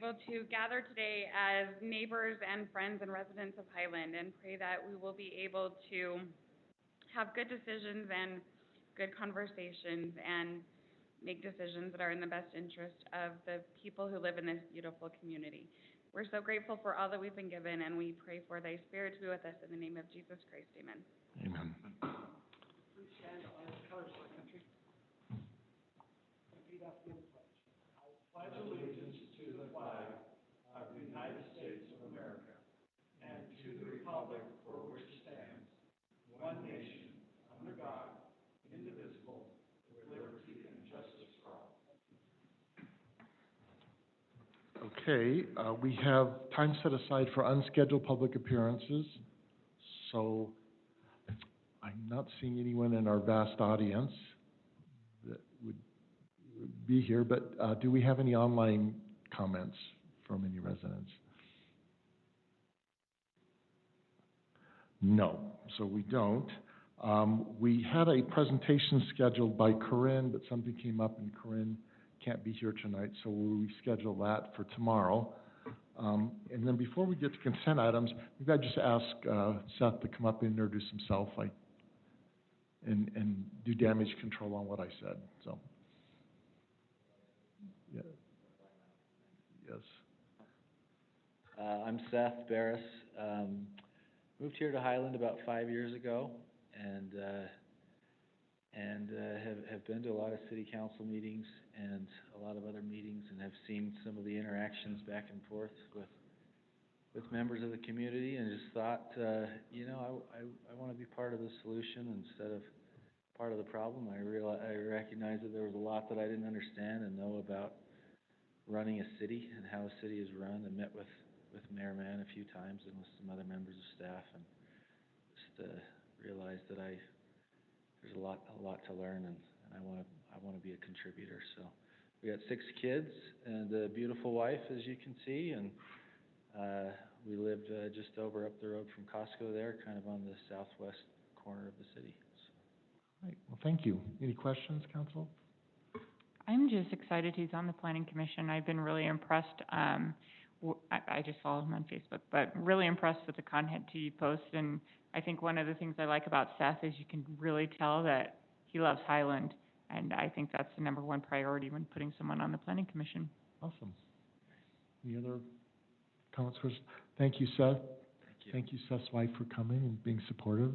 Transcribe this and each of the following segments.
able to gather today as neighbors and friends and residents of Highland, and pray that we will be able to have good decisions and good conversations and make decisions that are in the best interest of the people who live in this beautiful community. We're so grateful for all that we've been given, and we pray for thy Spirit to be with us in the name of Jesus Christ. Amen. Amen. Please stand on the colors of our country. Repeat after me the pledge. I pledge allegiance to the flag of the United States of America and to the republic for which it stands, one nation, under God, indivisible, with liberty and justice for all. Okay, we have time set aside for unscheduled public appearances. So I'm not seeing anyone in our vast audience that would be here, but do we have any online comments from any residents? No, so we don't. We had a presentation scheduled by Corinne, but something came up and Corinne can't be here tonight, so we'll reschedule that for tomorrow. And then before we get to consent items, maybe I just ask Seth to come up and introduce himself and do damage control on what I said. So, yeah. Yes. I'm Seth Barris. Moved here to Highland about 5 years ago, and have been to a lot of city council meetings and a lot of other meetings, and have seen some of the interactions back and forth with members of the community, and just thought, I want to be part of the solution instead of part of the problem. I recognized that there was a lot that I didn't understand and know about running a city and how a city is run, and met with Mayor Mann a few times and with some other members of staff, and just realized that there's a lot to learn, and I want to be a contributor. So we got 6 kids and a beautiful wife, as you can see, and we lived just up the road from Costco there, kind of on the southwest corner of the city. So. All right. Well, thank you. Any questions, council? I'm just excited he's on the Planning Commission. I've been really impressed. I just follow him on Facebook, but really impressed with the content he posts. And I think one of the things I like about Seth is you can really tell that he loves Highland. And I think that's the #1 priority when putting someone on the Planning Commission. Awesome. Any other comments? Thank you, Seth. Thank you. Thank you, Seth's wife, for coming and being supportive.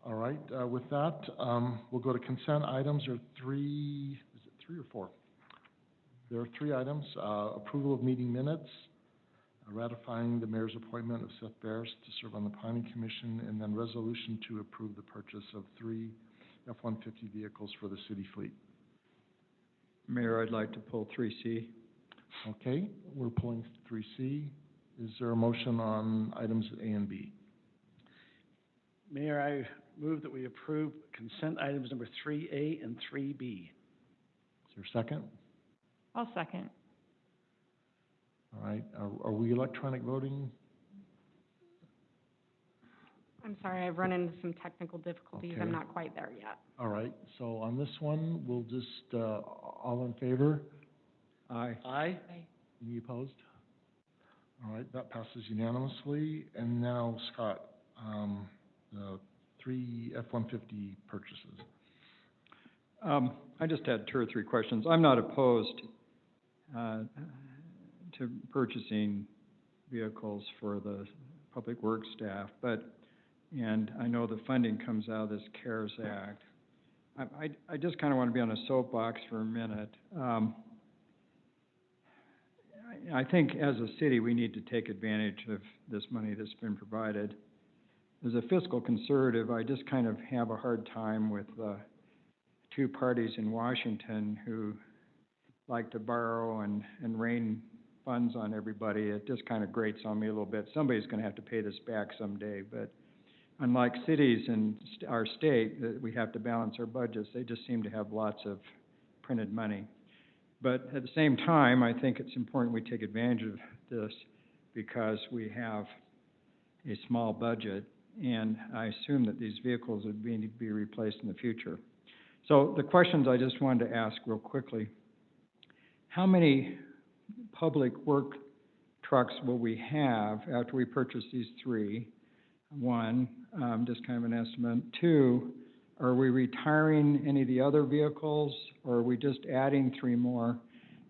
All right. With that, we'll go to consent items. There are 3, is it 3 or 4? There are 3 items. Approval of meeting minutes, ratifying the mayor's appointment of Seth Barris to serve on the Planning Commission, and then resolution to approve the purchase of 3 F-150 vehicles for the city fleet. Mayor, I'd like to pull 3C. Okay, we're pulling 3C. Is there a motion on items A and B? Mayor, I move that we approve consent items number 3A and 3B. Is there a second? I'll second. All right. Are we electronic voting? I'm sorry, I've run into some technical difficulties. Okay. I'm not quite there yet. All right. So on this one, we'll just, all in favor? Aye. Aye. Any opposed? All right, that passes unanimously. And now, Scott, the 3 F-150 purchases. I just had 2 or 3 questions. I'm not opposed to purchasing vehicles for the public works staff, and I know the funding comes out of this CARES Act. I just kind of want to be on a soapbox for a minute. I think as a city we need to take advantage of this money that's been provided. As a fiscal conservative, I just kind of have a hard time with 2 parties in Washington who like to borrow and rain funds on everybody. It just kind of grates on me a little bit. Somebody's going to have to pay this back someday, but unlike cities in our state that we have to balance our budgets, they just seem to have lots of printed money. But at the same time, I think it's important we take advantage of this because we have a small budget, and I assume that these vehicles would need to be replaced in the future. So the questions I just wanted to ask real quickly: how many public work trucks will we have after we purchase these three? One, just kind of an estimate. Two, are we retiring any of the other vehicles, or are we just adding three more?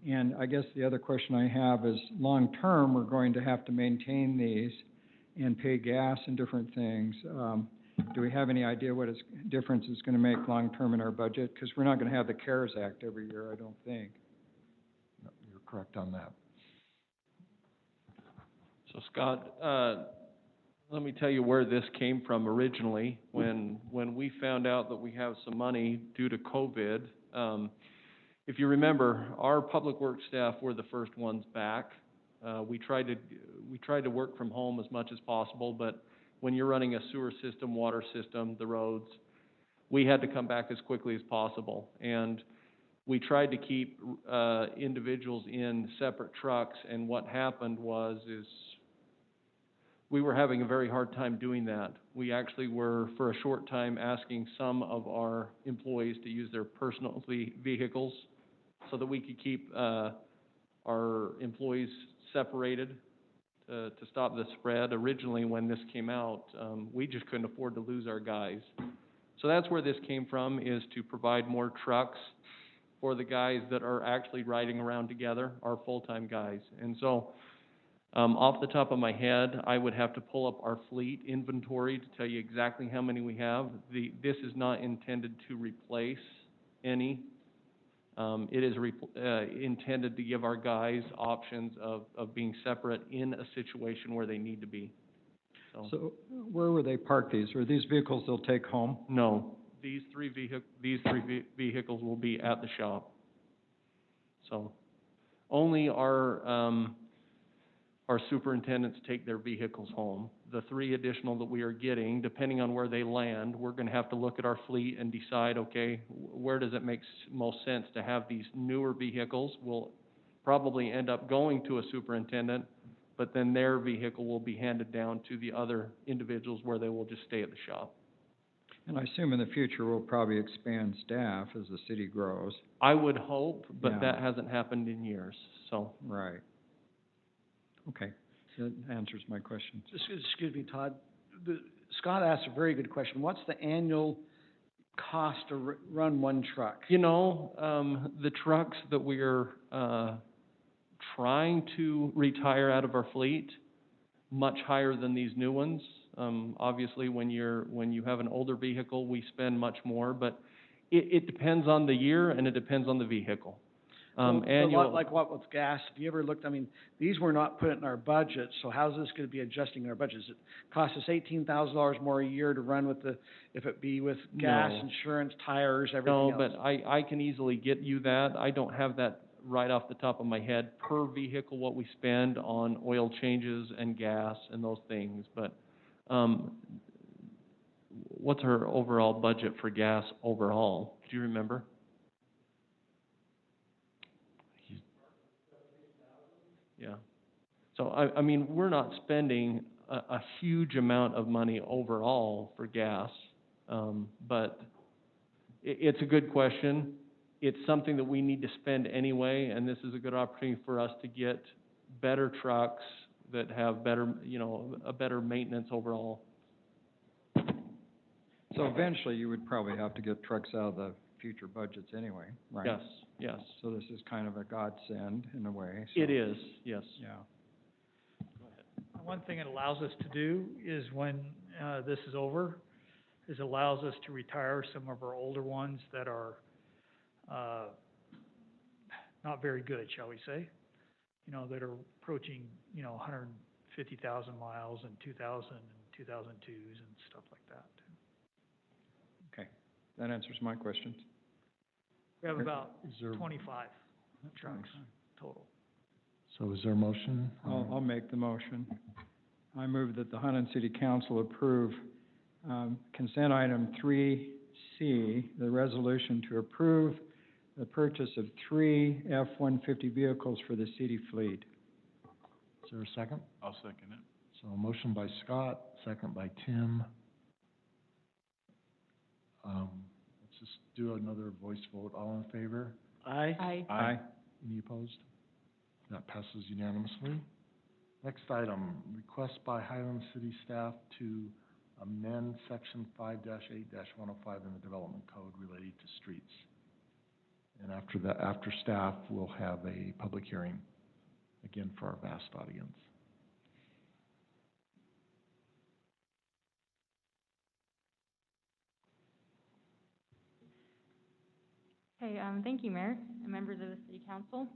And I guess the other question I have is, long-term, we're going to have to maintain these and pay gas and different things. Do we have any idea what difference it's gonna make long-term in our budget? Because we're not gonna have the CARES Act every year, I don't think. No, you're correct on that. So Scott, let me tell you where this came from originally. When we found out that we have some money due to COVID, if you remember, our public works staff were the first ones back. We tried to work from home as much as possible, but when you're running a sewer system, water system, the roads, we had to come back as quickly as possible. And we tried to keep individuals in separate trucks, and what happened is we were having a very hard time doing that. We actually were, for a short time, asking some of our employees to use their personal vehicles so that we could keep our employees separated to stop the spread. Originally, when this came out, we just couldn't afford to lose our guys. So that's where this came from, is to provide more trucks for the guys that are actually riding around together, our full-time guys. And so, off the top of my head, I would have to pull up our fleet inventory to tell you exactly how many we have. This is not intended to replace any. It is intended to give our guys options of being separate in a situation where they need to be. So where will they park these? Are these vehicles they'll take home? No, these three vehicles will be at the shop. So only our superintendents take their vehicles home. The three additional that we are getting, depending on where they land, we're gonna have to look at our fleet and decide, okay, where does it make most sense to have these newer vehicles? We'll probably end up going to a superintendent, but then their vehicle will be handed down to the other individuals where they will just stay at the shop. And I assume in the future we'll probably expand staff as the city grows. I would hope, but Yeah. that hasn't happened in years, so. Right. Okay, that answers my questions. Excuse me, Todd. Scott asked a very good question. What's the annual cost to run one truck? You know, the trucks that we're trying to retire out of our fleet, much higher than these new ones. Obviously, when you have an older vehicle, we spend much more, but it depends on the year and it depends on the vehicle. Like what with gas? Have you ever looked, I mean, these were not put in our budget, so how's this gonna be adjusting our budget? Does it cost us $18,000 more a year to run with if it be with gas, No. insurance, tires, everything else? No, but I can easily get you that. I don't have that right off the top of my head per vehicle, what we spend on oil changes and gas and those things, but, what's our overall budget for gas overall? Do you remember? Yeah. So, I mean, we're not spending a huge amount of money overall for gas, but it's a good question. It's something that we need to spend anyway, and this is a good opportunity for us to get better trucks that have better, a better maintenance overall. So eventually you would probably have to get trucks out of the future budgets anyway, right? Yes, yes. So this is kind of a godsend in a way. So- It is, yes. Yeah. One thing it allows us to do is when, this is over, is it allows us to retire some of our older ones that are, not very good, shall we say? That are approaching, 150,000 miles and 2,000 and 2002s and stuff like that. Okay, that answers my questions. We have about Is there, 25 trucks total. so is there a motion? I'll make the motion. I move that the Huntton City Council approve, consent item 3C, the resolution to approve the purchase of 3 F-150 vehicles for the city fleet. Is there a second? I'll second it. So a motion by Scott, second by Tim. Let's just do another voice vote. All in favor? Aye. Aye. Aye. Any opposed? That passes unanimously. Next item, request by Highland City staff to amend section 5-8-105 in the development code related to streets. And after that, after staff, we'll have a public hearing, again, for our vast audience. Okay, thank you, Mayor and members of the City Council.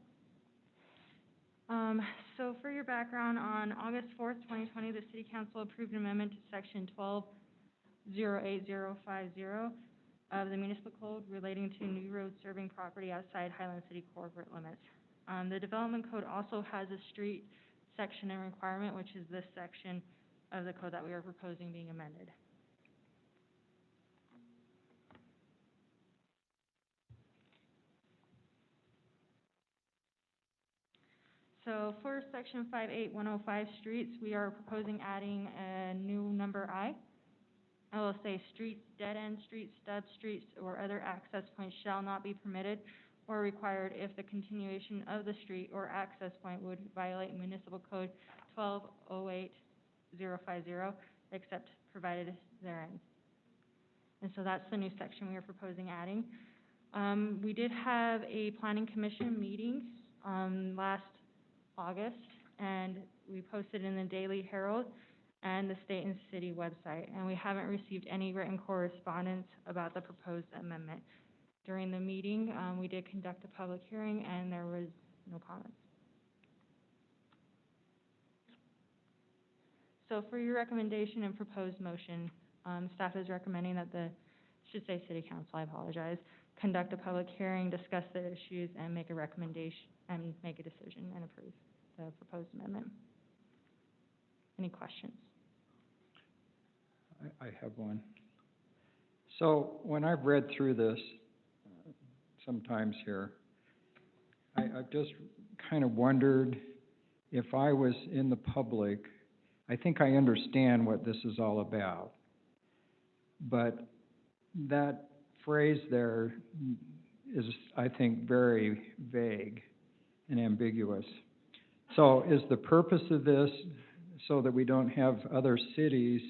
So for your background, on August 4th, 2020, the City Council approved an amendment to Section 12-08050 of the Municipal Code relating to new roads serving property outside Highland City corporate limits. The Development Code also has a street section and requirement, which is this section of the code that we are proposing being amended. So for section 5-8-105 streets, we are proposing adding a new number I. It will say streets, dead-end streets, stub streets, or other access points shall not be permitted or required if the continuation of the street or access point would violate Municipal Code 12-08050, except provided therein. And so that's the new section we are proposing adding. We did have a planning commission meeting, last August, and we posted in the Daily Herald and the state and city website, and we haven't received any written correspondence about the proposed amendment. During the meeting, we did conduct a public hearing, and there was no comments. So for your recommendation and proposed motion, staff is recommending that should say City Council, I apologize, conduct a public hearing, discuss the issues, and make a recommendation, and make a decision and approve the proposed amendment. Any questions? I have one. So when I've read through this, sometimes here, I've just kind of wondered if I was in the public. I think I understand what this is all about, but that phrase there is, I think, very vague and ambiguous. So is the purpose of this so that we don't have other cities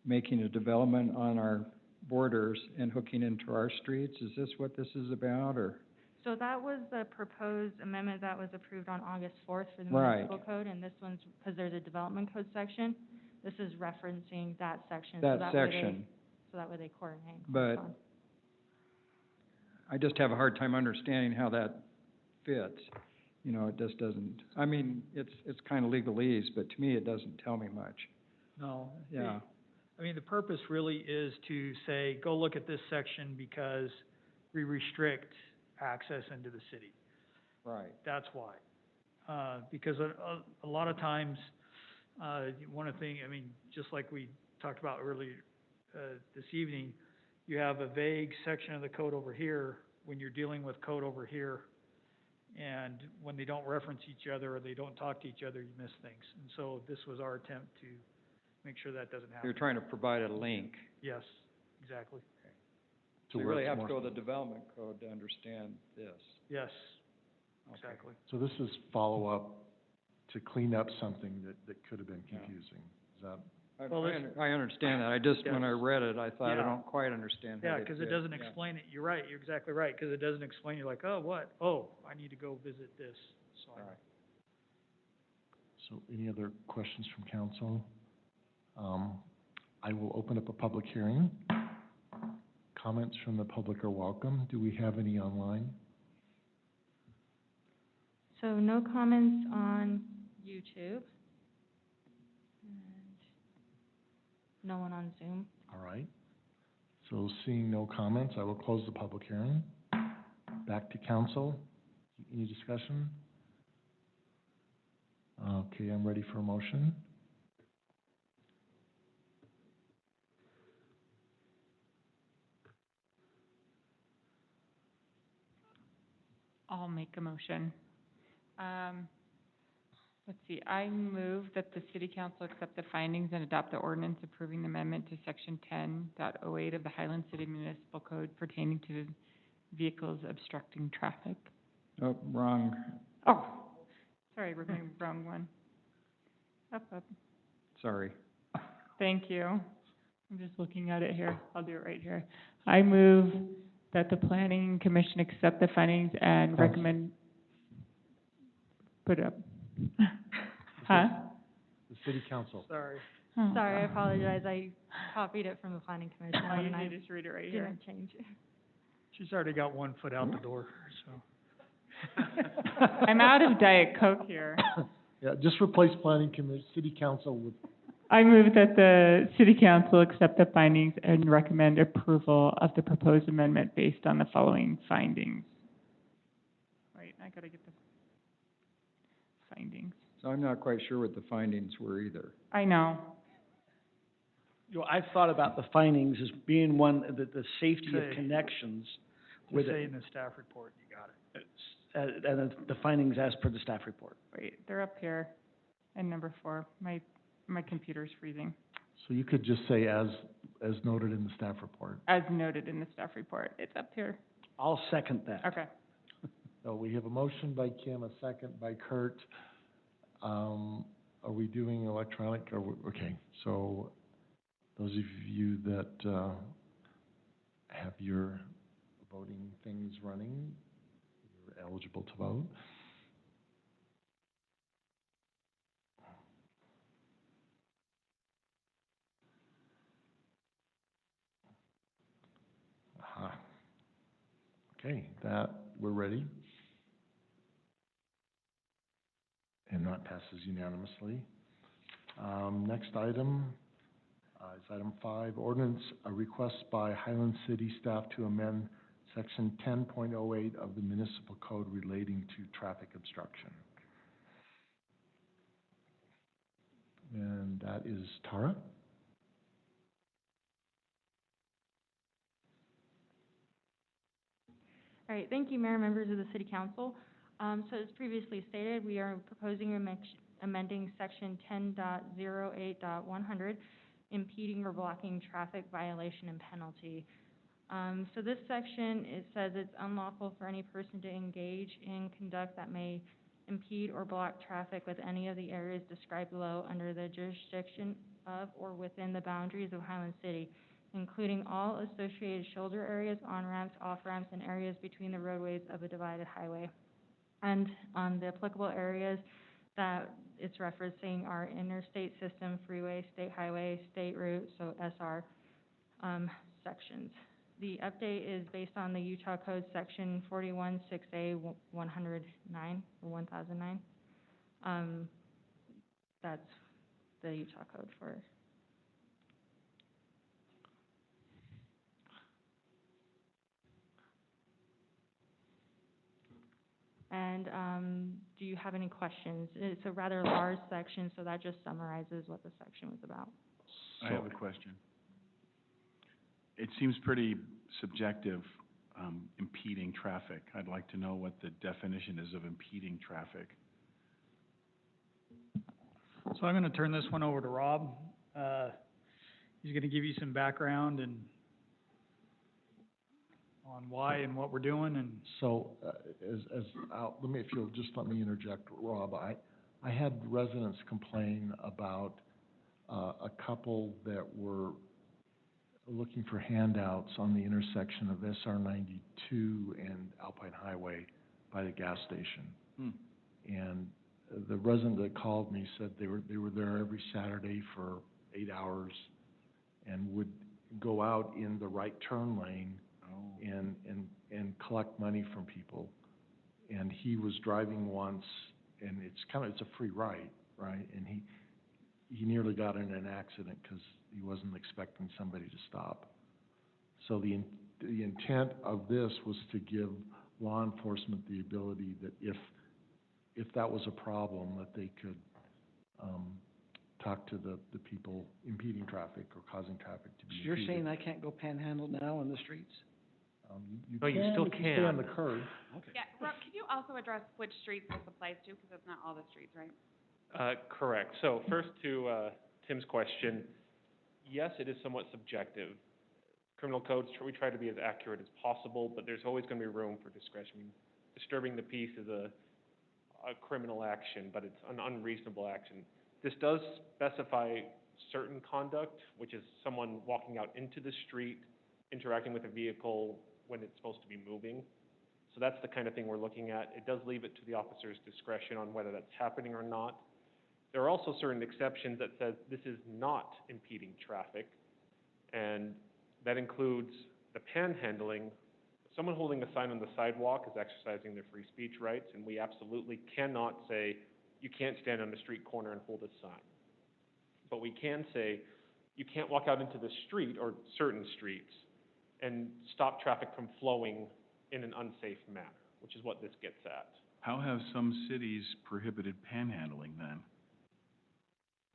making a development on our borders and hooking into our streets? Is this what this is about, or? So that was the proposed amendment that was approved on August 4th for the Right. municipal code, and this one's, because there's a development code section, this is referencing that section. That so that way section. So that way they coordinate. and But correspond. I just have a hard time understanding how that fits. You know, it just doesn't, I mean, it's kind of legalese, but to me, it doesn't tell me much. No. Yeah. I mean, the purpose really is to say, go look at this section because we restrict access into the city. Right. That's why. Because a lot of times, one of the things, I mean, just like we talked about earlier, this evening, you have a vague section of the code over here when you're dealing with code over here. And when they don't reference each other or they don't talk to each other, you miss things. And so this was our attempt to make sure that doesn't happen. You're trying to provide a link. Yes, exactly. So you where really it's have to more- go to the development code to understand this. Yes, Okay. exactly. So this is follow-up to clean up something that could have been Yeah. confusing. Is that? Well, I understand that. I just, when I Yes. read it, I thought, I Yeah. don't quite understand how Yeah, they because it fit. doesn't Yeah. explain it. You're right, you're exactly right, because it doesn't explain, you're like, oh, what? Oh, I need to go visit this, so. All right. So any other questions from council? I will open up a public hearing. Comments from the public are welcome. Do we have any online? So no comments on YouTube. And no one on Zoom. All right. So seeing no comments, I will close the public hearing. Back to council. Any discussion? Okay, I'm ready for a motion. I'll make a motion. Let's see, I move that the city council accept the findings and adopt the ordinance approving the amendment to section 10.08 of the Highland City Municipal Code pertaining to vehicles obstructing traffic. Oh, wrong. Oh, Sorry, wrong one. Up. Sorry. Thank you. I'm just looking at it here. I'll do it right here. I move that the planning commission accept the findings and recommend, put it up. Huh? The city council. Sorry. Oh, Sorry, I God. apologize, I copied it from the planning commission I one and I usually just read it right here. didn't change it. She's already got one foot out the door, so. I'm out of Diet Coke here. Yeah, just replace planning city council with, I move that the city council accept the findings and recommend approval of the proposed amendment based on the following findings. Wait, I gotta get the findings. So I'm not quite sure what the findings were either. I know. You know, I've thought about the findings as being one, the safety of Say- connections Just with say it, in the staff report, you got it. and the findings as per the staff report. Wait, they're up here. And number 4, my computer's freezing. so you could just say as noted in the staff report. As noted in the staff report, it's up here. I'll second that. Okay. So we have a motion by Kim, a second by Kurt. Are we doing electronic, okay, so those of you that, have your voting things running, you're eligible to vote. Aha. Okay, we're ready. And that passes unanimously. Next item is item 5, ordinance, a request by Highland City staff to amend section 10.08 of the municipal code relating to traffic obstruction. And that is Tara. All right, thank you, Mayor, members of the City Council. So as previously stated, we are proposing amending section 10.08.100, impeding or blocking traffic violation and penalty. So this section, it says it's unlawful for any person to engage in conduct that may impede or block traffic with any of the areas described below under the jurisdiction of or within the boundaries of Highland City, including all associated shoulder areas, on-ramps, off-ramps, and areas between the roadways of a divided highway. And on the applicable areas that it's referencing are interstate system, freeway, state highway, state route, so SR, sections. The update is based on the Utah Code Section 41-6A 109, or 1009. That's the Utah Code for it. And, do you have any questions? It's a rather large section, so that just summarizes what the section was about. I have a question. It seems pretty subjective, impeding traffic. I'd like to know what the definition is of impeding traffic. So I'm gonna turn this one over to Rob. He's gonna give you some background and on why and what we're doing, and So, if you'll just let me interject, Rob, I had residents complain about, a couple that were looking for handouts on the intersection of SR 92 and Alpine Highway by the gas station. And the resident that called me said they were there every Saturday for 8 hours and would go out in the right turn lane and collect money from people. And he was driving once, and it's a free ride, right? And he nearly got in an accident because he wasn't expecting somebody to stop. So the intent of this was to give law enforcement the ability that if that was a problem, that they could, talk to the people impeding traffic or causing traffic to be So you're impeded. saying I can't go panhandle now in the streets? You No, you can still if you stay on the can. curb. Okay. Yeah, Rob, can you also address which streets this applies to, because it's not all the streets, right? Correct. So first to, Tim's question, yes, it is somewhat subjective. Criminal codes, we try to be as accurate as possible, but there's always gonna be room for discretion. Disturbing the peace is a criminal action, but it's an unreasonable action. This does specify certain conduct, which is someone walking out into the street, interacting with a vehicle when it's supposed to be moving. So that's the kind of thing we're looking at. It does leave it to the officer's discretion on whether that's happening or not. There are also certain exceptions that says this is not impeding traffic, and that includes the panhandling. Someone holding a sign on the sidewalk is exercising their free speech rights, and we absolutely cannot say you can't stand on the street corner and hold a sign. But we can say you can't walk out into the street or certain streets and stop traffic from flowing in an unsafe manner, which is what this gets at. How have some cities prohibited panhandling then?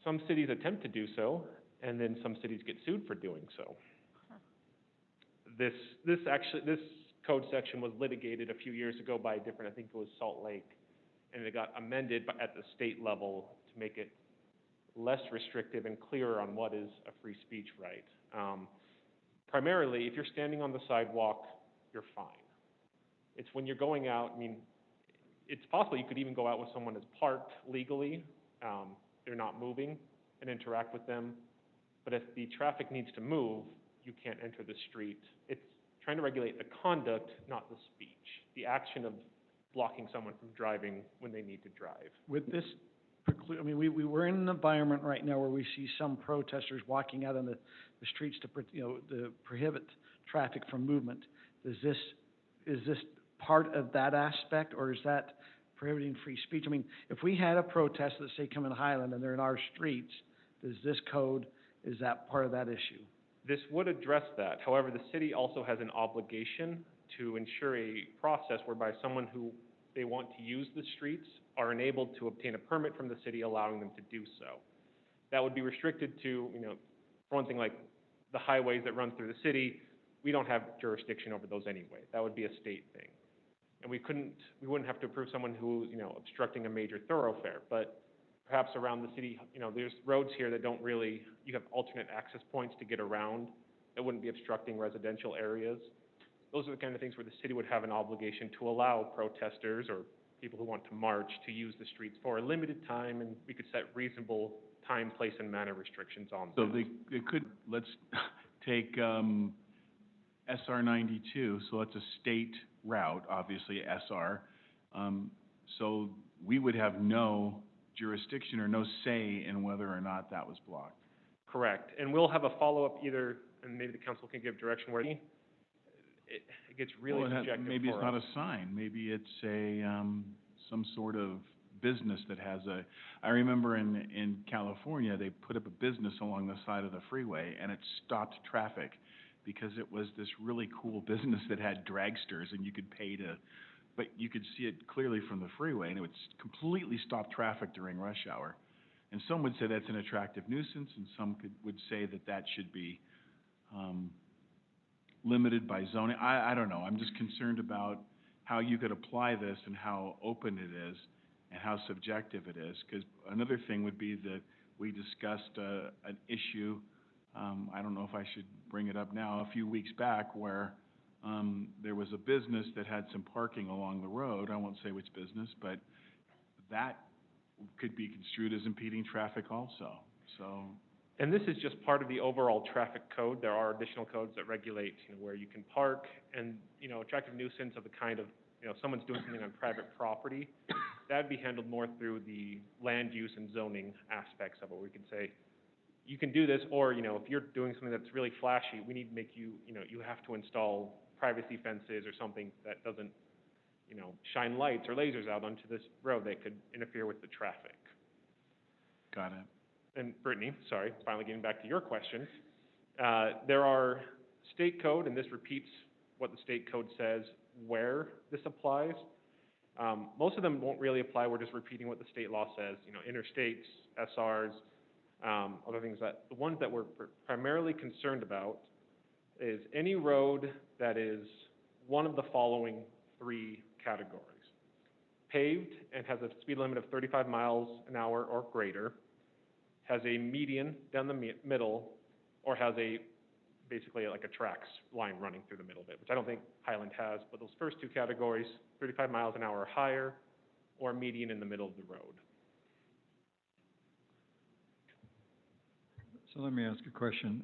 Some cities attempt to do so, and then some cities get sued for doing so. This code section was litigated a few years ago by a different, I think it was Salt Lake, and it got amended at the state level to make it less restrictive and clearer on what is a free speech right. Primarily, if you're standing on the sidewalk, you're fine. It's when you're going out, I mean, it's possible you could even go out with someone that's parked legally, they're not moving, and interact with them. But if the traffic needs to move, you can't enter the street. It's trying to regulate the conduct, not the speech. The action of blocking someone from driving when they need to drive. With this I mean, we're in an environment right now where we see some protesters walking out on the streets to prohibit traffic from movement. Is this part of that aspect, or is that prohibiting free speech? I mean, if we had a protest, let's say, come in Highland and they're in our streets, does this code, is that part of that issue? This would address that. However, the city also has an obligation to ensure a process whereby someone who they want to use the streets are enabled to obtain a permit from the city allowing them to do so. That would be restricted to, for one thing, like the highways that run through the city. We don't have jurisdiction over those anyway. That would be a state thing. And we wouldn't have to approve someone who's, obstructing a major thoroughfare. But perhaps around the city, there's roads here that don't really, you have alternate access points to get around that wouldn't be obstructing residential areas. Those are the kind of things where the city would have an obligation to allow protesters or people who want to march to use the streets for a limited time, and we could set reasonable time, place, and manner restrictions on So them. they could, let's take, SR 92, so that's a state route, obviously, SR. So we would have no jurisdiction or no say in whether or not that was blocked. Correct. And we'll have a follow-up either, and maybe the council can give direction where it gets really subjective Maybe it's for not us. a sign, maybe it's a, some sort of business that has I remember in California, they put up a business along the side of the freeway, and it stopped traffic because it was this really cool business that had dragsters, and you could pay to, but you could see it clearly from the freeway, and it would completely stop traffic during rush hour. And some would say that's an attractive nuisance, and some would say that should be, limited by zoning. I don't know. I'm just concerned about how you could apply this and how open it is and how subjective it is. Because another thing would be that we discussed an issue, I don't know if I should bring it up now, a few weeks back where there was a business that had some parking along the road. I won't say which business, but that could be construed as impeding traffic also. So. And this is just part of the overall traffic code. There are additional codes that regulate, where you can park, and, attractive nuisance of the kind of, someone's doing something on private property. That'd be handled more through the land use and zoning aspects of it. We can say, you can do this, or, if you're doing something that's really flashy, we need to make you, you have to install privacy fences or something that doesn't, shine lights or lasers out onto this road that could interfere with the traffic. Got it. And Brittany, sorry, finally getting back to your question. There are state code, and this repeats what the state code says where this applies. Most of them won't really apply. We're just repeating what the state law says, interstates, SRs, other things. That the ones that we're primarily concerned about is any road that is one of the following three categories: paved and has a speed limit of 35 miles an hour or greater, has a median down the middle, or has basically like a tracks line running through the middle of it, which I don't think Highland has. But those first two categories, 35 miles an hour or higher, or a median in the middle of the road. So let me ask a question.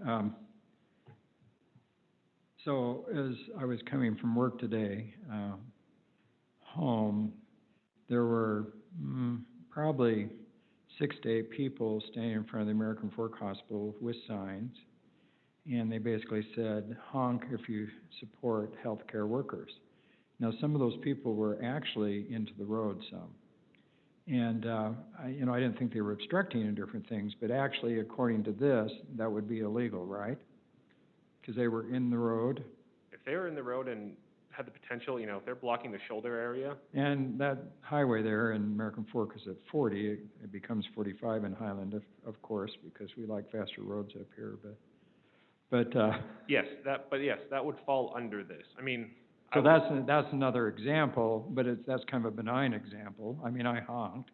So as I was coming from work today, home, there were probably 6 to 8 people standing in front of the American Fork Hospital with signs, and they basically said, honk if you support healthcare workers. Now, some of those people were actually into the road some. And, I didn't think they were obstructing and different things, but actually, according to this, that would be illegal, right? Because they were in the road. If they were in the road and had the potential, if they're blocking the shoulder area, And that highway there in American Fork is at 40, it becomes 45 in Highland, of course, because we like faster roads up here, but, yes, that would fall under this. I mean, so that's another example, but that's kind of a benign example. I mean, I honked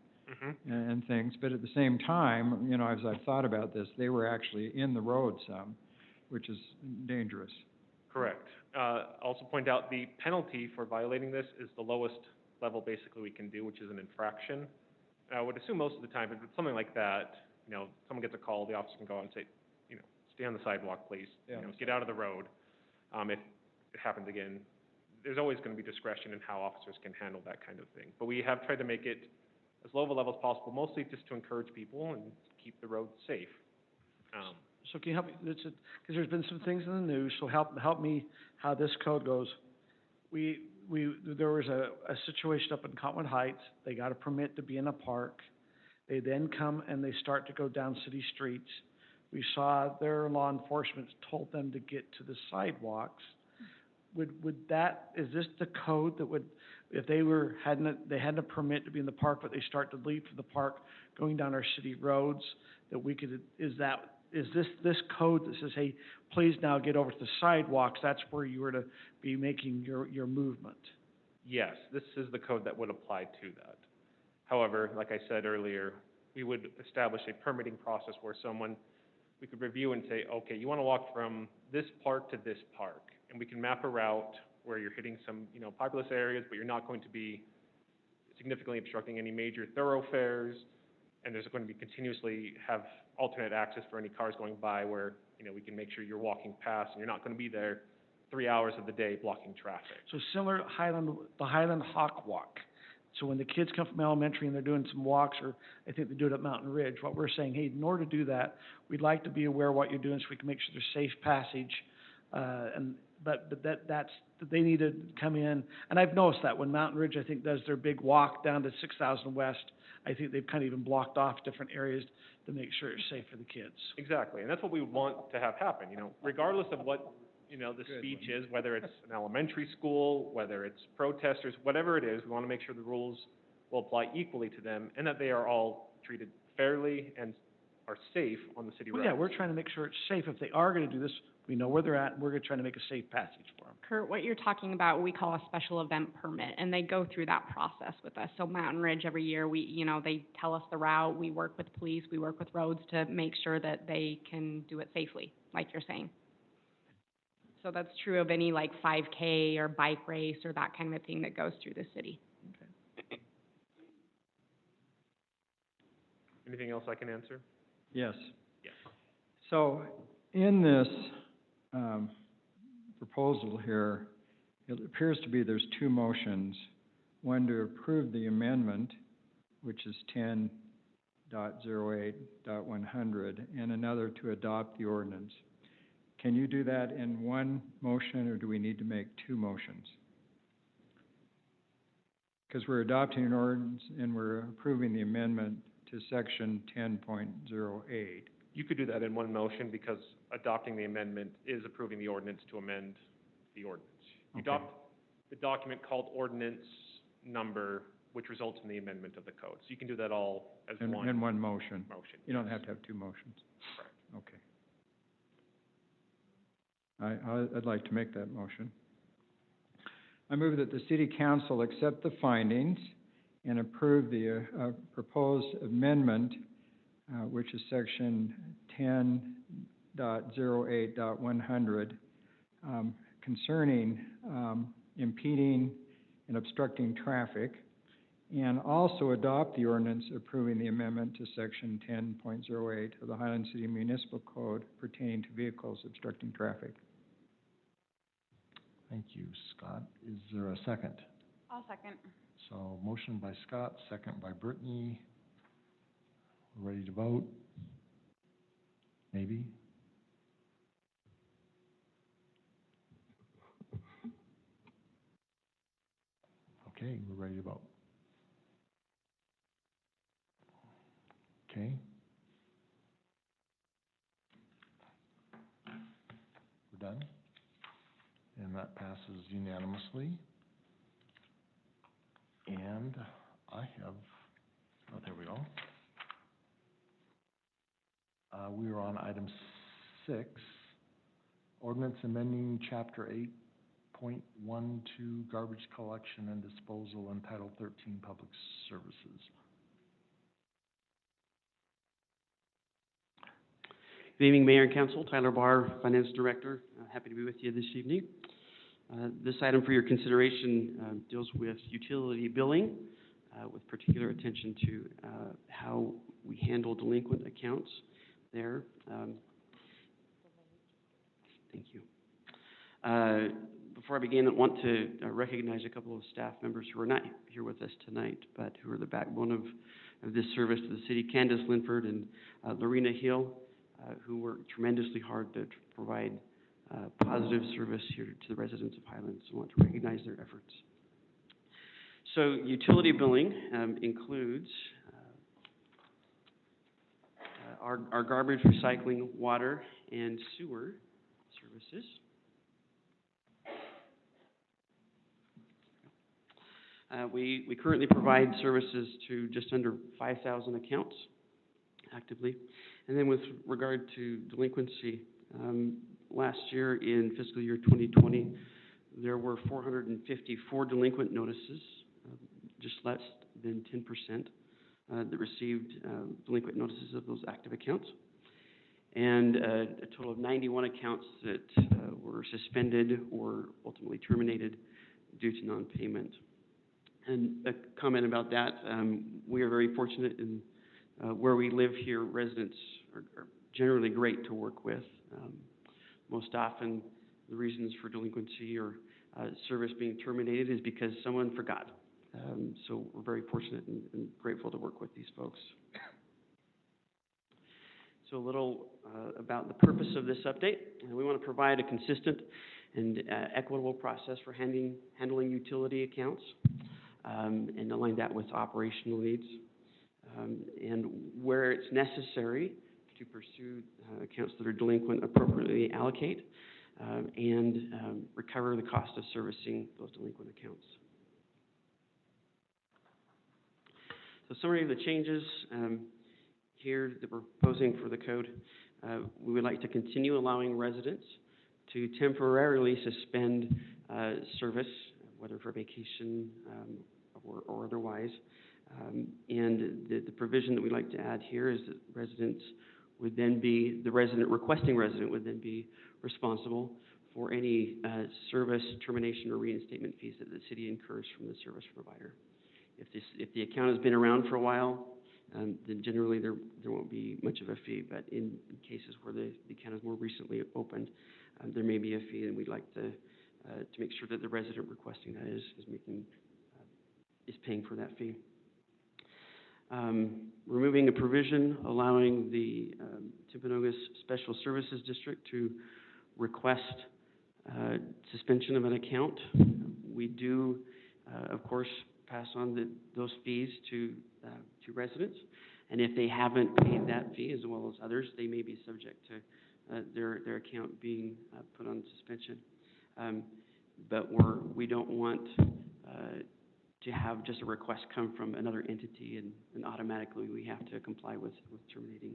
and things, but at the same time, as I've thought about this, they were actually in the road some, which is dangerous. Correct. Also point out the penalty for violating this is the lowest level basically we can do, which is an infraction. I would assume most of the time, if it's something like that, someone gets a call, the officer can go out and say, stay on the sidewalk, please. Yeah. Get out of the road. If it happens again, there's always going to be discretion in how officers can handle that kind of thing. But we have tried to make it as low of a level as possible, mostly just to encourage people and keep the roads safe. So can you help me, because there's been some things in the news, so help me how this code goes. There was a situation up in Cottonwood Heights, they got a permit to be in a park. They then come and they start to go down city streets. We saw their law enforcement told them to get to the sidewalks. Is this the code that would, if they had a permit to be in the park, but they start to leave for the park, going down our city roads, that we could, is this code that says, hey, please now get over to the sidewalks, that's where you were to be making your movement? Yes, this is the code that would apply to that. However, like I said earlier, we would establish a permitting process where we could review and say, okay, you want to walk from this park to this park, and we can map a route where you're hitting some, populous areas, but you're not going to be significantly obstructing any major thoroughfares, and there's going to be continuously have alternate access for any cars going by where, we can make sure you're walking past and you're not going to be there 3 hours of the day blocking traffic. So similar to the Highland Hawk Walk. So when the kids come from elementary and they're doing some walks, or I think they do it at Mountain Ridge, what we're saying, hey, in order to do that, we'd like to be aware of what you're doing so we can make sure there's safe passage. But they need to come in, and I've noticed that when Mountain Ridge, I think, does their big walk down to 6,000 West, I think they've kind of even blocked off different areas to make sure it's safe for the kids. Exactly, and that's what we want to have happen, regardless of what, the speech is, whether it's an elementary school, whether it's protesters, whatever it is, we want to make sure the rules will apply equally to them and that they are all treated fairly and are safe on the city roads. Well, yeah, we're trying to make sure it's safe. If they are going to do this, we know where they're at, and we're trying to make a safe passage for them. Kurt, what you're talking about, we call a special event permit, and they go through that process with us. So Mountain Ridge, every year, they tell us the route, we work with police, we work with roads to make sure that they can do it safely, like you're saying. So that's true of any 5K or bike race or that kind of thing that goes through the city. Okay. Anything else I can answer? Yes. Yes. So in this proposal here, it appears to be there's 2 motions. One to approve the amendment, which is 10.08.100, and another to adopt the ordinance. Can you do that in one motion, or do we need to make 2 motions? Because we're adopting an ordinance and we're approving the amendment to section 10.08. You could do that in one motion because adopting the amendment is approving the ordinance to amend the ordinance. You adopt the document called ordinance number, which results in the amendment of the code. So you can do that all as one. In one motion. Motion. You don't have to have 2 motions. Correct. Okay. I'd like to make that motion. I move that the City Council accept the findings and approve the proposed amendment, which is section 10.08.100, concerning impeding and obstructing traffic, and also adopt the ordinance approving the amendment to section 10.08 of the Highland City Municipal Code pertaining to vehicles obstructing traffic. Thank you, Scott. Is there a second? I'll second. So, motion by Scott, second by Brittany. We're ready to vote? Maybe? Okay, we're ready to vote. Okay. We're done? And that passes unanimously. And I have, oh, there we go. We are on item 6, ordinance amending chapter 8.12 garbage collection and disposal and Title 13 public services. Good evening, Mayor and Council. Tyler Barr, Finance Director. Happy to be with you this evening. This item for your consideration deals with utility billing, with particular attention to how we handle delinquent accounts there. Thank you. Before I begin, I want to recognize a couple of staff members who are not here with us tonight, but who are the backbone of this service to the city. Candace Linford and Lorena Hill, who work tremendously hard to provide positive service here to the residents of Highlands. I want to recognize their efforts. So utility billing includes our garbage, recycling, water, and sewer services. We currently provide services to just under 5,000 accounts actively. And then with regard to delinquency, last year in fiscal year 2020, there were 454 delinquent notices, just less than 10%, that received delinquent notices of those active accounts, and a total of 91 accounts that were suspended or ultimately terminated due to non-payment. And a comment about that, we are very fortunate in where we live here. Residents are generally great to work with. Most often, the reasons for delinquency or service being terminated is because someone forgot. So we're very fortunate and grateful to work with these folks. So a little about the purpose of this update. We want to provide a consistent and equitable process for handling utility accounts and align that with operational needs. And where it's necessary to pursue accounts that are delinquent, appropriately allocate and recover the cost of servicing those delinquent accounts. So summary of the changes here that we're proposing for the code. We would like to continue allowing residents to temporarily suspend service, whether for vacation or otherwise. And the provision that we'd like to add here is that the requesting resident would then be responsible for any service termination or reinstatement fees that the city incurs from the service provider. If the account has been around for a while, then generally there won't be much of a fee. But in cases where the account is more recently opened, there may be a fee, and we'd like to make sure that the resident requesting that is paying for that fee. Removing a provision allowing the Timpanogos Special Services District to request suspension of an account. We do, of course, pass on those fees to residents, and if they haven't paid that fee, as well as others, they may be subject to their account being put on suspension. But we don't want to have just a request come from another entity and automatically we have to comply with terminating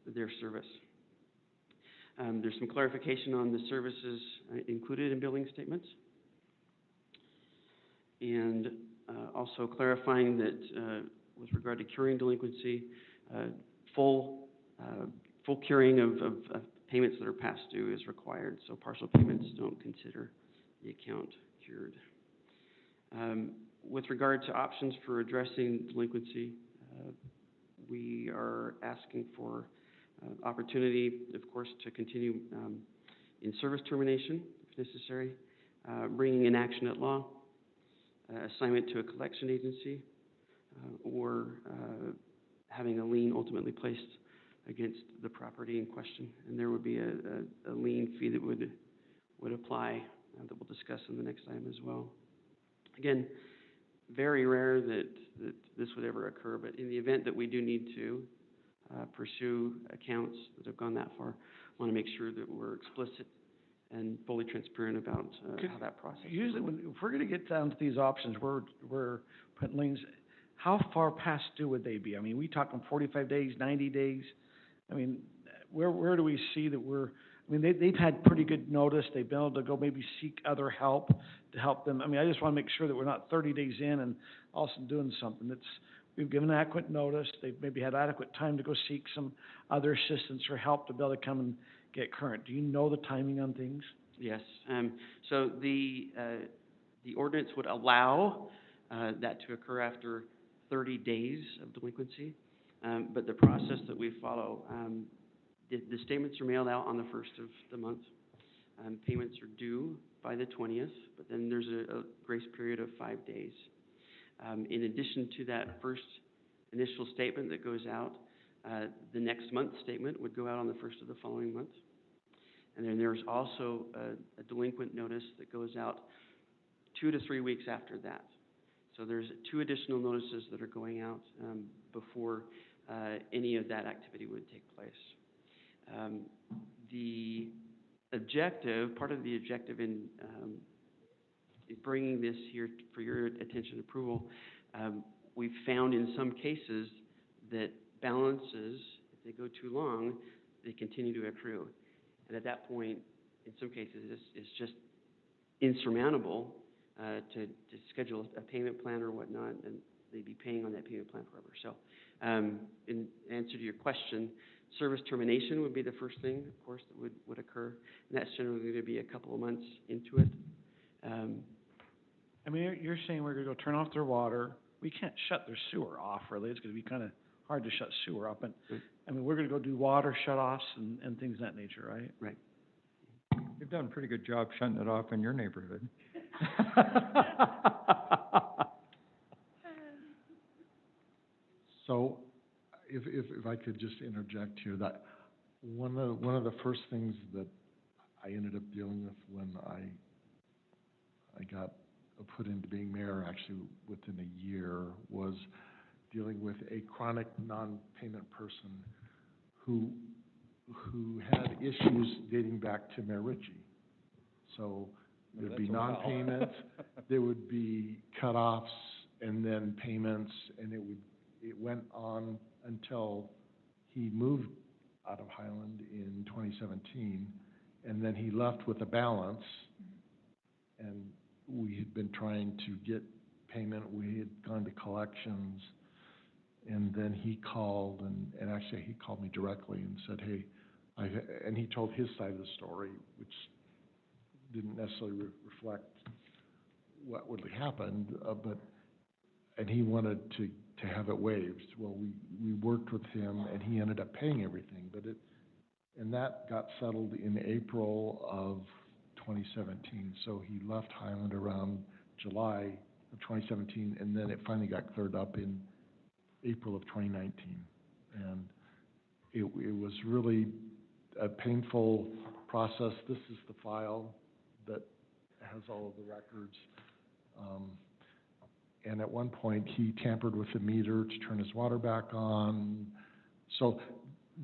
their service. There's some clarification on the services included in billing statements, and also clarifying that with regard to curing delinquency, full curing of payments that are past due is required, so partial payments don't consider the account cured. With regard to options for addressing delinquency, we are asking for opportunity, of course, to continue in-service termination, if necessary, bringing in action at law, assignment to a collection agency, or having a lien ultimately placed against the property in question. And there would be a lien fee that would apply, that we'll discuss in the next item as well. Again, very rare that this would ever occur, but in the event that we do need to pursue accounts that have gone that far, I want to make sure that we're explicit and fully transparent about how that process is. Usually, if we're gonna get down to these options, we're putting liens, how far past due would they be? I mean, we talking 45 days, 90 days? I mean, where do we see that they've had pretty good notice, they've been able to go maybe seek other help to help them. I mean, I just wanna make sure that we're not 30 days in and all of a sudden doing something. We've given adequate notice, they've maybe had adequate time to go seek some other assistance or help to be able to come and get current. Do you know the timing on things? Yes. So the ordinance would allow that to occur after 30 days of delinquency, but the process that we follow, the statements are mailed out on the first of the month. Payments are due by the 20th, but then there's a grace period of 5 days. In addition to that first initial statement that goes out, the next month's statement would go out on the first of the following month. And then there's also a delinquent notice that goes out 2 to 3 weeks after that. So there's 2 additional notices that are going out before any of that activity would take place. The objective, part of the objective in bringing this here for your attention and approval, we've found in some cases that balances, if they go too long, they continue to accrue. And at that point, in some cases, it's just insurmountable to schedule a payment plan or whatnot, and they'd be paying on that payment plan forever. So, in answer to your question, service termination would be the first thing, of course, that would occur, and that's generally going to be a couple of months into it. I mean, you're saying we're gonna go turn off their water. We can't shut their sewer off, really. It's gonna be kind of hard to shut sewer up. And, I mean, we're gonna go do water shut-offs and things of that nature, right? Right. You've done a pretty good job shutting it off in your neighborhood. So, if I could just interject here, that one of the first things that I ended up dealing with when I got put into being mayor, actually within a year, was dealing with a chronic non-payment person who had issues dating back to Mayor Ritchie. So there'd be non-payment, there would be cutoffs, and then payments, and it went on until he moved out of Highland in 2017, and then he left with a balance, and we had been trying to get payment. We had gone to collections, and then he called, and actually he called me directly and said, hey, and he told his side of the story, which didn't necessarily reflect what really happened, and he wanted to have it waived. Well, we worked with him, and he ended up paying everything, and that got settled in April of 2017. So he left Highland around July of 2017, and then it finally got cleared up in April of 2019. And it was really a painful process. This is the file that has all of the records. And at one point, he tampered with the meter to turn his water back on. So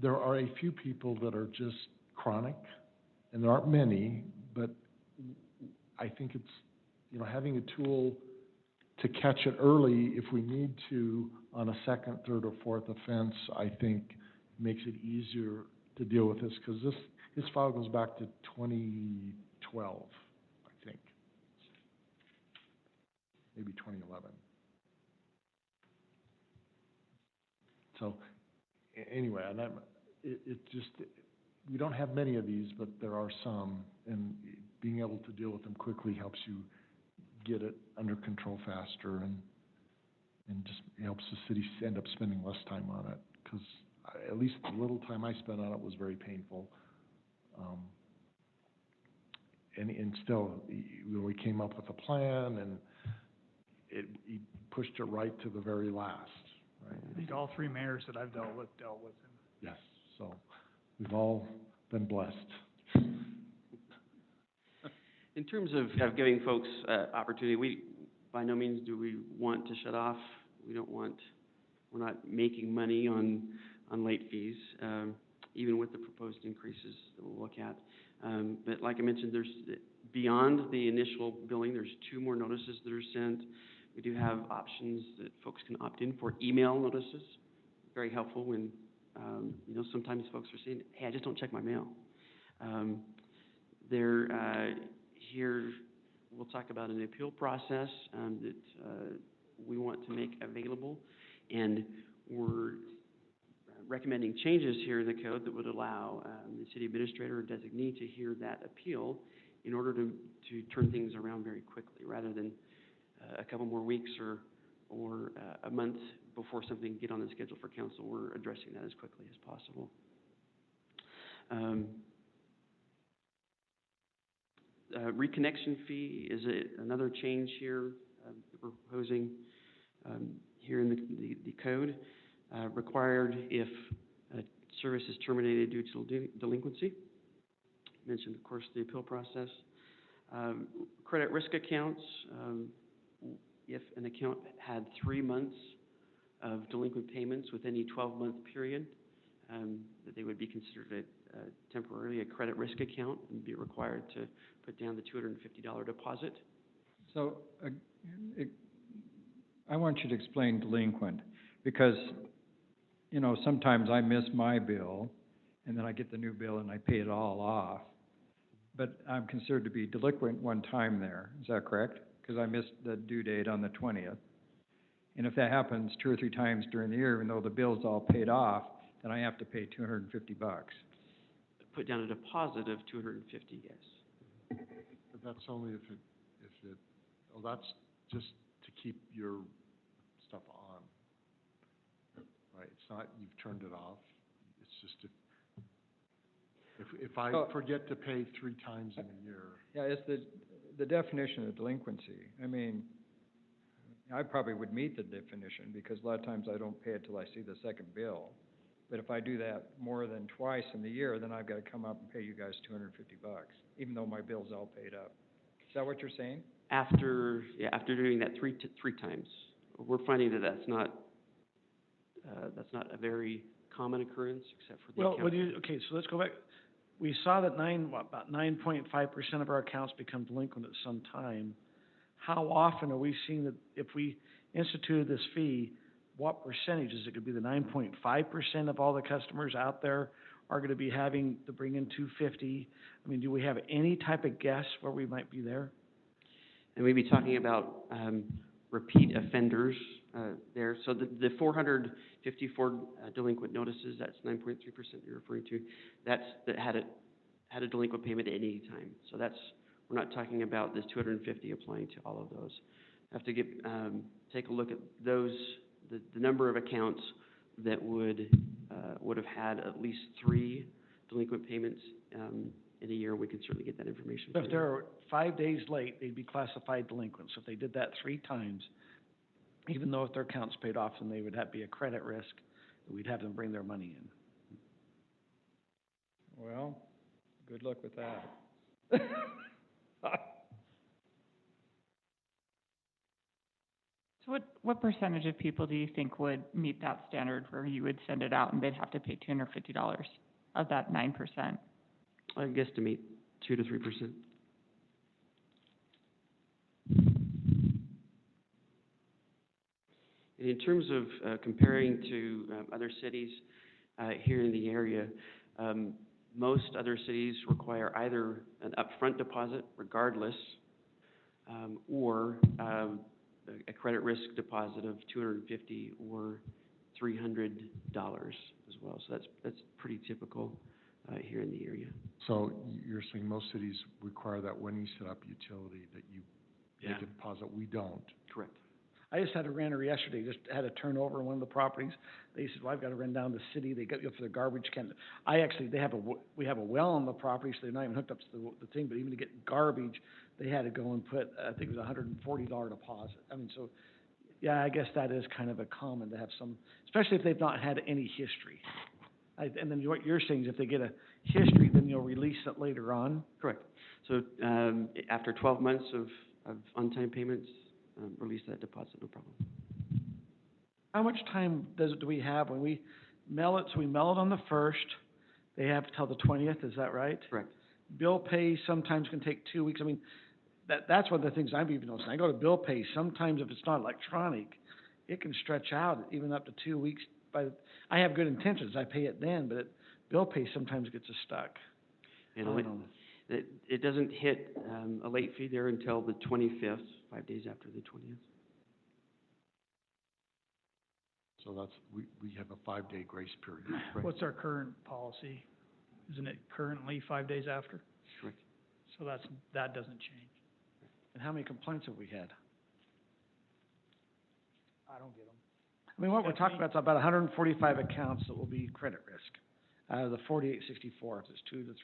there are a few people that are just chronic, and there aren't many, but I think it's, having a tool to catch it early if we need to on a second, third, or fourth offense, I think makes it easier to deal with this, because his file goes back to 2012, I think. Maybe 2011. So, anyway, and it just, we don't have many of these, but there are some, and being able to deal with them quickly helps you get it under control faster and just helps the city end up spending less time on it, because at least the little time I spent on it was very painful. And still, we came up with a plan, and he pushed it right to the very last, right? I think all three mayors that I've dealt with him. Yes, so we've all been blessed. In terms of giving folks, opportunity, by no means do we want to shut off. We're not making money on late fees, even with the proposed increases that we'll look at. But like I mentioned, there's, beyond the initial billing, there's 2 more notices that are sent. We do have options that folks can opt in for email notices. Very helpful when, sometimes folks are saying, hey, I just don't check my mail. Here, we'll talk about an appeal process that we want to make available, and we're recommending changes here in the code that would allow the city administrator or designee to hear that appeal in order to turn things around very quickly, rather than a couple more weeks or a month before something can get on the schedule for council. We're addressing that as quickly as possible. Reconnection fee is another change here that we're proposing here in the code. Required if a service is terminated due to delinquency. Mentioned, of course, the appeal process. Credit risk accounts, if an account had 3 months of delinquent payments within a 12-month period, that they would be considered temporarily a credit risk account and be required to put down the $250 deposit. So, I want you to explain delinquent, because, sometimes I miss my bill, and then I get the new bill and I pay it all off. But I'm considered to be delinquent one time there, is that correct? Because I missed the due date on the 20th. And if that happens 2 or 3 times during the year, even though the bill's all paid off, then I have to pay $250. Put down a deposit of $250, yes. But that's only if that's just to keep your stuff on, right? It's not you've turned it off. It's just if I forget to pay 3 times in a year. Yeah, it's the definition of delinquency. I mean, I probably would meet the definition, because a lot of times I don't pay it till I see the second bill. But if I do that more than twice in the year, then I've got to come up and pay you guys $250, even though my bill's all paid up. Is that what you're saying? After doing that three times, we're finding that that's not a very common occurrence, except for the account. Okay, so let's go back. We saw that about 9.5% of our accounts become delinquent at some time. How often are we seeing that if we instituted this fee, what percentage is it? Could be the 9.5% of all the customers out there are going to be having to bring in $250? I mean, do we have any type of guess where we might be there? And we'd be talking about repeat offenders there. So the 454 delinquent notices, that's 9.3% you're referring to, that had a delinquent payment at any time. So we're not talking about this 250 applying to all of those. I have to take a look at those, the number of accounts that would have had at least 3 delinquent payments in a year. We can certainly get that information. So if they're 5 days late, they'd be classified delinquent. So if they did that 3 times, even though if their account's paid off, then they would be a credit risk. We'd have them bring their money in. Well, good luck with that. So what percentage of people do you think would meet that standard where you would send it out and they'd have to pay $250 of that 9%? I guesstimate 2 to 3%. And in terms of comparing to other cities here in the area, most other cities require either an upfront deposit, regardless, or a credit risk deposit of $250 or $300 as well. So that's pretty typical here in the area. So you're saying most cities require that when you set up utility that you make a deposit, we don't. Correct. I just had a renter yesterday, just had a turnover in one of the properties. They said, well, I've got to run down to the city, they got you for the garbage can. They have we have a well on the property, so they're not even hooked up to the thing, but even to get garbage, they had to go and put, I think it was $140 deposit. I mean, so, yeah, I guess that is kind of a common to have some, especially if they've not had any history. And then what you're saying is if they get a history, then you'll release it later on? Correct. So, after 12 months of on-time payments, release that deposit, no problem. How much time do we have when we mail it? So we mail it on the 1st, they have till the 20th, is that right? Correct. Bill pay sometimes can take 2 weeks. I mean, that's one of the things I've even noticed. I go to bill pay, sometimes if it's not electronic, it can stretch out even up to 2 weeks. I have good intentions, I pay it then, but bill pay sometimes gets us stuck. It doesn't hit a late fee there until the 25th, 5 days after the 20th. So that's, we have a 5-day grace period. What's our current policy? Isn't it currently 5 days after? Correct. So that doesn't change. And how many complaints have we had? I don't get them. I mean, what we're talking about is about 145 accounts that will be credit risk out of the 4864, if it's 2 to 3%.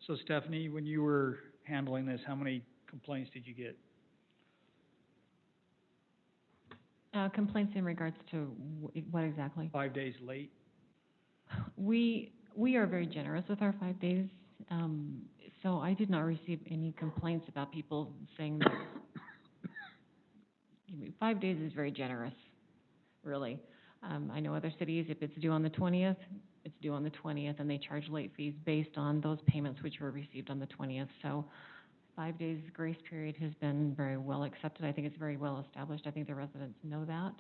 So Stephanie, when you were handling this, how many complaints did you get? Complaints in regards to what exactly? 5 days late? We are very generous with our 5 days, so I did not receive any complaints about people saying that 5 days is very generous, really. I know other cities, if it's due on the 20th, it's due on the 20th, and they charge late fees based on those payments which were received on the 20th. So 5 days grace period has been very well accepted. I think it's very well established. I think the residents know that.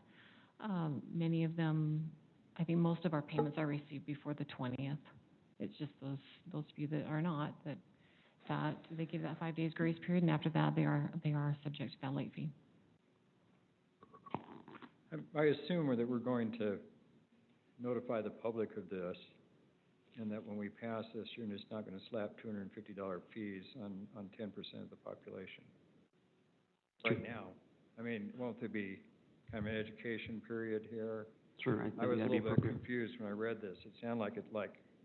Many of them, I think most of our payments are received before the 20th. It's just those few that are not, that they give that 5 days grace period, and after that, they are subject to that late fee. I assume that we're going to notify the public of this, and that when we pass this, you're just not gonna slap $250 fees on 10% of the population. Right now, I mean, won't there be kind of an education period here? Sure, I was a little bit confused when I read this. It sounded like it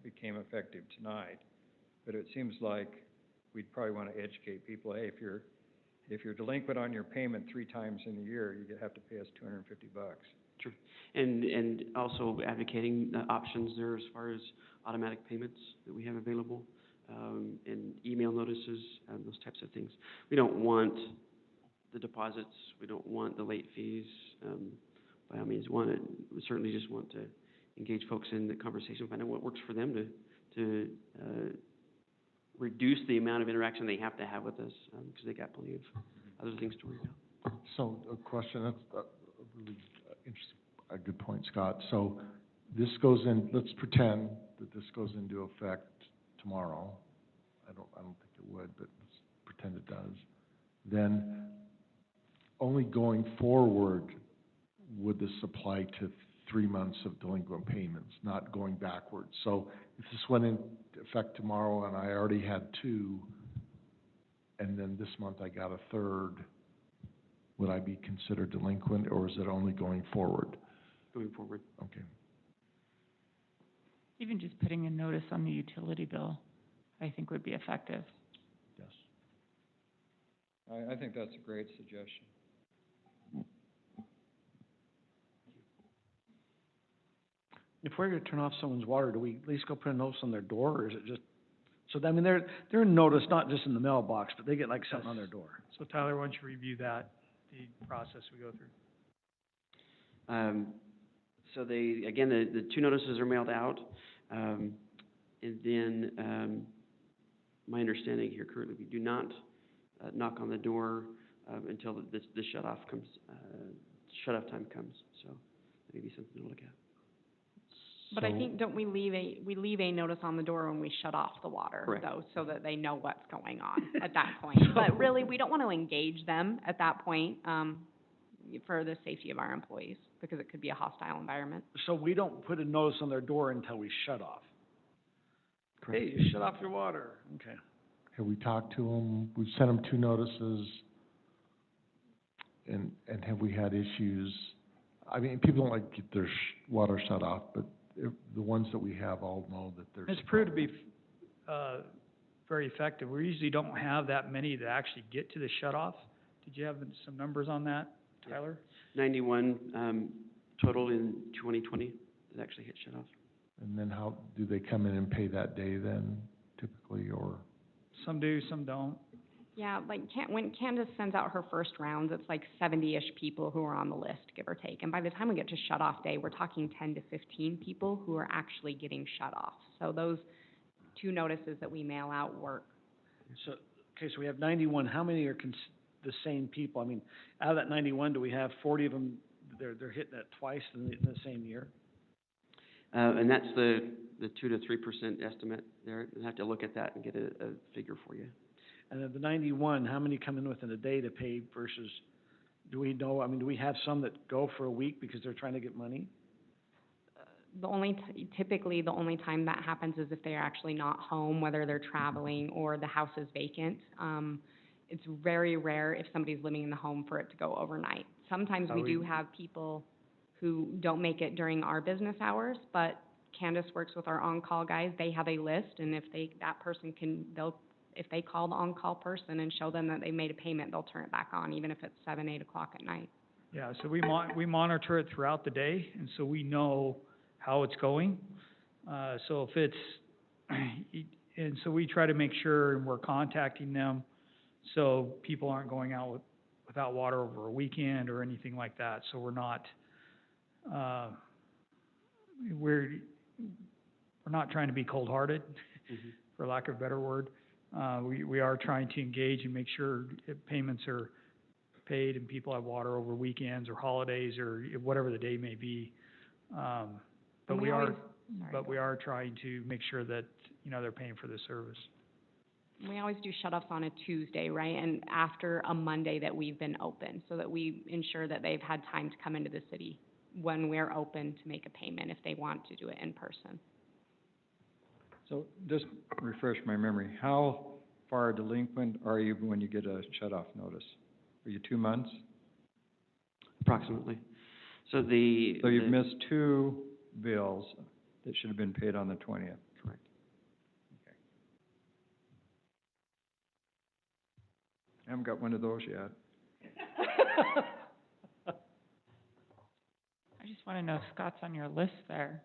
became effective tonight, but it seems like we'd probably want to educate people. Hey, if you're delinquent on your payment 3 times in a year, you have to pay us $250. Sure. And also advocating options there as far as automatic payments that we have available, and email notices, those types of things. We don't want the deposits, we don't want the late fees. By all means, we certainly just want to engage folks in the conversation, find out what works for them to reduce the amount of interaction they have to have with us, because they got plenty of other things to worry about. So, a question, that's a really interesting, a good point, Scott. So, this goes in, let's pretend that this goes into effect tomorrow. I don't think it would, but let's pretend it does. Then, only going forward would this apply to 3 months of delinquent payments, not going backwards. So, if this went into effect tomorrow and I already had 2, and then this month I got a third, would I be considered delinquent, or is it only going forward? Going forward. Okay. Even just putting a notice on the utility bill, I think would be effective. Yes. I think that's a great suggestion. If we're gonna turn off someone's water, do we at least go put a notice on their door, or is it just, so, I mean, they're noticed not just in the mailbox, but they get like something on their door? So Tyler, why don't you review that, the process we go through? So again, the 2 notices are mailed out, and then, my understanding here currently, we do not, knock on the door, until the shut-off time comes, so maybe something to look at. But I think, don't we leave a notice on the door when we shut off the water, Correct. though, so that they know what's going on at that point? But really, we don't want to engage them at that point, for the safety of our employees, because it could be a hostile environment. So we don't put a notice on their door until we shut off? Correct. Hey, you shut off your water. Okay. Have we talked to them? We've sent them 2 notices. and have we had issues? I mean, people don't like get their water shut off, but the ones that we have all know that there's. It's proved to be, very effective. We usually don't have that many that actually get to the shut-off. Did you have some numbers on that, Tyler? 91, total in 2020 that actually hit shut off. And then how, do they come in and pay that day then, typically, or? Some do, some don't. Yeah, like when Candace sends out her first rounds, it's like 70-ish people who are on the list, give or take. And by the time we get to shut-off day, we're talking 10 to 15 people who are actually getting shut off. So those 2 notices that we mail out work. So, okay, so we have 91, how many are the same people? I mean, out of that 91, do we have 40 of them, they're hitting that twice in the same year? And that's the 2 to 3% estimate there. I'll have to look at that and get a figure for you. And of the 91, how many come in within a day to pay versus, do we know, I mean, do we have some that go for a week because they're trying to get money? Typically, the only time that happens is if they're actually not home, whether they're traveling or the house is vacant. It's very rare if somebody's living in the home for it to go overnight. Sometimes we do have people who don't make it during our business hours, but Candace works with our on-call guys. They have a list, and if if they call the on-call person and show them that they made a payment, they'll turn it back on, even if it's 7, 8 o'clock at night. Yeah, so we monitor it throughout the day, and so we know how it's going. So if it's, and so we try to make sure we're contacting them, so people aren't going out without water over a weekend or anything like that. So we're not, we're not trying to be cold-hearted, for lack of a better word. We are trying to engage and make sure payments are paid and people have water over weekends or holidays or whatever the day may be. But we are trying to make sure that, they're paying for the service. We always do shut-offs on a Tuesday, right? And after a Monday that we've been open, so that we ensure that they've had time to come into the city when we're open to make a payment if they want to do it in person. So just refresh my memory, how far delinquent are you when you get a shut-off notice? Are you 2 months? Approximately. So So you've missed 2 bills that should have been paid on the 20th? Correct. Okay. I haven't got one of those yet. I just want to know if Scott's on your list there.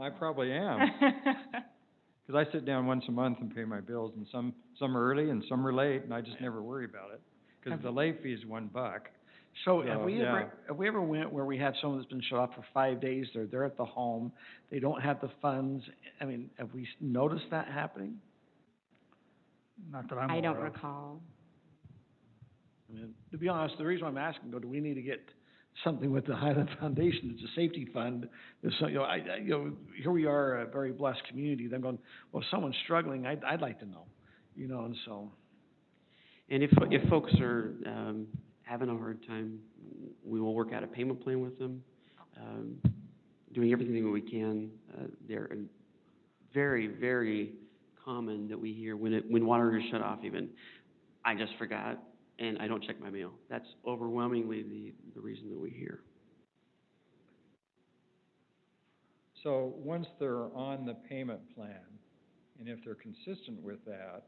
I probably am. Because I sit down once a month and pay my bills, and some are early and some are late, and I just never worry about it. Because the late fee is $1. So have we ever went where we have someone that's been shut off for 5 days, they're at the home, they don't have the funds? I mean, have we noticed that happening? Not that I'm aware I don't of. recall. I mean, to be honest, the reason why I'm asking, do we need to get something with the Highland Foundation? It's a safety fund. There's some, here we are, a very blessed community. They're going, well, if someone's struggling, I'd like to know, and so. And if folks are having a hard time, we will work out a payment plan with them, doing everything that we can. They're very, very common that we hear when water is shut off even, I just forgot, and I don't check my mail. That's overwhelmingly the reason that we hear. So once they're on the payment plan, and if they're consistent with that,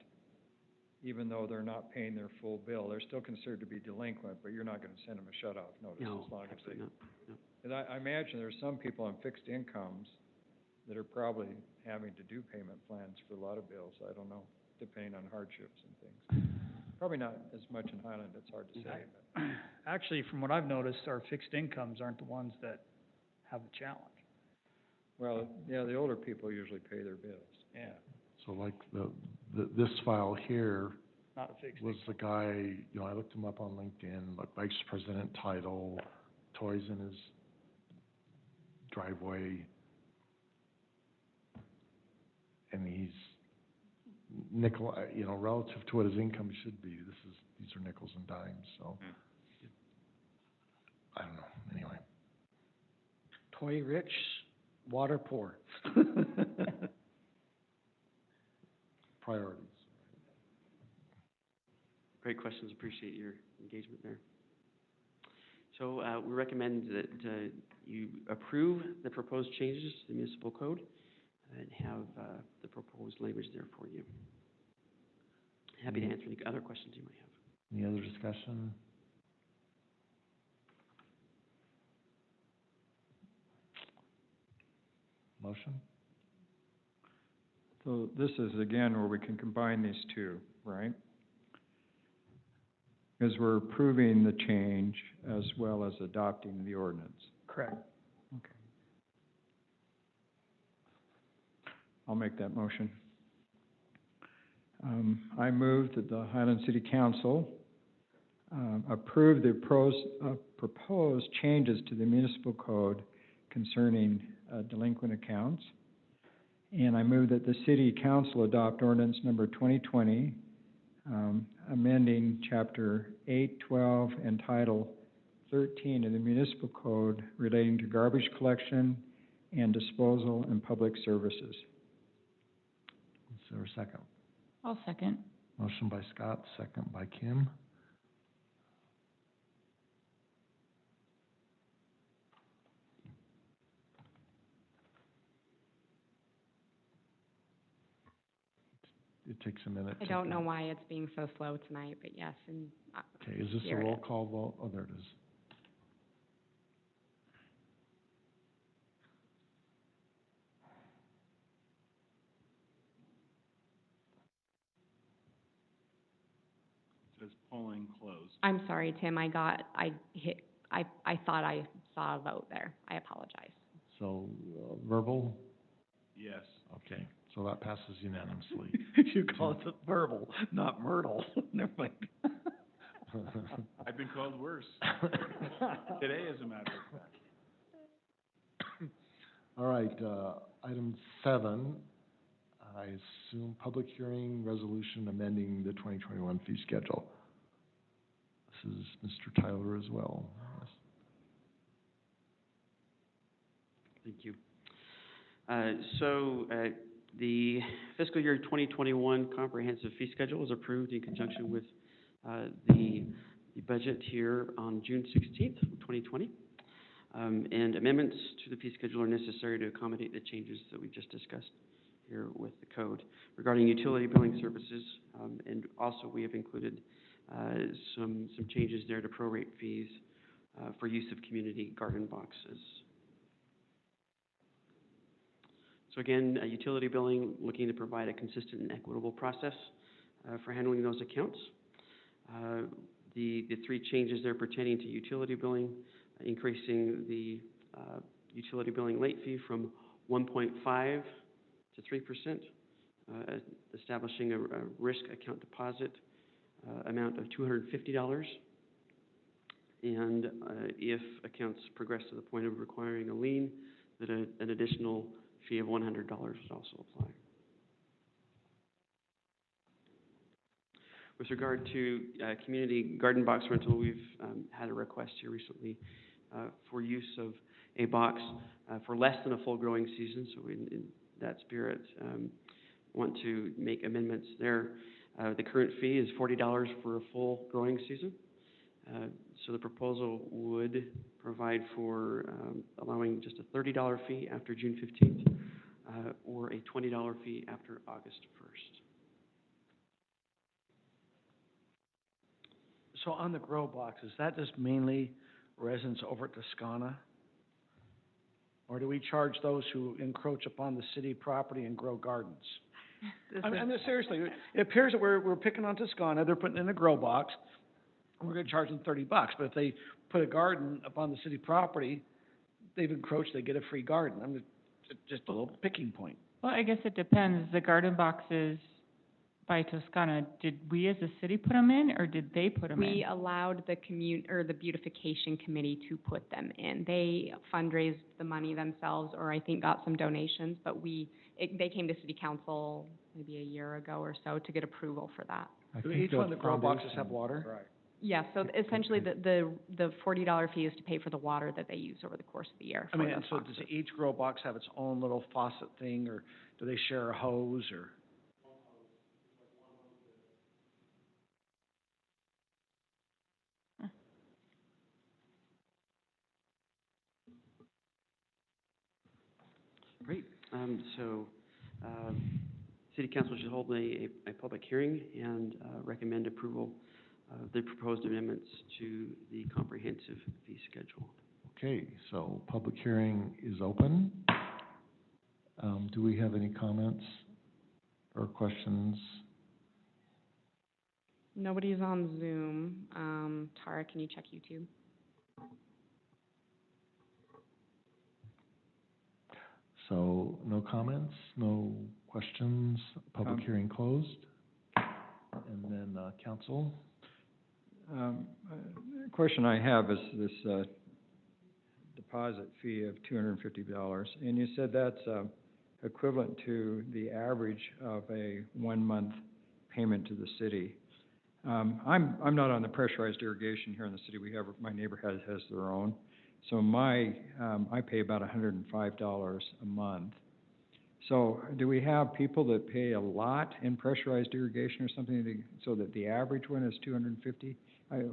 even though they're not paying their full bill, they're still considered to be delinquent, but you're not going to send them a shut-off notice as long as they... Absolutely not. No. Because I imagine there's some people on fixed incomes that are probably having to do payment plans for a lot of bills. I don't know, depending on hardships and things. Probably not as much in Highland, it's hard to say. But. Actually, from what I've noticed, our fixed incomes aren't the ones that have the challenge. Well, yeah, the older people usually pay their bills. Yeah. So like this file here Not a fixed was the guy, I looked him up on LinkedIn, like vice president title, toys in his driveway. And he's nickel, relative to what his income should be, these are nickels and dimes, so. I don't know, anyway. Toy rich, water poor. Priorities. Great questions. Appreciate your engagement there. So, we recommend that, you approve the proposed changes to the municipal code and have, the proposed language there for you. Happy to answer any other questions you might have. Any other discussion? Motion? So this is again where we can combine these two, right? Because we're approving the change as well as adopting the ordinance. Correct. Okay. I'll make that motion. I move that the Highland City Council approve the proposed changes to the municipal code concerning delinquent accounts. And I move that the City Council adopt ordinance number 2020, amending Chapter 812 and Title 13 of the municipal code relating to garbage collection and disposal and public services. Is there a second? I'll second. Motion by Scott, second by Kim. It takes a minute. I don't know why it's being so slow tonight, but yes, and, Okay, is this a here it roll is. call vote? Oh, there it is. Says polling closed. I'm sorry, Tim, I thought I saw a vote there. I apologize. So, verbal? Yes. Okay, so that passes unanimously. You call it verbal, not Myrtle. Never mind. I've been called worse. Today, as a matter of fact. All right, item 7, I assume public hearing resolution amending the 2021 fee schedule. This is Mr. Tyler as well. Yes. Thank you. The fiscal year 2021 comprehensive fee schedule was approved in conjunction with the budget here on June 16th, 2020. And amendments to the fee schedule are necessary to accommodate the changes that we just discussed here with the code regarding utility billing services. And also we have included some changes there to prorate fees for use of community garden boxes. So again, utility billing, looking to provide a consistent and equitable process for handling those accounts. The 3 changes there pertaining to utility billing, increasing the utility billing late fee from 1.5 to 3%, establishing a risk account deposit amount of $250, and if accounts progress to the point of requiring a lien, that an additional fee of $100 would also apply. With regard to community garden box rental, we've had a request here recently for use of a box for less than a full growing season. So in that spirit, want to make amendments there. The current fee is $40 for a full growing season. So the proposal would provide for allowing just a $30 fee after June 15th or a $20 fee after August 1st. So on the grow box, is that just mainly residents over at Toscana? Or do we charge those who encroach upon the city property and grow gardens? I mean, seriously, it appears that we're picking on Toscana, they're putting in a grow box, and we're gonna charge them $30. But if they put a garden upon the city property, they've encroached, they get a free garden. I mean, it's just a little picking point. Well, I guess it depends. The garden boxes by Toscana, did we as a city put them in, or did they put them in? We allowed the the beautification committee to put them in. They fundraised the money themselves, or I think got some donations, but they came to city council maybe a year ago or so to get approval for that. Do each one of the grow boxes have water? Right. Yeah, so essentially the $40 fee is to pay for the water that they use over the course of the year. I mean, and so does each grow box have its own little faucet thing, or do they share a hose, or? Great. City Council should hold a public hearing and, recommend approval of the proposed amendments to the comprehensive fee schedule. Okay, so public hearing is open. Do we have any comments or questions? Nobody's on Zoom. Tara, can you check YouTube? So, no comments, no questions, public hearing closed. And then, council? Question I have is this, deposit fee of $250, and you said that's, equivalent to the average of a 1-month payment to the city. I'm not on the pressurized irrigation here in the city. We have, my neighbor has their own. So I pay about $105 a month. So do we have people that pay a lot in pressurized irrigation or something so that the average one is $250?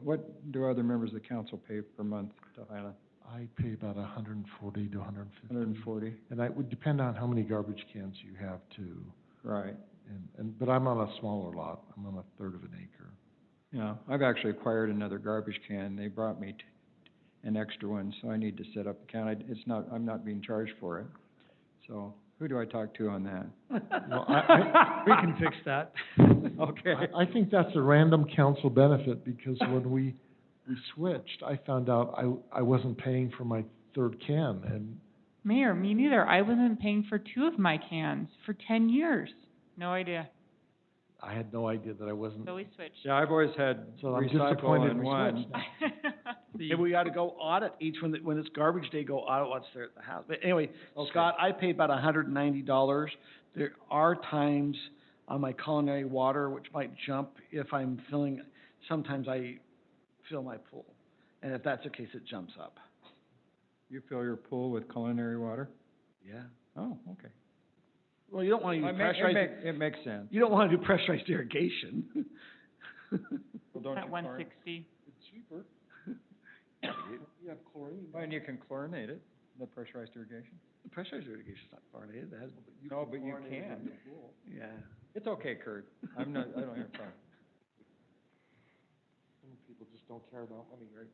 What do other members of the council pay per month to Highland? I pay about $140 to $150. 140? And that would depend on how many garbage cans you have too. Right. But I'm on a smaller lot. I'm on a third of an acre. Yeah, I've actually acquired another garbage can. They brought me an extra one, so I need to set up a can. I'm not being charged for it. So who do I talk to on that? Well, We can fix that. Okay. I think that's a random council benefit, because when we switched, I found out I wasn't paying for my third can, and Mayor, me neither. I wasn't paying for 2 of my cans for 10 years. No idea. I had no idea that I wasn't. So we switched. Yeah, I've always had So I'm recycle disappointed in we one. switched now. Maybe we ought to go audit each one, when it's garbage day, go audit what's there at the house. But anyway, Okay. Scott, I pay about $190. There are times on my culinary water, which might jump if I'm sometimes I fill my pool. And if that's the case, it jumps up. You fill your pool with culinary water? Yeah. Oh, okay. Well, you don't want to use pressurized. It makes sense. You don't want to do pressurized irrigation. Well, don't At you 160. It's cheaper. You have chlorine. And you can chlorinate it, the pressurized irrigation? The pressurized irrigation's not chlorinated, it has. No, but you can. Yeah. It's okay, Kurt. I don't have a problem. Some people just don't care about money, right?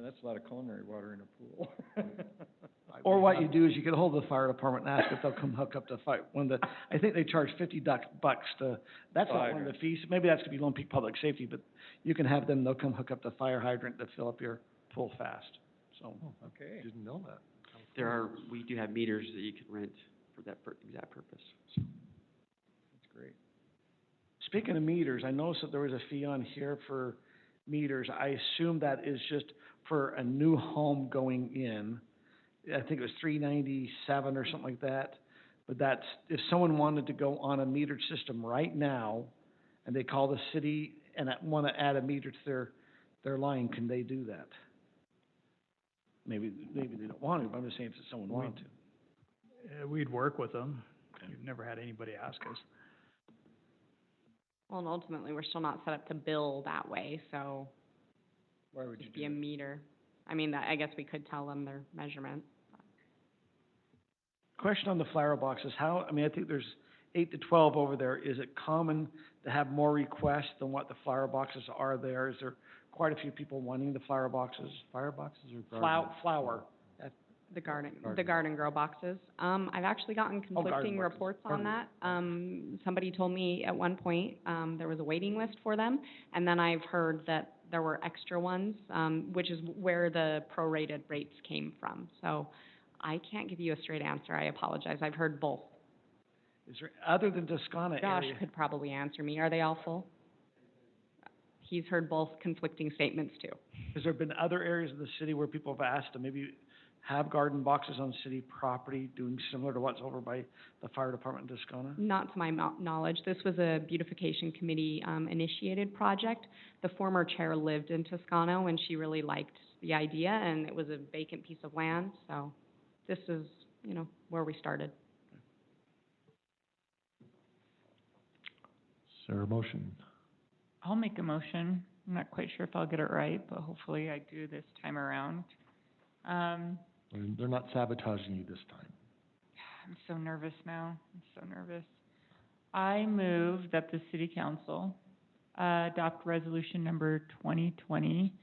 That's a lot of culinary water in a pool. Or what you do is you get a hold of the fire department and ask if they'll come hook up the fire, I think they charge $50 to, that's not one of the fees, maybe that's gonna be Lone Peak Public Safety, but you can have them, they'll come hook up the fire hydrant to fill up your pool fast, so. Okay. Didn't know that. We do have meters that you can rent for that exact purpose. That's great. Speaking of meters, I noticed that there was a fee on here for meters. I assume that is just for a new home going in. I think it was $397 or something like that. But that's, if someone wanted to go on a metered system right now, and they call the city and want to add a meter to their line, can they do that? Maybe they don't want to, but I'm just saying if someone wanted to. We'd work with them. We've never had anybody ask us. Well, and ultimately, we're still not set up to bill that way, so Why would you it'd do be a meter. I mean, I guess we could tell them their measurement. Question on the flower boxes, I think there's 8 to 12 over there. Is it common to have more requests than what the flower boxes are there? Is there quite a few people wanting the flower boxes? Fire boxes or garden? Flower. The garden grow boxes. I've actually gotten conflicting boxes. reports on Garden that. Somebody told me at one point, there was a waiting list for them, and then I've heard that there were extra ones, which is where the prorated rates came from. So I can't give you a straight answer. I apologize. I've heard both. Is there, other than Toscana Josh area? could probably answer me. Are they all full? He's heard both conflicting statements too. Has there been other areas of the city where people have asked to maybe have garden boxes on city property, doing similar to what's over by the fire department in Toscana? Not to my knowledge. This was a beautification committee initiated project. The former chair lived in Toscano and she really liked the idea, and it was a vacant piece of land, so this is, where we started. Is there a motion? I'll make a motion. I'm not quite sure if I'll get it right, but hopefully I do this time around. They're not sabotaging you this time. I'm so nervous now. I'm so nervous. I move that the city council adopt resolution number 2020,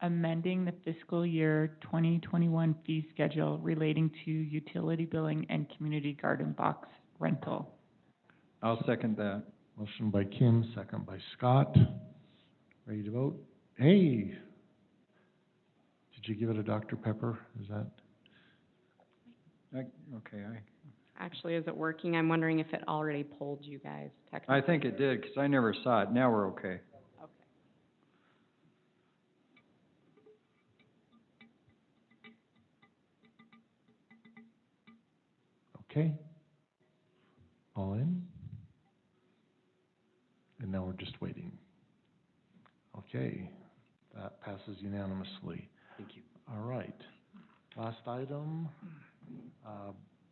amending the fiscal year 2021 fee schedule relating to utility billing and community garden box rental. I'll second that. Motion by Kim, second by Scott. Ready to vote? Hey! Did you give it a Dr. Pepper? Is that? Okay, Actually, is it working? I'm wondering if it already polled you guys technically. I think it did, 'cause I never saw it. Now we're okay. Okay. Okay. All in? And now we're just waiting. Okay, that passes unanimously. Thank you. All right. Last item,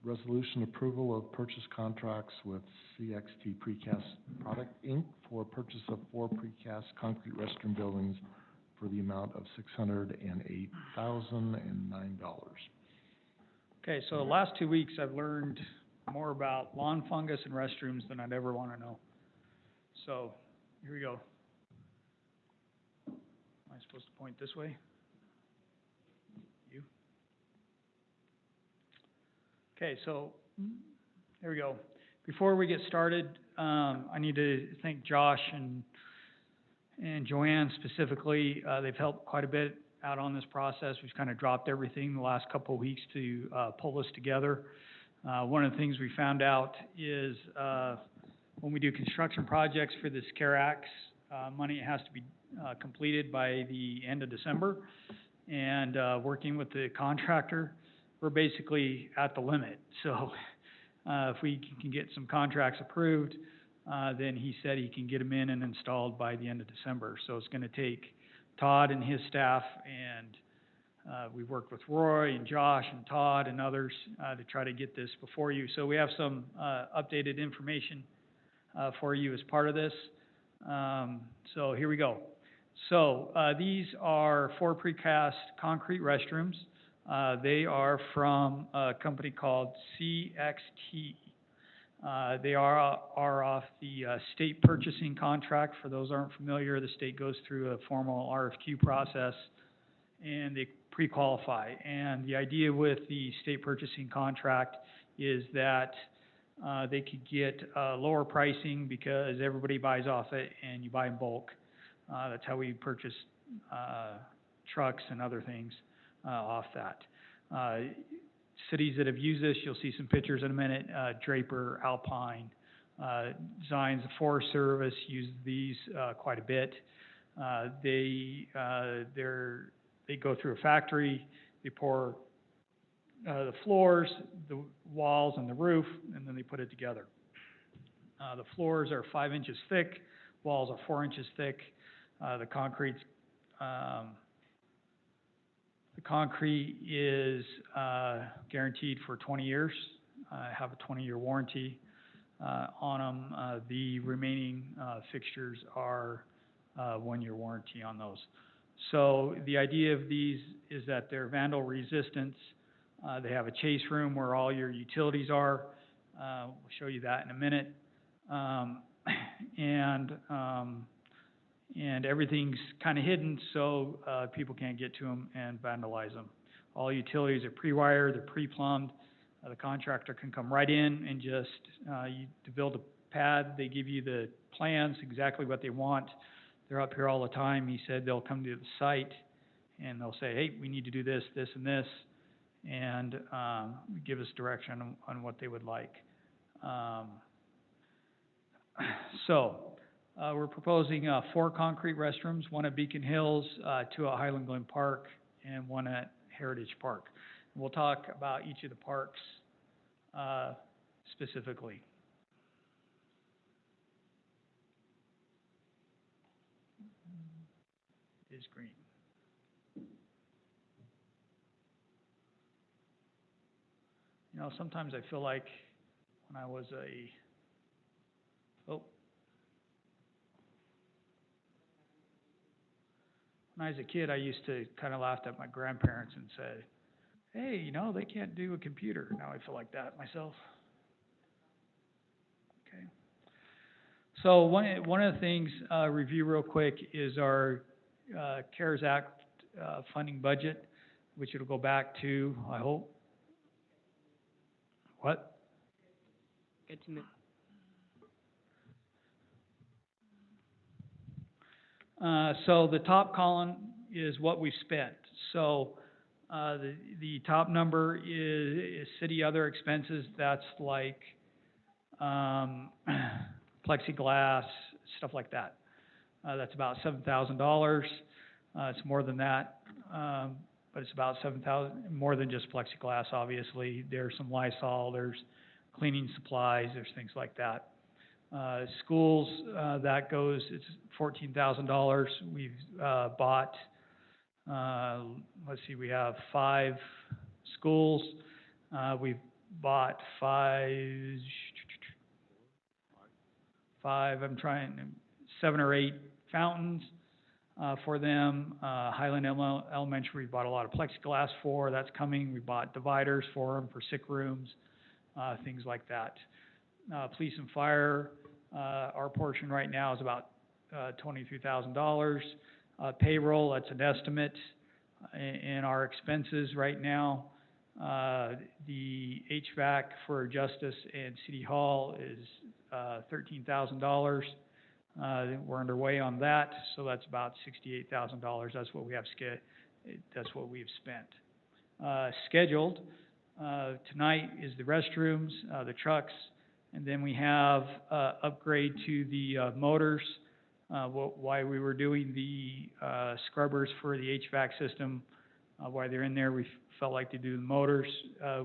resolution approval of purchase contracts with CXT Precast Product, Inc. for purchase of 4 precast concrete restroom buildings for the amount of $608,009. Okay, so the last 2 weeks, I've learned more about lawn fungus and restrooms than I'd ever want to know. So, here we go. Am I supposed to point this way? You? Okay, so, here we go. Before we get started, I need to thank Josh and Joanne specifically. They've helped quite a bit out on this process. We've kind of dropped everything the last couple of weeks to pull this together. One of the things we found out is when we do construction projects for this CARE Act money, it has to be completed by the end of December. And working with the contractor, we're basically at the limit. So if we can get some contracts approved, then he said he can get them in and installed by the end of December. So it's going to take Todd and his staff, and we've worked with Roy and Josh and Todd and others to try to get this before you. So we have some updated information for you as part of this. So here we go. So these are 4 precast concrete restrooms. They are from a company called CXT. They are off the state purchasing contract. For those who aren't familiar, the state goes through a formal RFQ process, and they pre-qualify. And the idea with the state purchasing contract is that they could get lower pricing because everybody buys off it and you buy in bulk. That's how we purchase trucks and other things off that. Cities that have used this, you'll see some pictures in a minute. Draper, Alpine, Zions, the Forest Service use these quite a bit. They go through a factory, they pour the floors, the walls, and the roof, and then they put it together. The floors are 5 inches thick, walls are 4 inches thick. The concrete is guaranteed for 20 years. Have a 20-year warranty on them. The remaining fixtures are 1-year warranty on those. So the idea of these is that they're vandal resistant. They have a chase room where all your utilities are. We'll show you that in a minute. And everything's kind of hidden, so people can't get to them and vandalize them. All utilities are pre-wired, they're pre-plumbed. The contractor can come right in and just, to build a pad, they give you the plans, exactly what they want. They're up here all the time. He said they'll come to the site and they'll say, hey, we need to do this, this, and this, and give us direction on what they would like. We're proposing 4 concrete restrooms, 1 at Beacon Hills, 2 at Highland Glen Park, and 1 at Heritage Park. We'll talk about each of the parks specifically. It is green. You know, sometimes I feel like when I was when I was a kid, I used to kind of laugh at my grandparents and say, hey, you know, they can't do a computer. Now I feel like that myself. Okay. So one of the things, review real quick is our, CARES Act, funding budget, which it'll go back to, I hope. What? Good to move. So the top column is what we've spent. So, the top number is city other expenses. That's like, plexiglass, stuff like that. That's about $7,000. It's more than that, but it's about 7,000, more than just plexiglass, obviously. There's some Lysol, there's cleaning supplies, there's things like that. Schools, that goes, it's $14,000. We've, bought, let's see, we have 5 schools. We've bought 7 or 8 fountains, for them. Highland Elementary, we bought a lot of plexiglass for, that's coming. We bought dividers for them, for sick rooms, things like that. Police and fire, our portion right now is about, $23,000. Payroll, that's an estimate in our expenses right now. The HVAC for Justice and City Hall is, $13,000. We're underway on that, so that's about $68,000. That's what we have that's what we've spent. Scheduled, tonight is the restrooms, the trucks, and then we have, upgrade to the, motors. Why we were doing the, scrubbers for the HVAC system, while they're in there, we felt like to do the motors.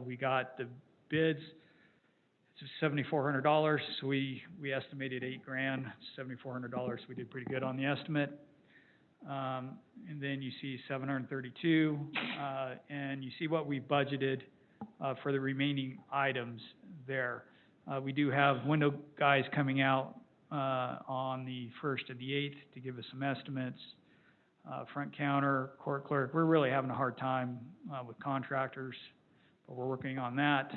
We got the bids. It's $7,400, so we estimated $8,000, $7,400, we did pretty good on the estimate. And then you see 732, and you see what we budgeted, for the remaining items there. We do have window guys coming out, on the 1st and the 8th to give us some estimates. Front counter, court clerk, we're really having a hard time, with contractors, but we're working on that.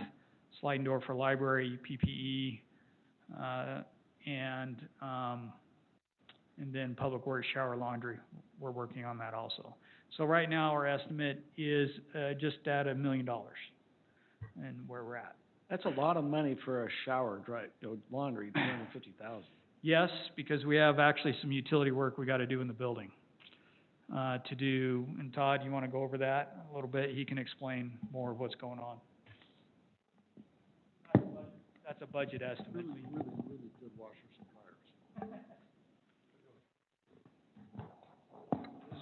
Sliding door for library, PPE, and then public works, shower, laundry, we're working on that also. So right now, our estimate is, just at $1 million, and where we're at. That's a lot of money for a shower, dry, laundry, $250,000. Yes, because we have actually some utility work we gotta do in the building, to do, and Todd, you wanna go over that a little bit? He can explain more of what's going on. That's a budget estimate. Really good washer suppliers.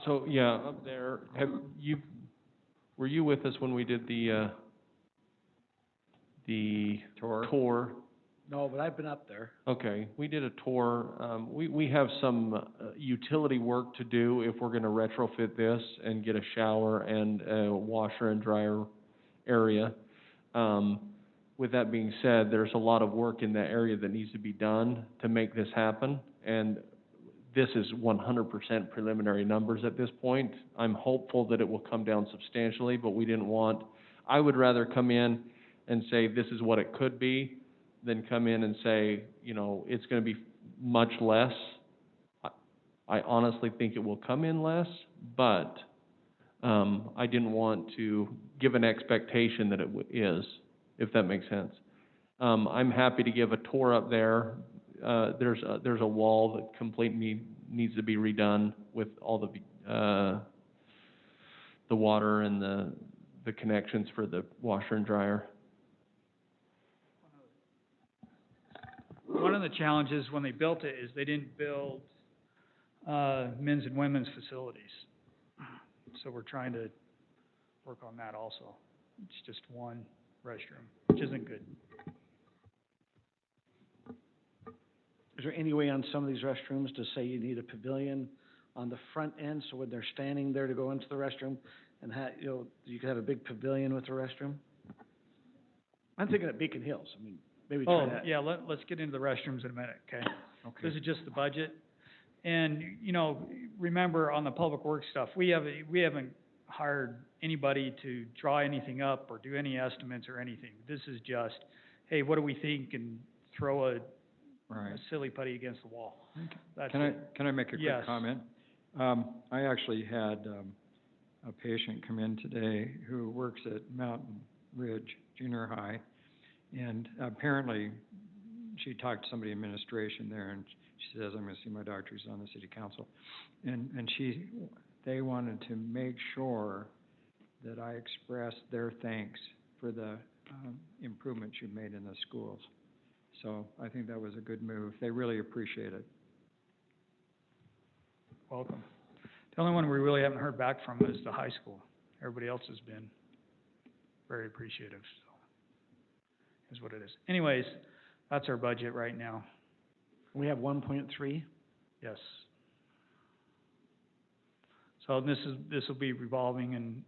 So, yeah, up there, were you with us when we did the tour? No, but I've been up there. Okay, we did a tour. We have some utility work to do if we're gonna retrofit this and get a shower and a washer and dryer area. With that being said, there's a lot of work in that area that needs to be done to make this happen, and this is 100% preliminary numbers at this point. I'm hopeful that it will come down substantially, but I would rather come in and say, this is what it could be, than come in and say, you know, it's gonna be much less. I honestly think it will come in less, but, I didn't want to give an expectation that it is, if that makes sense. I'm happy to give a tour up there. There's a wall that completely needs to be redone with all the water and the connections for the washer and dryer. One of the challenges when they built it is they didn't build, men's and women's facilities. So we're trying to work on that also. It's just one restroom, which isn't good. Is there any way on some of these restrooms to say you need a pavilion on the front end, so when they're standing there to go into the restroom, and you could have a big pavilion with the restroom? I'm thinking of Beacon Hills, I mean, maybe try that. Yeah, let's get into the restrooms in a minute, okay? Okay. This is just the budget. And, remember on the public works stuff, we haven't hired anybody to draw anything up or do any estimates or anything. This is just, hey, what do we think, and throw a silly putty against the wall. That's it. Can I make a Yes. quick comment? I actually had, a patient come in today who works at Mountain Ridge Junior High, and apparently she talked to somebody in administration there, and she says, I'm gonna see my doctor, who's on the city council. And they wanted to make sure that I expressed their thanks for the, improvements you've made in the schools. So I think that was a good move. They really appreciate it. Welcome. The only one we really haven't heard back from is the high school. Everybody else has been very appreciative, so, is what it is. Anyways, that's our budget right now. We have 1.3. Yes. So this will be revolving, and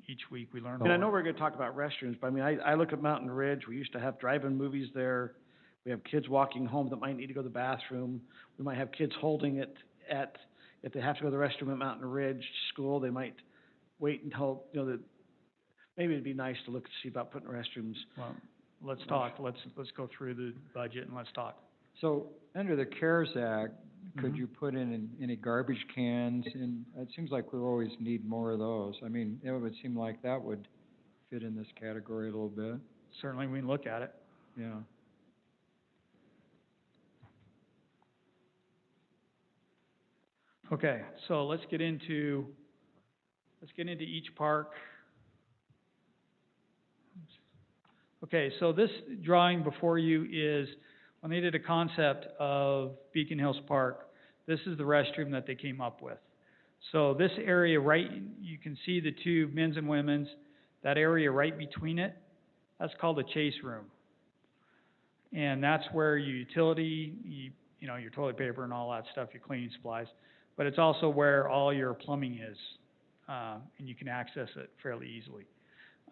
each week we learn And I more. know we're gonna talk about restrooms, but I mean, I look at Mountain Ridge, we used to have drive-in movies there. We have kids walking home that might need to go to the bathroom. We might have kids holding it at, if they have to go to the restroom at Mountain Ridge School, they might wait until, maybe it'd be nice to look to see about putting restrooms. Well, let's talk, let's go through the budget and let's talk. So, under the CARES Act, could you put in any garbage cans? And it seems like we always need more of those. I mean, it would seem like that would fit in this category a little bit. Certainly, we can look at it. Yeah. Okay, so let's get into each park. Okay, so this drawing before you is, when they did a concept of Beacon Hills Park, this is the restroom that they came up with. So this area right, you can see the two men's and women's, that area right between it, that's called a chase room. And that's where your utility, your toilet paper and all that stuff, your cleaning supplies, but it's also where all your plumbing is, and you can access it fairly easily.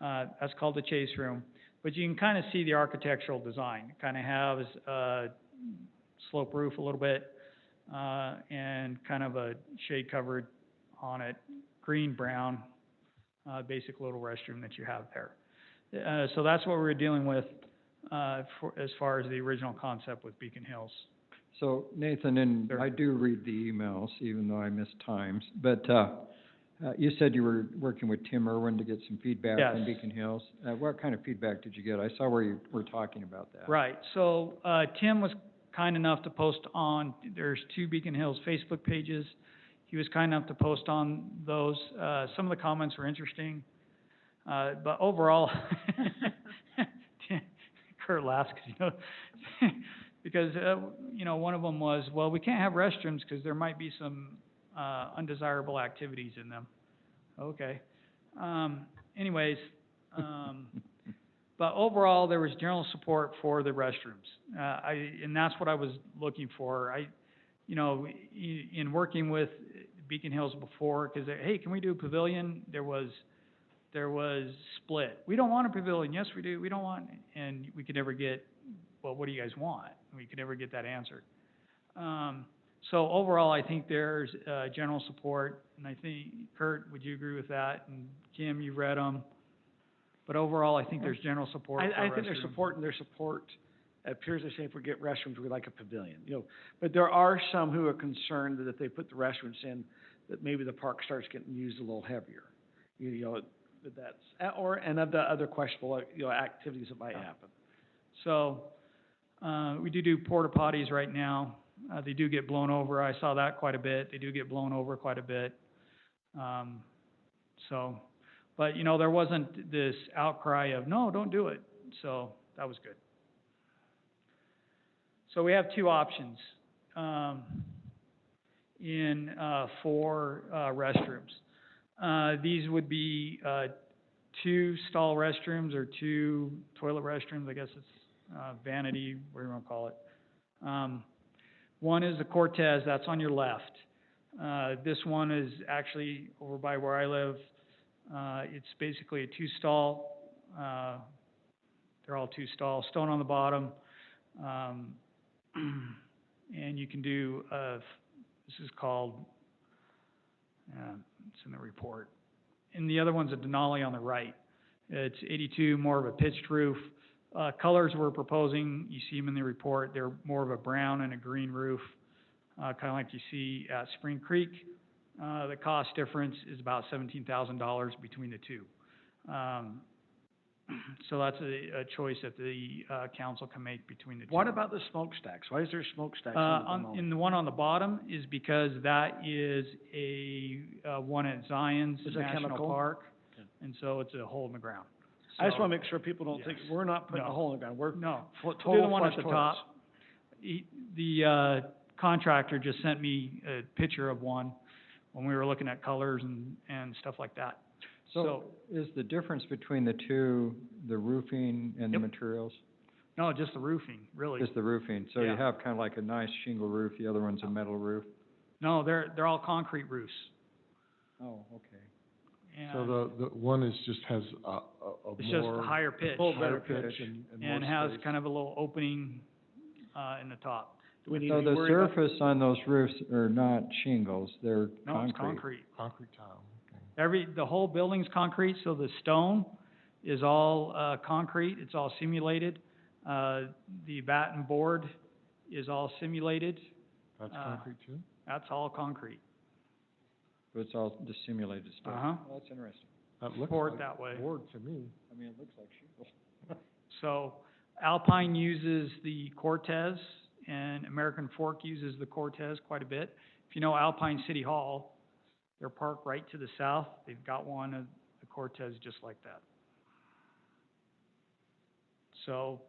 That's called the chase room. But you can kind of see the architectural design. It kind of has a slope roof a little bit, and kind of a shade covered on it, green-brown, basic little restroom that you have there. So that's what we're dealing with as far as the original concept with Beacon Hills. So Nathan, and I do read the emails, even though I miss times, but you said you were working with Tim Irwin to get some feedback Yes. from Beacon Hills. What kind of feedback did you get? I saw where you were talking about that. Right. So Tim was kind enough to post on, there's two Beacon Hills Facebook pages. He was kind enough to post on those. Some of the comments were interesting. But overall, Kurt laughs because, one of them was, well, we can't have restrooms because there might be some undesirable activities in them. Okay. Anyways, but overall, there was general support for the restrooms. And that's what I was looking for. In working with Beacon Hills before, because, hey, can we do a pavilion? There was split. We don't want a pavilion. Yes, we do. We don't want, and we could never get, well, what do you guys want? We could never get that answered. So overall, I think there's general support, and I think, Kurt, would you agree with that? And Kim, you read them. But overall, I think there's general support for I think there's support, and their support appears to say if we get restrooms, we'd like a pavilion, But there are some who are concerned that if they put the restrooms in, that maybe the park starts getting used a little heavier. And of the other questionable, activities that might happen. So, we do porta potties right now. They do get blown over. I saw that quite a bit. They do get blown over quite a bit. But there wasn't this outcry of, no, don't do it. So that was good. So we have two options for restrooms. These would be 2 stall restrooms or 2 toilet restrooms. I guess it's vanity, whatever you want to call it. One is the Cortez, that's on your left. This one is actually over by where I live. It's basically a 2-stall. They're all 2-stall, stone on the bottom. And you can do, this is called, it's in the report. and the other one's a Denali on the right. It's 82, more of a pitched roof. Colors we're proposing, you see them in the report, they're more of a brown and a green roof, kind of like you see at Spring Creek. The cost difference is about $17,000 between the two. So that's a choice that the council can make between the two. What about the smokestacks? Why is there smokestacks in the In the one on the bottom is because that is one at Zion's Is that National chemical? Park, and so it's a hole in the ground. I just So- wanna make sure people don't think, yes. we're not putting a No. hole in the ground, we're No, total we'll do the one flush at the toilets. top. The contractor just sent me a picture of one when we were looking at colors and stuff like that. So is the difference between the two, the roofing and the Yep. materials? No, just the roofing, really. Just the roofing, so you Yeah. have kind of like a nice shingle roof, the other one's a metal roof? No, they're all concrete roofs. Oh, okay. So the one is, just has a It's just more a higher pitch. higher pitch and more And has space. kind of a little opening, in the top. Do we need So to be the worried about? surface on those roofs are not shingles, they're No, it's concrete? concrete. Concrete tile, okay. The whole building's concrete, so the stone is all, concrete, it's all simulated. The batten board is all simulated, That's concrete too? that's all concrete. So it's all just simulated stuff? Uh-huh. Well, that's interesting. That looks Pour it like that way. board to me. I mean, it looks like shingles. So Alpine uses the Cortez, and American Fork uses the Cortez quite a bit. If you know Alpine City Hall, their park right to the south, they've got one of the Cortez just like that. So,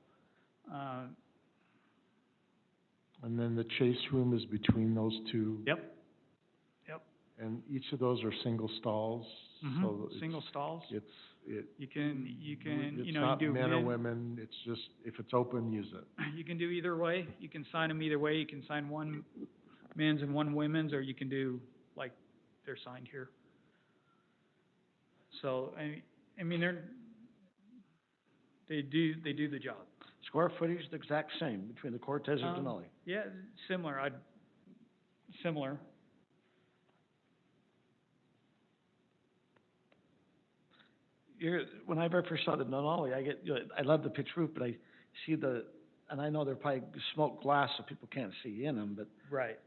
And then the chase room is between those two? yep, And each of those are single stalls? So it's- single stalls. It's, You can, it's you know, not you do men or men, women, it's just, if it's open, use it. you can do either way. You can sign them either way. You can sign one men's and one women's, or you can do like they're signed here. So, I mean, they do the job. Square footage, the exact same between the Cortez and Denali. Yeah, similar, similar. When I very first saw the Denali, I love the pitch roof, but I see and I know they're probably smoked glass so people can't see in them, but Right.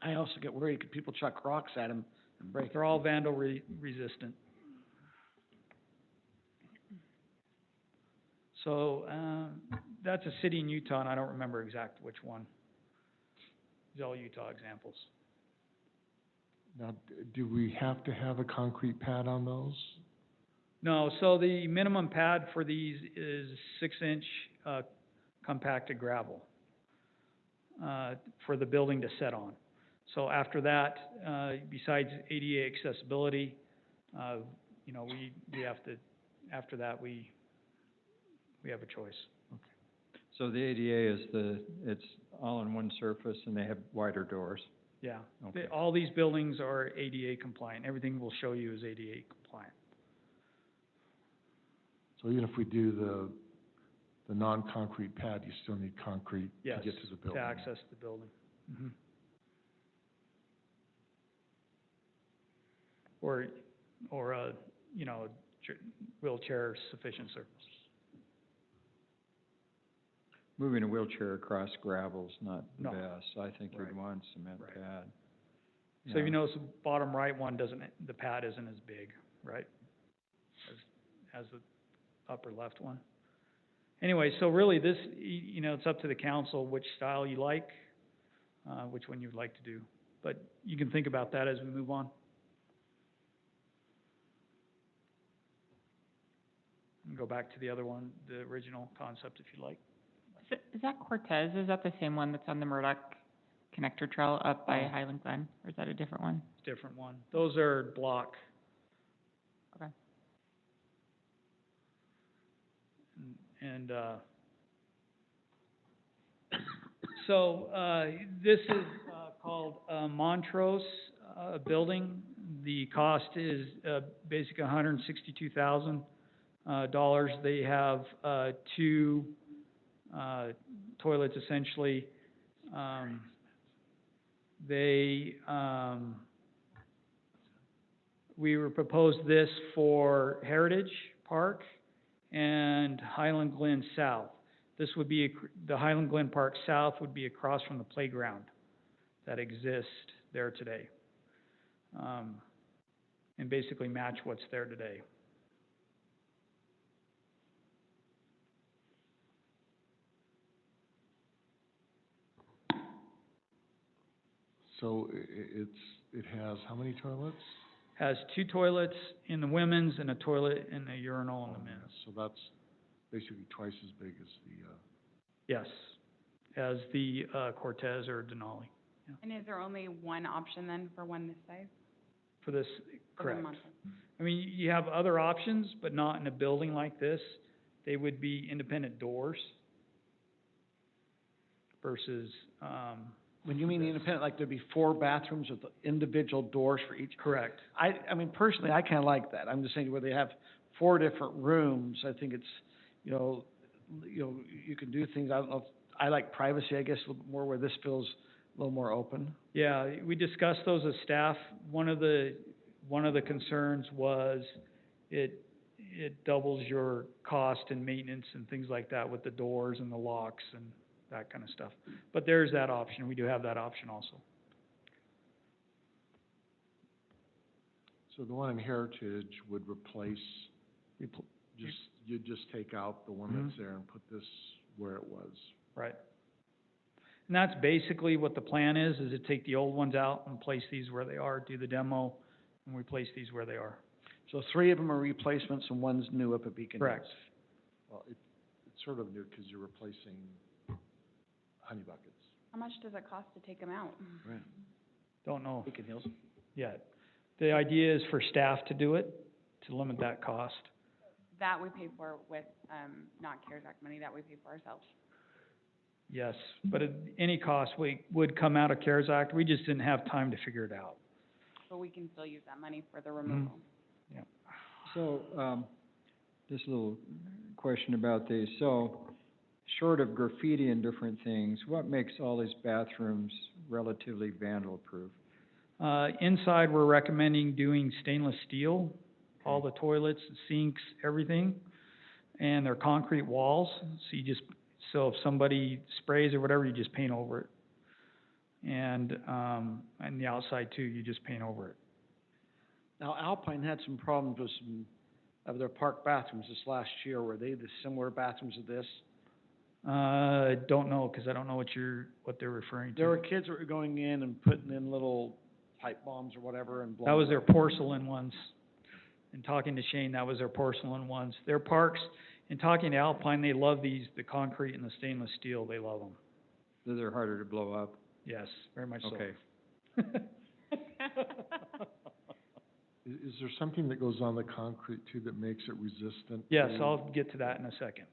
I also get worried, could people chuck rocks at them and break They're all vandal resistant. So, that's a city in Utah, and I don't remember exactly which one. These are all Utah examples. Now, do we have to have a concrete pad on those? No, so the minimum pad for these is 6-inch, compacted gravel, for the building to set on. So after that, besides ADA accessibility, you know, we have to, after that, we have a choice. So the ADA is it's all on one surface and they have wider doors? Yeah. Okay. All these buildings are ADA compliant. Everything we'll show you is ADA compliant. So even if we do the non-concrete pad, you still need concrete to Yes, get to the building? to access the building. Mhm. Or a, you know, wheelchair sufficient surface. Moving a wheelchair across gravel's not the No. best, I think Right. you'd want cement Right. pad. So if you notice, the bottom right one the pad isn't as big, right? As the upper left one. Anyway, so really this, you know, it's up to the council which style you like, which one you'd like to do. But you can think about that as we move on. And go back to the other one, the original concept if you like. Is that Cortez, is that the same one that's on the Murdoch Connector Trail up by No. Highland Glen, or is that a different one? It's a different one. Those are block. Okay. And, so, this is, called, Montrose, building. The cost is, basically $162,000. They have, two, toilets essentially. They, we were proposed this for Heritage Park and Highland Glen South. This would be, the Highland Glen Park South would be across from the playground that exists there today. And basically match what's there today. So it has how many toilets? Has 2 toilets in the women's and a toilet in the urinal in the men's. So that's basically twice as big as the, Yes, as the Cortez or Denali. Yeah. And is there only one option then for one this size? For this, For the correct. monthly? I mean, you have other options, but not in a building like this. They would be independent doors versus, When you mean independent, like there'd be 4 bathrooms with individual doors for each? correct. I mean, personally, I kinda like that. I'm just saying where they have 4 different rooms, I think it's, you know, you can do things, I don't know, I like privacy, I guess, a little bit more where this feels a little more open. Yeah, we discussed those as staff. One of the concerns was it doubles your cost and maintenance and things like that with the doors and the locks and that kind of stuff. But there's that option. We do have that option also. so the one in Heritage would replace, you'd just take out the one that's there and put this where it was. Right. And that's basically what the plan is to take the old ones out and place these where they are, do the demo, and we place these where they are. So 3 of them are replacements and one's new up at Beacon Hills. Correct. Well, it's sort of new because you're replacing honey buckets. How much does it cost to take them out? Right. Don't know Beacon Hills. yet. The idea is for staff to do it, to limit that cost. That we pay for with, not CARES Act money, that we pay for ourselves. Yes, but any cost would come out of CARES Act. We just didn't have time to figure it out. But we can still use that money for the removal. Yeah. So, just a little question about these. So, short of graffiti and different things, what makes all these bathrooms relatively vandal-proof? Inside, we're recommending doing stainless steel, all the toilets, sinks, everything. And they're concrete walls, so if somebody sprays or whatever, you just paint over it. And the outside too, you just paint over it. Now, Alpine had some problems with some of their park bathrooms this last year. Were they the similar bathrooms to this? I don't know, because I don't know what they're referring to. There were kids that were going in and putting in little pipe bombs or whatever and blowing. That was their porcelain ones. And talking to Shane, that was their porcelain ones. Their parks, and talking to Alpine, they love these, the concrete and the stainless steel, they love them. So they're harder to blow up? Yes, very much so. Okay. Is there something that goes on the concrete too that makes it resistant? Yes, to- I'll get to that in a second.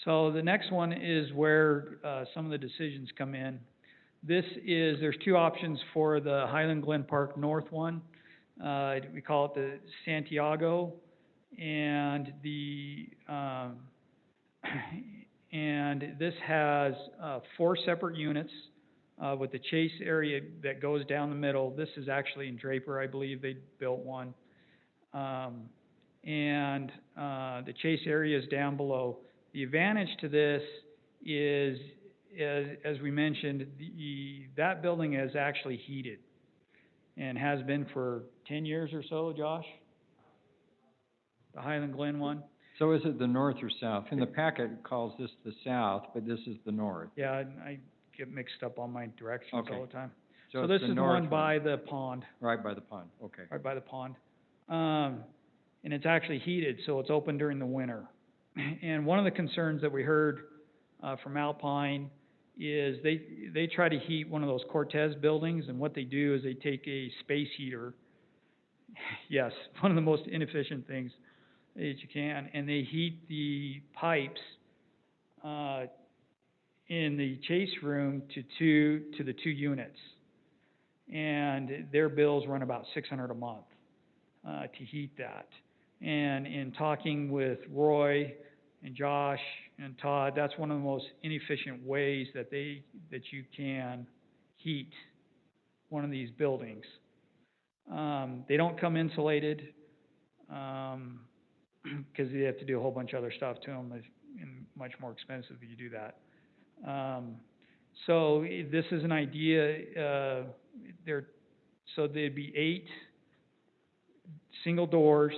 So the next one is where some of the decisions come in. There's 2 options for the Highland Glen Park North one. We call it the Santiago, and and this has 4 separate units with the chase area that goes down the middle. This is actually in Draper, I believe they built one. And the chase area is down below. The advantage to this is, as we mentioned, that building is actually heated and has been for 10 years or so, Josh? The Highland Glen one? So is it the north or south? In the packet, it calls this the south, but this is the north. Yeah, I get mixed up on my directions Okay. all the time. So So it's this the is the north one by the pond, Right by the pond, okay. right by the pond. And it's actually heated, so it's open during the winter. And one of the concerns that we heard from Alpine is they try to heat one of those Cortez buildings, and what they do is they take a space heater, yes, one of the most inefficient things that you can, and they heat the pipes in the chase room to the 2 units. And their bills run about $600 a month to heat that. And in talking with Roy and Josh and Todd, that's one of the most inefficient ways that you can heat one of these buildings. They don't come insulated, because you have to do a whole bunch of other stuff to them, and much more expensive if you do that. So this is an idea, so there'd be 8 single doors,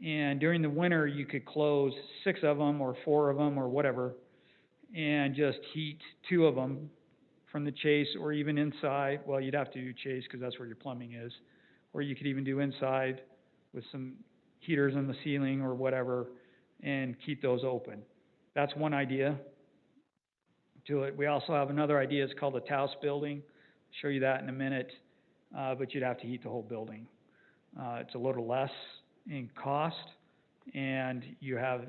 and during the winter, you could close 6 of them, or 4 of them, or whatever, and just heat 2 of them from the chase, or even inside. Well, you'd have to do chase, because that's where your plumbing is. Or you could even do inside with some heaters on the ceiling or whatever, and keep those open. That's one idea to it. We also have another idea, it's called a Taos building. I'll show you that in a minute, but you'd have to heat the whole building. It's a little less in cost, and you have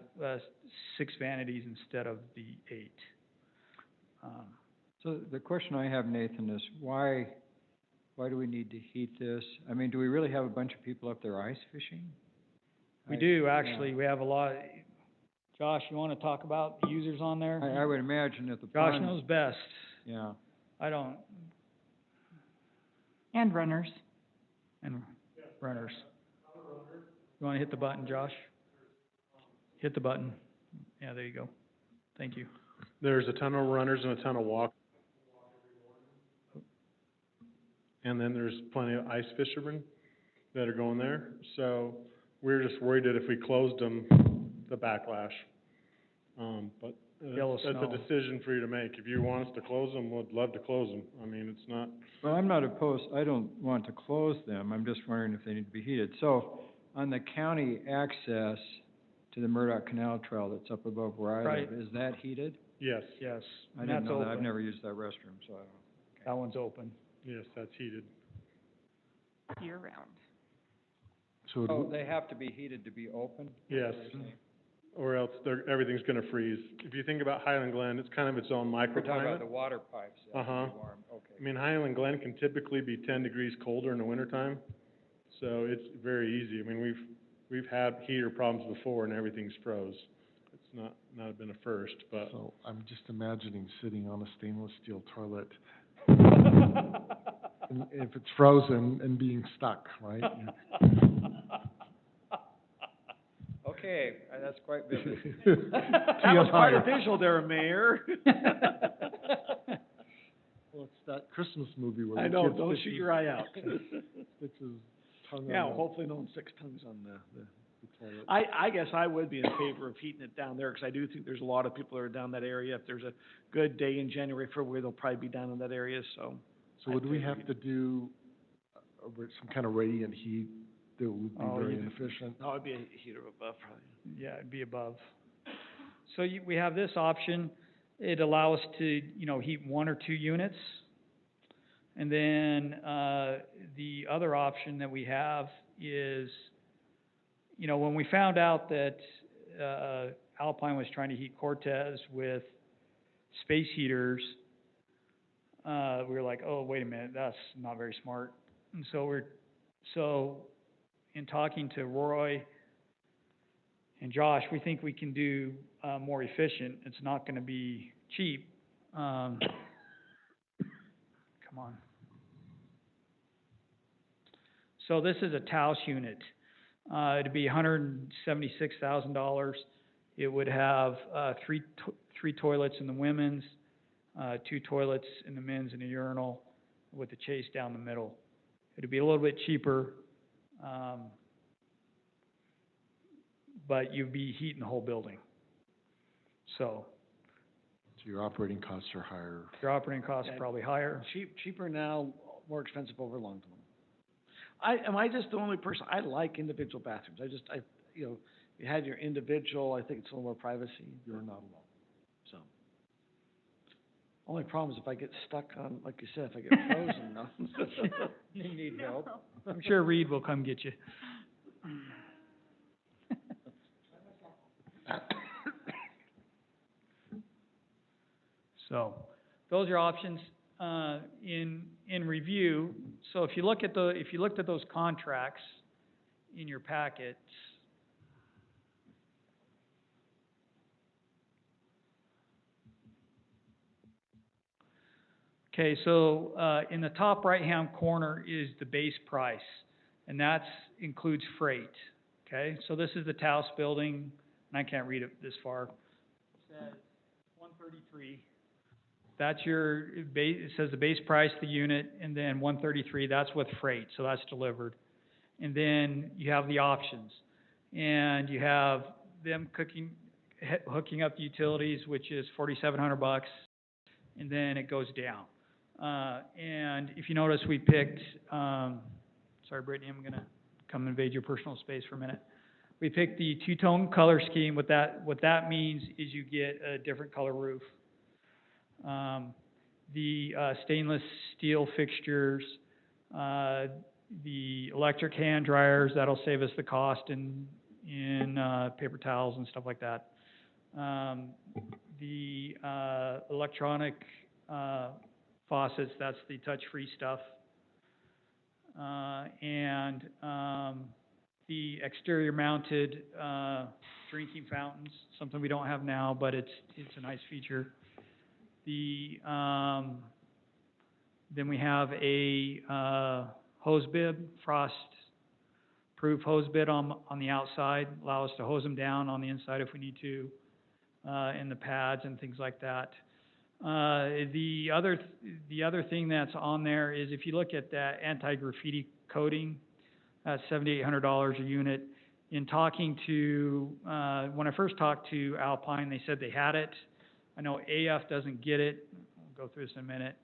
6 vanities instead of the 8. So the question I have, Nathan, is why do we need to heat this? I mean, do we really have a bunch of people up there ice fishing? We do, actually. We have a lot. Josh, you want to talk about the users on there? I would imagine that the Josh pond. knows best. Yeah. I don't. And runners. And runners. You want to hit the button, Josh? Hit the button. Yeah, there you go. Thank you. There's a ton of runners and a ton of walk. And then there's plenty of ice fishermen that are going there. So we're just worried that if we closed them, the backlash. But that's a decision for you to make. If you want us to close them, we'd love to close them. I mean, it's not. Well, I'm not opposed, I don't want to close them, I'm just wondering if they need to be heated. So, on the county access to the Murdoch Canal Trail that's up above where I live, is that heated? Yes. Yes. I And didn't that's know that, I've open. never used that restroom, so I don't. That one's open. Yes, that's heated. Year round. So Oh, they have to be heated to be open? Yes. Or else everything's gonna freeze. If you think about Highland Glen, it's kind of its own We're talking about microclimate. the water pipes that have to Uh-huh. be warm, okay. I mean, Highland Glen can typically be 10 degrees colder in the wintertime, so it's very easy. I mean, we've had heater problems before and everything's froze. It's not been a first, but. So I'm just imagining sitting on a stainless steel toilet. And if it's frozen and being stuck, right? Okay, that's quite vivid. That was quite a visual there, Mayor. Well, it's that Christmas movie where I the know, kid don't sticks shoot his- your eye out. Sticks his tongue Yeah, on the hopefully no one sticks tongues on the toilet. I guess I would be in favor of heating it down there, because I do think there's a lot of people that are down that area. If there's a good day in January, February, they'll probably be down in that area, so. So would we have to do some kind of radiant heat that would be very inefficient? No, it'd be a heater above, probably. Yeah, it'd be above. So we have this option. It'd allow us to, heat 1 or 2 units. And then, the other option that we have is, when we found out that, Alpine was trying to heat Cortez with space heaters, we were like, oh, wait a minute, that's not very smart. And so in talking to Roy and Josh, we think we can do more efficient. It's not going to be cheap. Come on. So this is a Taos unit. It'd be $176,000. It would have three toilets in the women's, 2 toilets in the men's, and a urinal with a chase down the middle. It'd be a little bit cheaper, but you'd be heating the whole building. So your operating costs are higher. your operating costs are probably higher. Cheaper now, more expensive over long term. Am I just the only person? I like individual bathrooms. You had your individual, I think it's a little more privacy. You're not alone. So. Only problem is if I get stuck on, like you said, if I get frozen, no. You need help. I'm sure Reed will come get you. So, those are options in review. So if you looked at those contracts in your packets, Okay, so, in the top right-hand corner is the base price, and that's, includes freight, okay? So this is the Taos building, and I can't read it this far. It says 133. That's your base, it says the base price, the unit, and then 133, that's with freight, so that's delivered. And then you have the options, and you have them hooking up the utilities, which is $4,700, and then it goes down. And if you notice, we picked, sorry, Brittany, I'm gonna come invade your personal space for a minute. We picked the two-tone color scheme. What that means is you get a different color roof. The stainless steel fixtures, the electric hand dryers, that'll save us the cost in paper towels and stuff like that. The electronic faucets, that's the touch-free stuff. And the exterior mounted drinking fountains, something we don't have now, but it's a nice feature. The then we have a hose bib, frost-proof hose bib on the outside, allow us to hose them down on the inside if we need to, and the pads and things like that. The other thing that's on there is if you look at that anti-graffiti coating, that's $7,800 a unit. In talking to, when I first talked to Alpine, they said they had it. I know AF doesn't get it. We'll go through this in a minute.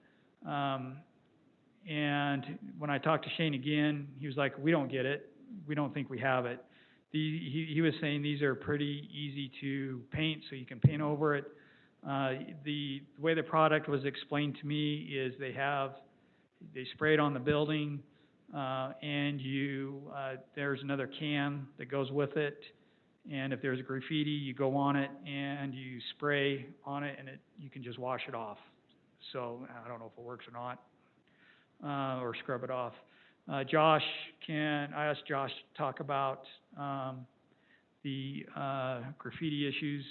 And when I talked to Shane again, he was like, we don't get it. We don't think we have it. He was saying these are pretty easy to paint, so you can paint over it. The way the product was explained to me is they spray it on the building, and there's another can that goes with it. And if there's a graffiti, you go on it and you spray on it, and you can just wash it off. So I don't know if it works or not, or scrub it off. I asked Josh to talk about the graffiti issues.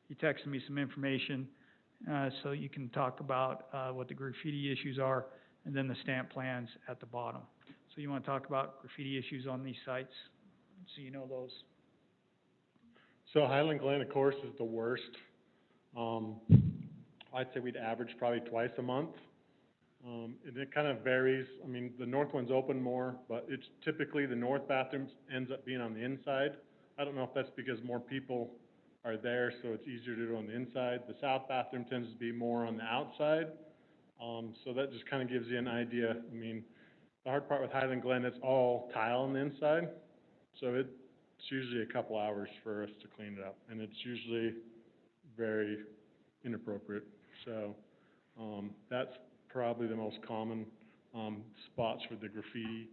He texted me some information, so you can talk about what the graffiti issues are, and then the stamp plans at the bottom. So you want to talk about graffiti issues on these sites, so you know those. So Highland Glen, of course, is the worst. I'd say we'd average probably twice a month. And it kind of varies. I mean, the north one's open more, but it's typically the north bathrooms ends up being on the inside. I don't know if that's because more people are there, so it's easier to do on the inside. The south bathroom tends to be more on the outside. So that just kind of gives you an idea. I mean, the hard part with Highland Glen, it's all tile on the inside. So it's usually a couple hours for us to clean it up, and it's usually very inappropriate. So that's probably the most common spots for the graffiti.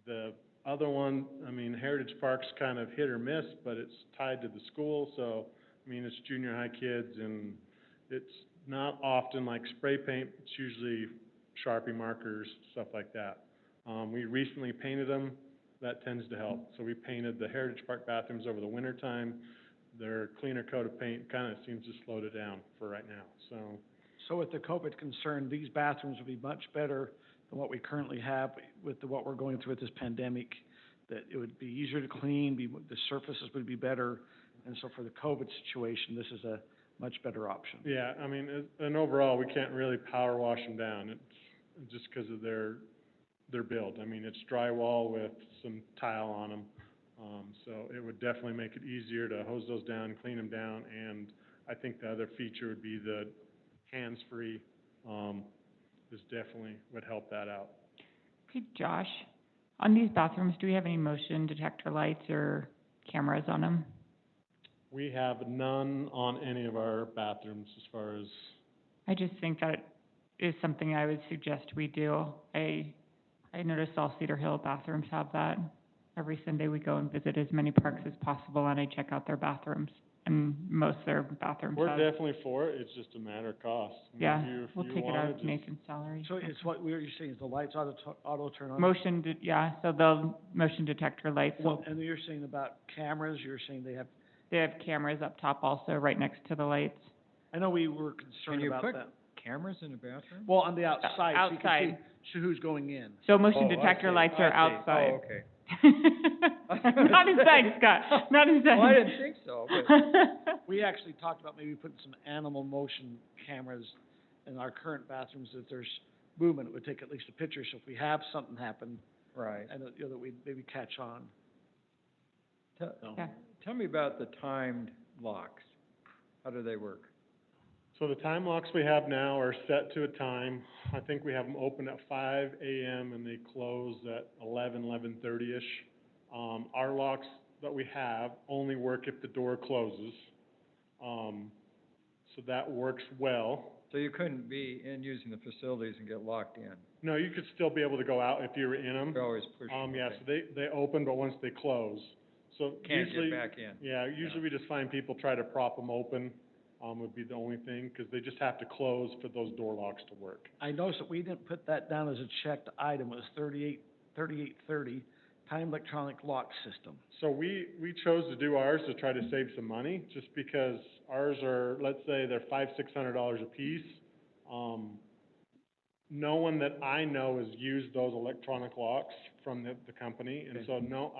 The other one, I mean, Heritage Park's kind of hit or miss, but it's tied to the school, so, I mean, it's junior high kids, and it's not often like spray paint. It's usually Sharpie markers, stuff like that. We recently painted them. That tends to help. So we painted the Heritage Park bathrooms over the winter time. Their cleaner coat of paint kind of seems to slow it down for right now, so. So with the COVID concern, these bathrooms would be much better than what we currently have with what we're going through with this pandemic, that it would be easier to clean, the surfaces would be better, and so for the COVID situation, this is a much better option. Yeah, I mean, and overall, we can't really power wash them down. It's just because of their build. I mean, it's drywall with some tile on them, so it would definitely make it easier to hose those down, clean them down, and I think the other feature would be the hands-free, is definitely would help that out. Okay, Josh, on these bathrooms, do we have any motion detector lights or cameras on them? We have none on any of our bathrooms as far as. I just think that is something I would suggest we do. I noticed all Cedar Hill bathrooms have that. Every Sunday we go and visit as many parks as possible, and I check out their bathrooms, and most of their bathrooms We're have. definitely for it. It's just a matter of cost. I mean, Yeah, if we'll you take it want out of just- Nathan's salary. So it's what you're saying, is the lights auto turn on? So the motion detector lights, Well, and you're saying about cameras, you're saying they have cameras up top also, right next to the lights. I know we were concerned about that. cameras in the bathroom? Well, on the outside, so you can Outside. see who's going in. So motion Oh, I detector see, lights are I see. outside. Oh, okay. Not inside, Scott, not inside. Well, I didn't think so, but, We actually talked about maybe putting some animal motion cameras in our current bathrooms. If there's movement, it would take at least a picture, so if we have something happen, right. and, you know, that we maybe catch on. Tell, Yeah. tell me about the timed locks. How do they work? So the time locks we have now are set to a time. I think we have them open at 5 a.m. and they close at 11:30-ish. Our locks that we have only work if the door closes. So that works well. So you couldn't be in using the facilities and get locked in? No, you could still be able to go out if you were in them. You always push them, Yeah, okay. so they open, but once they close. So Can't usually, get back in? yeah, usually we just find people try to prop them open, would be the only thing, because they just have to close for those door locks to work. I noticed that we didn't put that down as a checked item. It was 3830, time electronic lock system. So we chose to do ours to try to save some money, just because ours are, let's say they're $500-600 a piece. No one that I know has used those electronic locks from the company, and so no,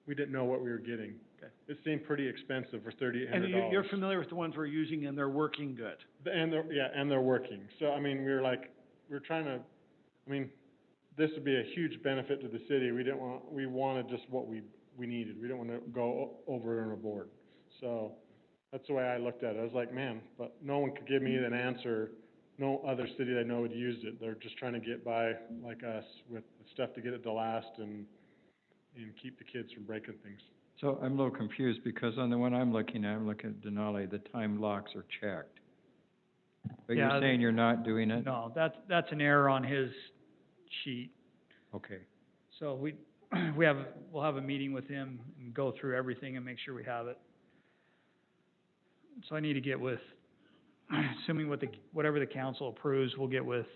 we didn't know what we were getting. Okay. It seemed pretty expensive for $3,800. And you're familiar with the ones we're using, and they're working good? And they're working. So, I mean, we're trying to, I mean, this would be a huge benefit to the city. We wanted just what we needed. We didn't want to go over and aboard. So, that's the way I looked at it. I was like, man, but no one could give me an answer. No other city I know had used it. They're just trying to get by, like us, with stuff to get it to last and keep the kids from breaking things. So I'm a little confused, because on the one I'm looking at Denali, the time locks are checked. But Yeah, you're saying you're not doing it? No, that's an error on his sheet. Okay. So we'll have a meeting with him and go through everything and make sure we have it. So I need to get with, assuming whatever the council approves, we'll get with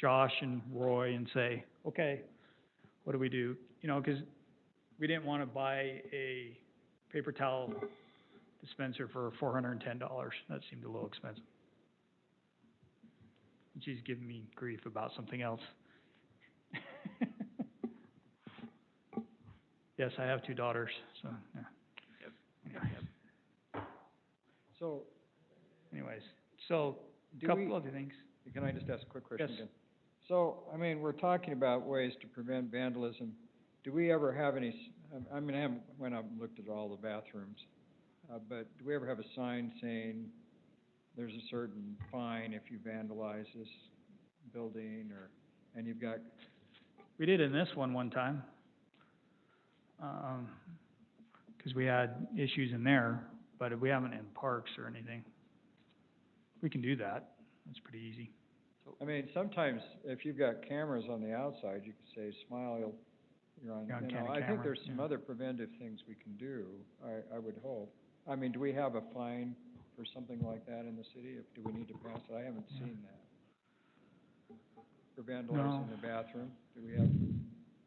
Josh and Roy and say, okay, what do we do? You know, 'cause we didn't want to buy a paper towel dispenser for $410. That seemed a little expensive. And she's giving me grief about something else. Yes, I have 2 daughters, so, yeah. So, Anyways, so, do couple we- other things. can I just ask a quick question Yes. again? So, I mean, we're talking about ways to prevent vandalism. Do we ever have any, I mean, I haven't went up and looked at all the bathrooms, but do we ever have a sign saying there's a certain fine if you vandalize this building, or, and you've got, We did in this one time. 'Cause we had issues in there, but we haven't in parks or anything. We can do that. It's pretty easy. I mean, sometimes if you've got cameras on the outside, you could say, smile, you're on, You're on you know, camera, I think camera, there's some yeah. other preventive things we can do, I would hope. I mean, do we have a fine for something like that in the city? Do we need to pass it? I haven't seen that. For vandalizing the bathroom, do we have,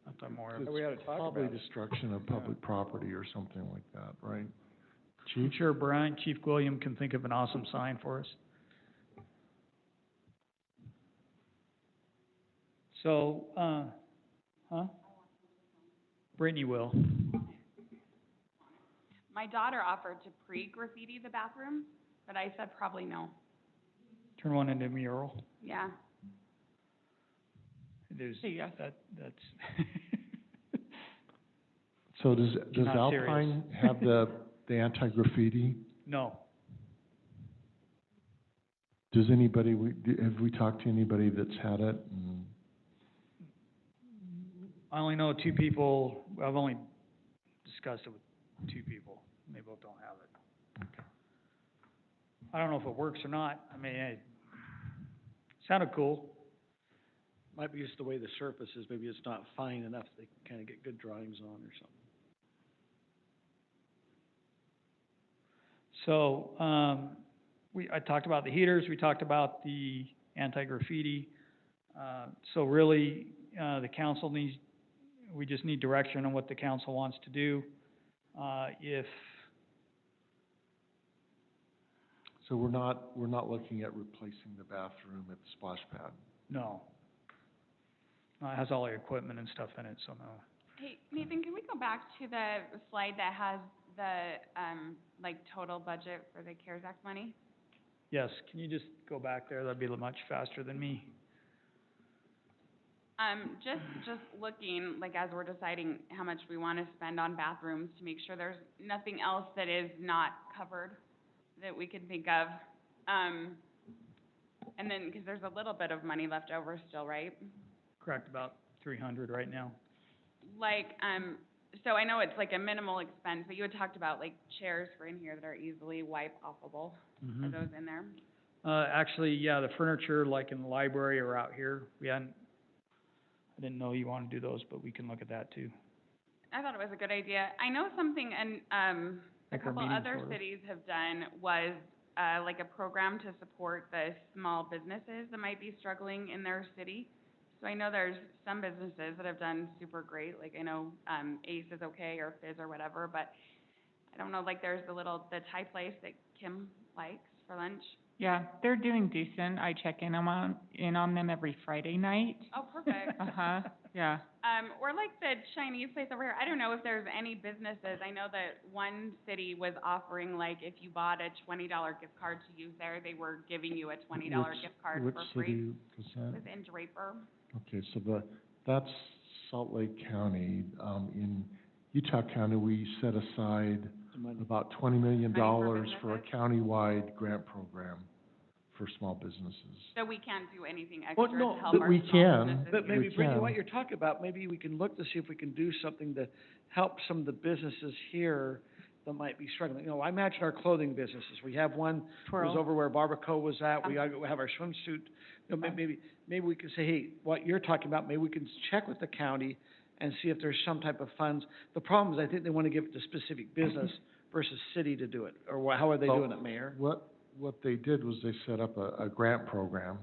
I thought more of. It's we ought to talk probably about it. destruction of public property or something like that, right? I'm Chief? sure Chief William can think of an awesome sign for us. So, Brittany will. My daughter offered to pre-graffiti the bathroom, but I said probably no. Turn one into a mural. Yeah. There's, Yes. that's. So does Not serious. Alpine have the anti-graffiti? No. Does anybody, have we talked to anybody that's had it? And I only know 2 people, I've only discussed it with 2 people, and they both don't have it. I don't know if it works or not, I mean, it sounded cool. Might be just the way the surface is, maybe it's not fine enough, they can kind of get good drawings on or something. So, I talked about the heaters, we talked about the anti-graffiti. So really, the council we just need direction on what the council wants to do. So we're not looking at replacing the bathroom at the splash pad? No. No, it has all the equipment and stuff in it, so no. Hey, Nathan, can we go back to the slide that has the, like, total budget for the CARES Act money? Yes, can you just go back there? That'd be much faster than me. Just looking, like, as we're deciding how much we want to spend on bathrooms, to make sure there's nothing else that is not covered that we can think of. And then, because there's a little bit of money left over still, right? Correct, about 300 right now. Like, so I know it's like a minimal expense, but you had talked about, like, chairs for in here that are easily wipe-offable. Are those in there? Actually, yeah, the furniture, like in the library or out here, I didn't know you wanted to do those, but we can look at that too. I thought it was a good idea. I know something, and, a Like our couple meeting other quarters. cities have done was, like a program to support the small businesses that might be struggling in their city. So I know there's some businesses that have done super great, like I know, Ace is okay, or Fizz or whatever, but I don't know, like there's the Thai place that Kim likes for lunch. Yeah, they're doing decent. I check in on them every Friday night. Oh, perfect. Uh-huh, yeah. Or like the Chinese place over here, I don't know if there's any businesses, I know that one city was offering, like, if you bought a $20 gift card to use there, they were giving you a $20 gift card for free. Which city was It was in Draper. Okay, so that's Salt Lake County. In Utah County, we set aside about $20 million for a countywide grant program for small businesses. So we can't do anything Well, extra no, to help but our we small can. businesses But here? maybe, We Brittany, can. what you're talking about, maybe we can look to see if we can do something to help some of the businesses here that might be struggling. You know, I imagine our clothing businesses. We have one that was Twirl. over where Barbacoa was at. We have our swimsuit. You know, maybe we can say, hey, what you're talking about, maybe we can check with the county and see if there's some type of funds. The problem is, I think they want to give it to specific business versus city to do it. Or how are they doing it, Mayor? What they did was they set up a grant program,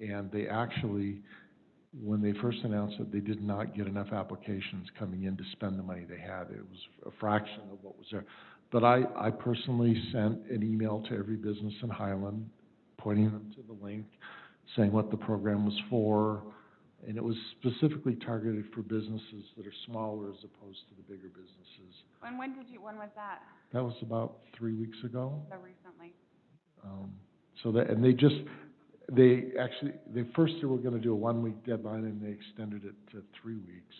and they actually, when they first announced it, they did not get enough applications coming in to spend the money they had. It was a fraction of what was there. But I personally sent an email to every business in Highland, pointing them to the link, saying what the program was for, and it was specifically targeted for businesses that are smaller as opposed to the bigger businesses. When was that? That was about 3 weeks ago. So recently? So that, and they first they were gonna do a 1 week deadline, and they extended it to 3 weeks.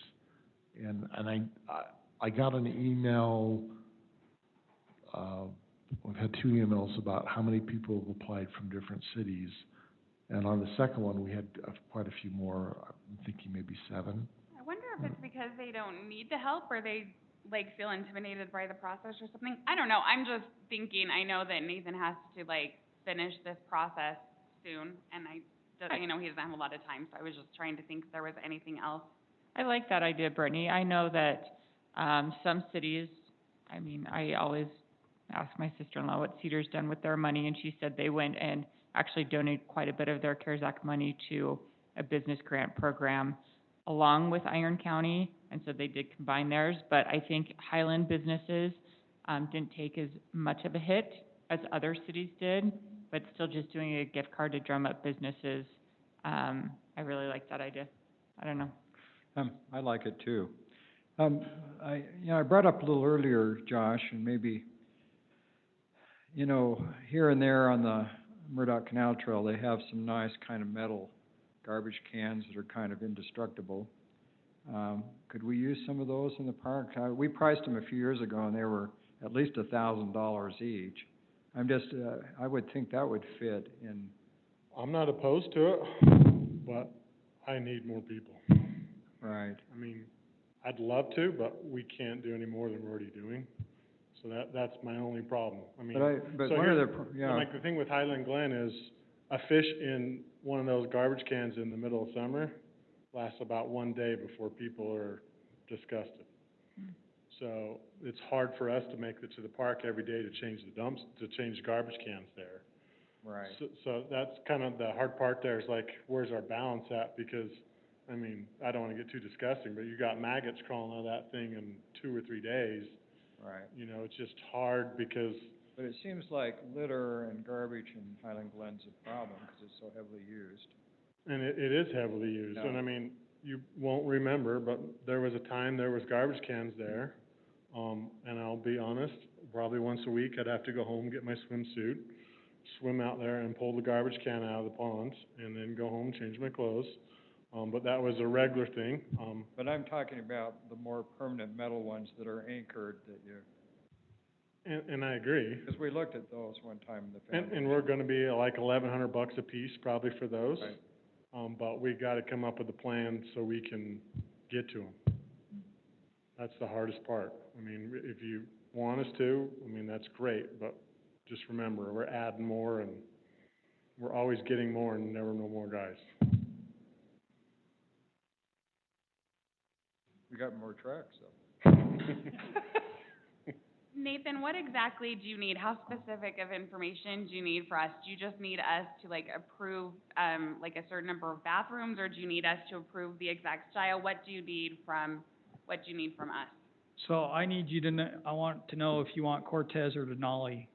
And I got an email, we've had 2 emails about how many people have applied from different cities. And on the second one, we had quite a few more, I'm thinking maybe 7. I wonder if it's because they don't need the help, or they, like, feel intimidated by the process or something. I don't know, I'm just thinking, I know that Nathan has to, like, finish this process soon, and you know, he doesn't have a lot of time, so I was just trying to think if there was anything else. I like that idea, Brittany. I know that, some cities, I mean, I always ask my sister-in-law what Cedar's done with their money, and she said they went and actually donated quite a bit of their CARES Act money to a business grant program along with Iron County, and so they did combine theirs. But I think Highland businesses, didn't take as much of a hit as other cities did, but still just doing a gift card to drum up businesses. I really like that idea. I don't know. I like it too. I brought up a little earlier, Josh, and maybe, here and there on the Murdoch Canal Trail, they have some nice kind of metal garbage cans that are kind of indestructible. Could we use some of those in the park? We priced them a few years ago, and they were at least $1,000 each. I would think that would fit in. I'm not opposed to it, but I need more people. Right. I mean, I'd love to, but we can't do any more than we're already doing. So that's my only problem. I mean, But so one of here's, the, yeah. like, the thing with Highland Glen is a fish in one of those garbage cans in the middle of summer lasts about 1 day before people are disgusted. So it's hard for us to make it to the park every day to change garbage cans there. Right. So that's kind of the hard part there, is like, where's our balance at? Because, I mean, I don't wanna get too disgusting, but you got maggots crawling out of that thing in 2 or 3 days. Right. You know, it's just hard because But it seems like litter and garbage in Highland Glen's a problem, because it's so heavily used. And it is heavily used, and I mean, you won't remember, but there was a time there was garbage cans there. And I'll be honest, probably once a week, I'd have to go home, get my swimsuit, swim out there and pull the garbage can out of the pond, and then go home, change my clothes. But that was a regular thing. But I'm talking about the more permanent metal ones that are anchored that you, And I agree. because we looked at those one time in the family. And we're gonna be like $1,100 a piece probably for those. Right. But we gotta come up with a plan so we can get to them. That's the hardest part. I mean, if you want us to, I mean, that's great, but just remember, we're adding more and we're always getting more and never no more guys. We got more trucks, so. Nathan, what exactly do you need? How specific of information do you need for us? Do you just need us to like approve, like a certain number of bathrooms, or do you need us to approve the exact style? What do you need from us? So I need you to know, I want to know if you want Cortez or Denali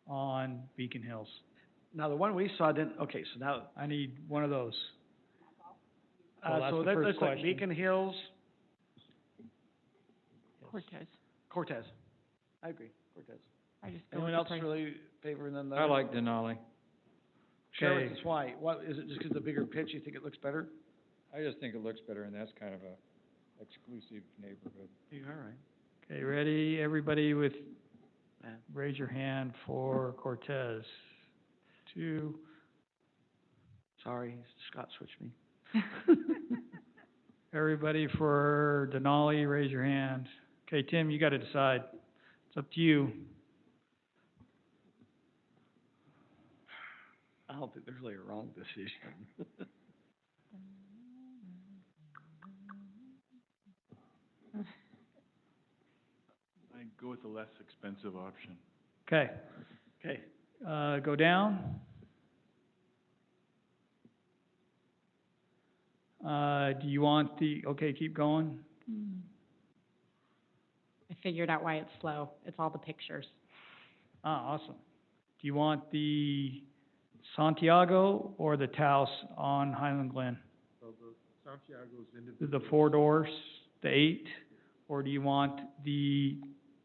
on Beacon Hills. Now, the one we saw didn't, okay, so now, I need one of those. So that's so the that, first that's like question. Beacon Hills, Cortez. Cortez. I agree, Cortez. I just go Anyone with else the price. really favoring them? I like Denali. Share Okay. with us why. What, is it just because of the bigger pitch, you think it looks better? I just think it looks better, and that's kind of a exclusive neighborhood. Yeah, all right. Okay, ready? Everybody with, Yeah. raise your hand for Cortez. 2, Sorry, Scott switched me. everybody for Denali, raise your hand. Okay, Tim, you gotta decide. It's up to you. I don't think there's really a wrong decision. I'd go with the less expensive option. Okay, Okay, go down. Do you want okay, keep going. I figured out why it's slow. It's all the pictures. Ah, awesome. Do you want the Santiago or the Taos on Highland Glen? So the Santiago's individual. The 4 doors, the 8, or do you want the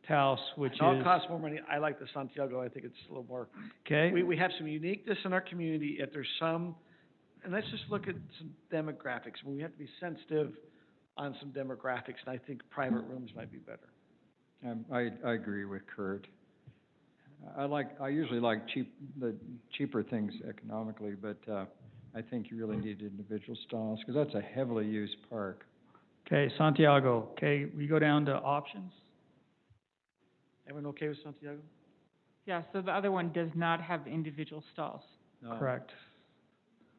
Taos, which it all is, costs more money. I like the Santiago. I think it's a little more. okay? We have some uniqueness in our community. If there's some, and let's just look at some demographics. We have to be sensitive on some demographics, and I think private rooms might be better. I agree with Kurt. I usually like the cheaper things economically, but, I think you really need individual stalls, because that's a heavily used park. Okay, Santiago. Okay, we go down to options. Everyone okay with Santiago? Yeah, so the other one does not have individual stalls. No. Correct.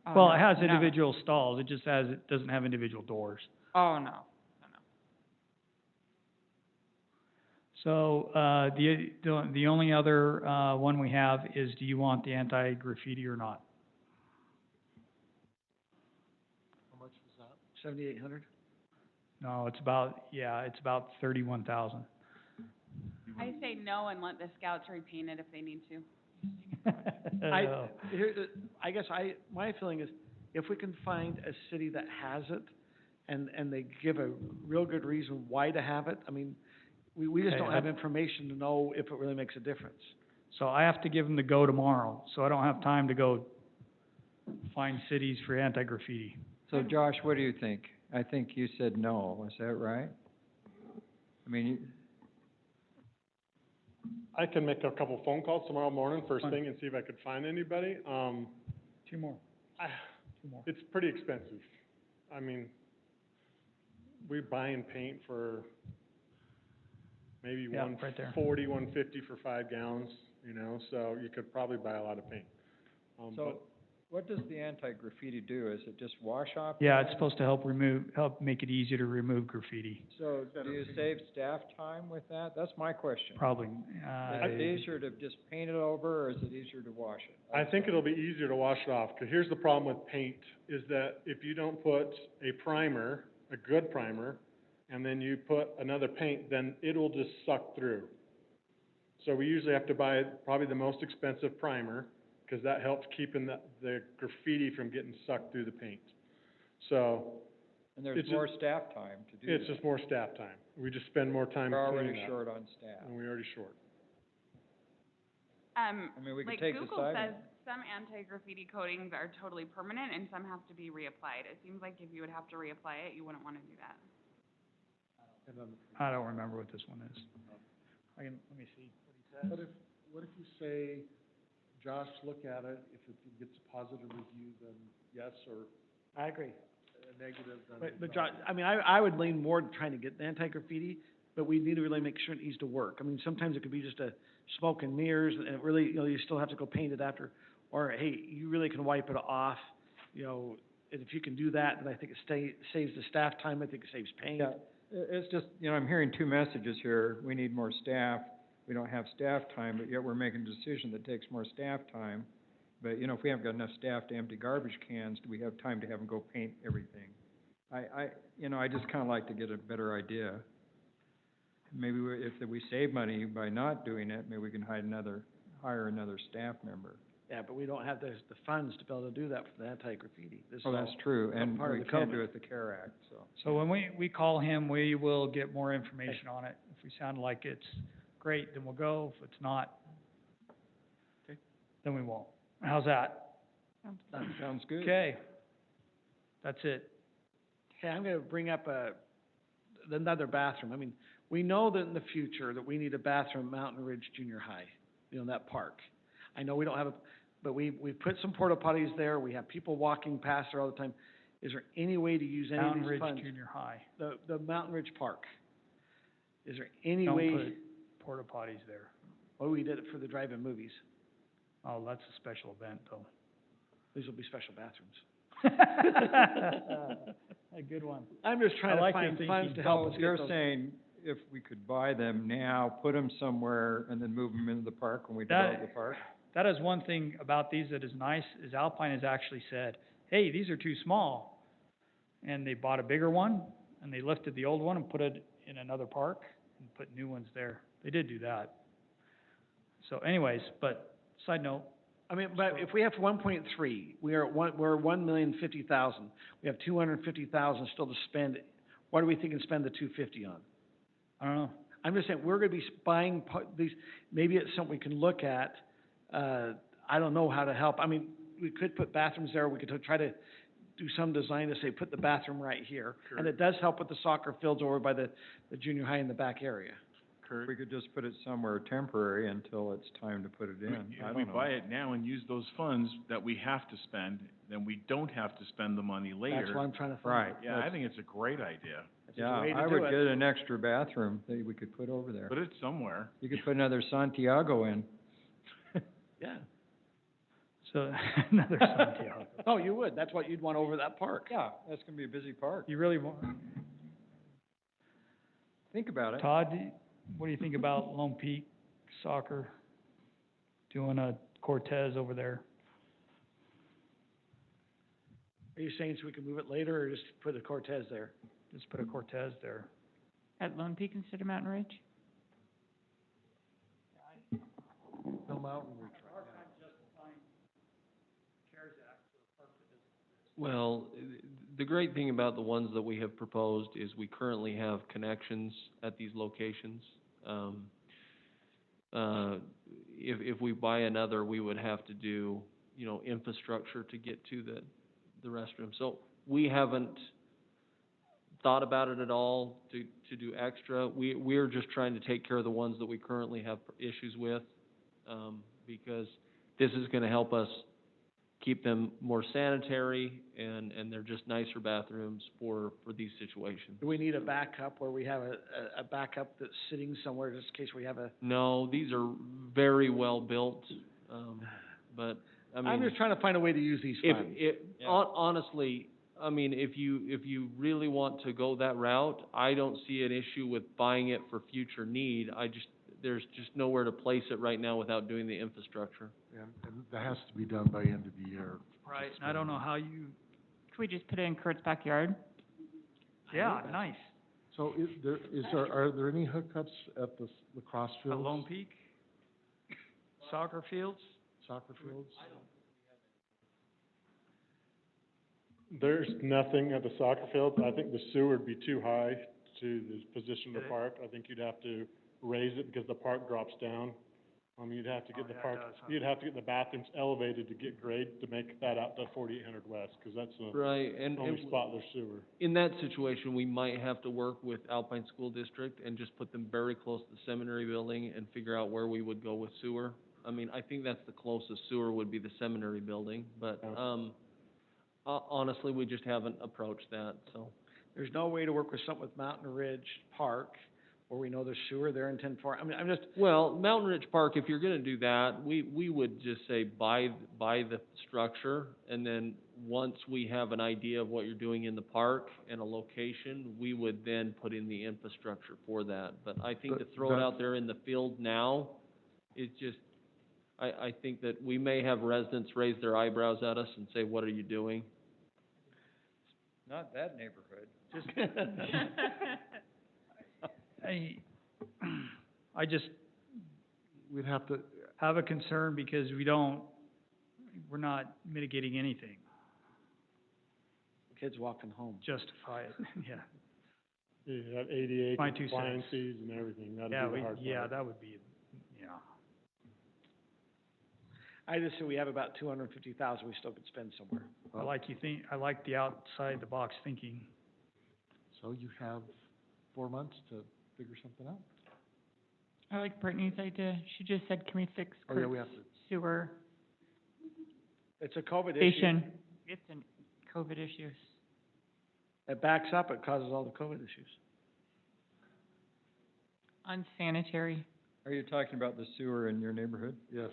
Oh, Well, no, it has no. individual stalls. It just it doesn't have individual doors. Oh, no. So, the only other, one we have is, do you want the anti-graffiti or not? How much was that? 7,800? No, it's about 31,000. I say no and let the scouts repaint it if they need to. I guess my feeling is, if we can find a city that has it, and they give a real good reason why to have it, I mean, we just Okay, don't have information to know if it really makes a difference. So I have to give them the go tomorrow, so I don't have time to go find cities for anti-graffiti. So Josh, what do you think? I think you said no, is that right? I mean, I can make a couple phone calls tomorrow morning, first thing, and see if I could find anybody. 2 more. It's pretty expensive. I mean, we're buying paint for maybe Yeah, right there. $140, $150 for 5 gallons, you know, so you could probably buy a lot of paint. so what does the anti-graffiti do? Is it just wash off? Yeah, it's supposed to help make it easier to remove graffiti, So do you save staff time with that? That's my question. probably. Is it easier to just paint it over, or is it easier to wash it? I think it'll be easier to wash it off, because here's the problem with paint, is that if you don't put a primer, a good primer, and then you put another paint, then it'll just suck through. So we usually have to buy probably the most expensive primer, because that helps keeping the graffiti from getting sucked through the paint. So, And there's It's more staff time to do that. it's just more staff time. We just spend more time We're cleaning already up. short on staff. And we're already short. I mean, we could Like take the Google siding. says some anti-graffiti coatings are totally permanent and some have to be reapplied. It seems like if you would have to reapply it, you wouldn't wanna do that. I don't remember what this one is. Let me see what he says. What if you say, Josh, look at it, if it gets a positive review, then yes, or I agree. a negative, then But no. John, I mean, I would lean more to trying to get the anti-graffiti, but we need to really make sure it needs to work. I mean, sometimes it could be just a smoke and mirrors, and it really, you still have to go paint it after. Or, hey, you really can wipe it off, and if you can do that, then I think it saves the staff time, I think it saves paint. Yeah, it's just, I'm hearing two messages here. We need more staff. We don't have staff time, but yet we're making a decision that takes more staff time. But, if we haven't got enough staff to empty garbage cans, do we have time to have them go paint everything? I just kinda like to get a better idea. Maybe if we save money by not doing it, maybe we can hire another staff member. Yeah, but we don't have the funds to be able to do that for the anti-graffiti. This is Oh, that's all true, and part of we the can't COVID. do it with the CARE Act, so. So when we call him, we will get more information on it. If we sound like it's great, then we'll go. If it's not, then we won't. How's that? Sounds good. Okay. That's it. Okay, I'm gonna bring up another bathroom. I mean, we know that in the future that we need a bathroom at Mountain Ridge Junior High, that park. I know we don't have but we've put some porta potties there, we have people walking past there all the time. Is there any way to use any of Mountain these Ridge funds? Junior High. The Mountain Ridge Park. Is there any Don't way, put porta potties there. well, we did it for the drive-in movies. Oh, that's a special event, though. These will be special bathrooms. A good one. I'm just trying I to like your find thinking. funds to help us get You're those. saying if we could buy them now, put them somewhere, and then move them into the park when we That- develop the park? That is one thing about these that is nice, is Alpine has actually said, hey, these are too small. And they bought a bigger one, and they lifted the old one and put it in another park, and put new ones there. They did do that. So anyways, but, side note, I mean, but if we have 1.3, we're at 1,050,000. We have 250,000 still to spend. What do we think we can spend the 250 on? I don't know. I'm just saying, we're gonna be buying these, maybe it's something we can look at. I don't know how to help. I mean, we could put bathrooms there, we could try to do some design to say, put the bathroom right here. And it does help with the soccer fields over by the junior high in the back area. Kurt, We could just put it somewhere temporary until it's time to put it in. I if we don't know. buy it now and use those funds that we have to spend, then we don't have to spend the money later. That's what I'm trying to find. Right. Yeah, I think it's a great idea. That's a Yeah, way to I do would it. get an extra bathroom that we could put over there. Put it somewhere. You could put another Santiago in. Yeah. so, another Santiago. Oh, you would. That's what you'd want over that park. Yeah, that's gonna be a busy park. You really want, Think about it. Todd, what do you think about Lone Peak soccer? Doing a Cortez over there? Are you saying so we can move it later or just put a Cortez there? Just put a Cortez there. At Lone Peak instead of Mountain Ridge? No Mountain Ridge right Well, the great thing about the ones that we have proposed is we currently have connections at these locations. If we buy another, we would have to do, infrastructure to get to the restroom. So we haven't thought about it at all to do extra. We're just trying to take care of the ones that we currently have issues with, because this is gonna help us keep them more sanitary, and they're just nicer bathrooms for these situations. Do we need a backup where we have a backup that's sitting somewhere just in case we have a? No, these are very well built, but, I mean. I'm just trying to find a way to use these funds. Honestly, I mean, if you really want to go that route, I don't see an issue with buying it for future need. There's just nowhere to place it right now without doing the infrastructure. now. And that has to be done by end of the year. Right, and I don't know how you, Could we just put it in Kurt's backyard? yeah, nice. So are there any hookups at the lacrosse At fields? Lone Peak? soccer fields? Soccer fields? There's nothing at the soccer field. I think the sewer would be too high to the position of the park. I think you'd have to raise it because the park drops down. You'd have to get the park, you'd have to get the bathrooms elevated to get grade to make that out to 4800 West, because that's the Right, only spot there's sewer. in that situation, we might have to work with Alpine School District and just put them very close to the seminary building and figure out where we would go with sewer. I mean, I think that's the closest sewer would be the seminary building, but, honestly, we just haven't approached that, so. There's no way to work with something with Mountain Ridge Park, where we know there's sewer there in 10-4. I mean, I'm just, Well, Mountain Ridge Park, if you're gonna do that, we would just say buy the structure, and then once we have an idea of what you're doing in the park and a location, we would then put in the infrastructure for that. But I think to But throw it that- out there in the field now, is just, I think that we may have residents raise their eyebrows at us and say, what are you doing? Not that neighborhood. Just, I just We'd have to, have a concern because we're not mitigating anything. kids walking home. Justify it, yeah. You have ADA My 2 cents. compliance fees and everything, that'd be Yeah, the hard part. yeah, that would be, yeah. I just say we have about 250,000 we still could spend somewhere. I like the outside the box thinking. so you have 4 months to figure something out? I like Brittany's idea. She just said, can we fix Oh, yeah, we Kurt's have to. sewer It's a COVID issue. station? It's an COVID issue. It backs up, it causes all the COVID issues. Unsanitary. Are you talking about the sewer in your neighborhood? Yes.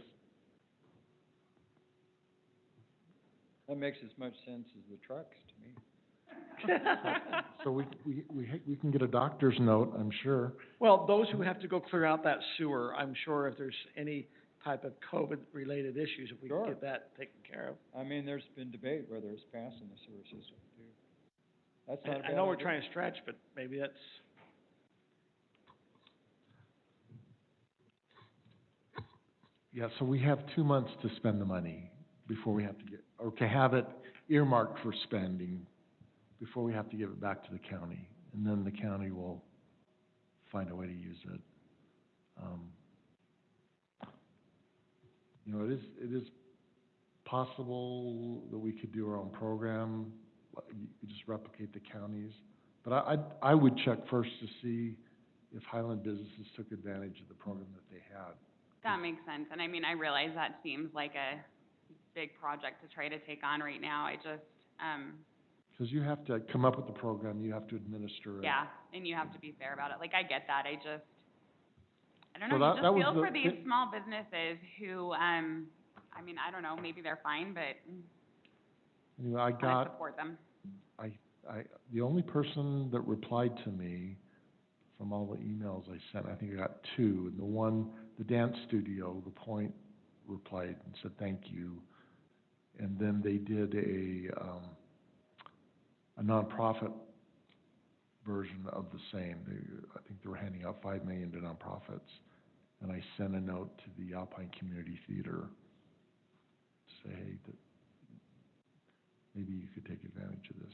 That makes as much sense as the trucks to me. So we can get a doctor's note, I'm sure. Well, those who have to go clear out that sewer, I'm sure if there's any type of COVID-related issues, if we can Sure. get that taken care of. I mean, there's been debate whether it's passing the sewer system too. That's not a I bad know we're idea. trying to stretch, but maybe that's, Yeah, so we have 2 months to spend the money before we have to get, or to have it earmarked for spending before we have to give it back to the county. And then the county will find a way to use it. You know, it is possible that we could do our own program, you just replicate the counties. But I would check first to see if Highland businesses took advantage of the program that they had. That makes sense, and I mean, I realize that seems like a big project to try to take on right now. I just, Because you have to come up with the program, you have to administer it. yeah, and you have to be fair about it. Like, I get that, I don't So know, that you was just feel the for these thi- small businesses who, I mean, I don't know, maybe they're fine, but Anyway, I I wanna got, support them. the only person that replied to me from all the emails I sent, I think I got 2. And the one, the dance studio, The Point, replied and said, thank you. And then they did a nonprofit version of the same. I think they were handing out $5 million to nonprofits. And I sent a note to the Alpine Community Theater to say, hey, that maybe you could take advantage of this.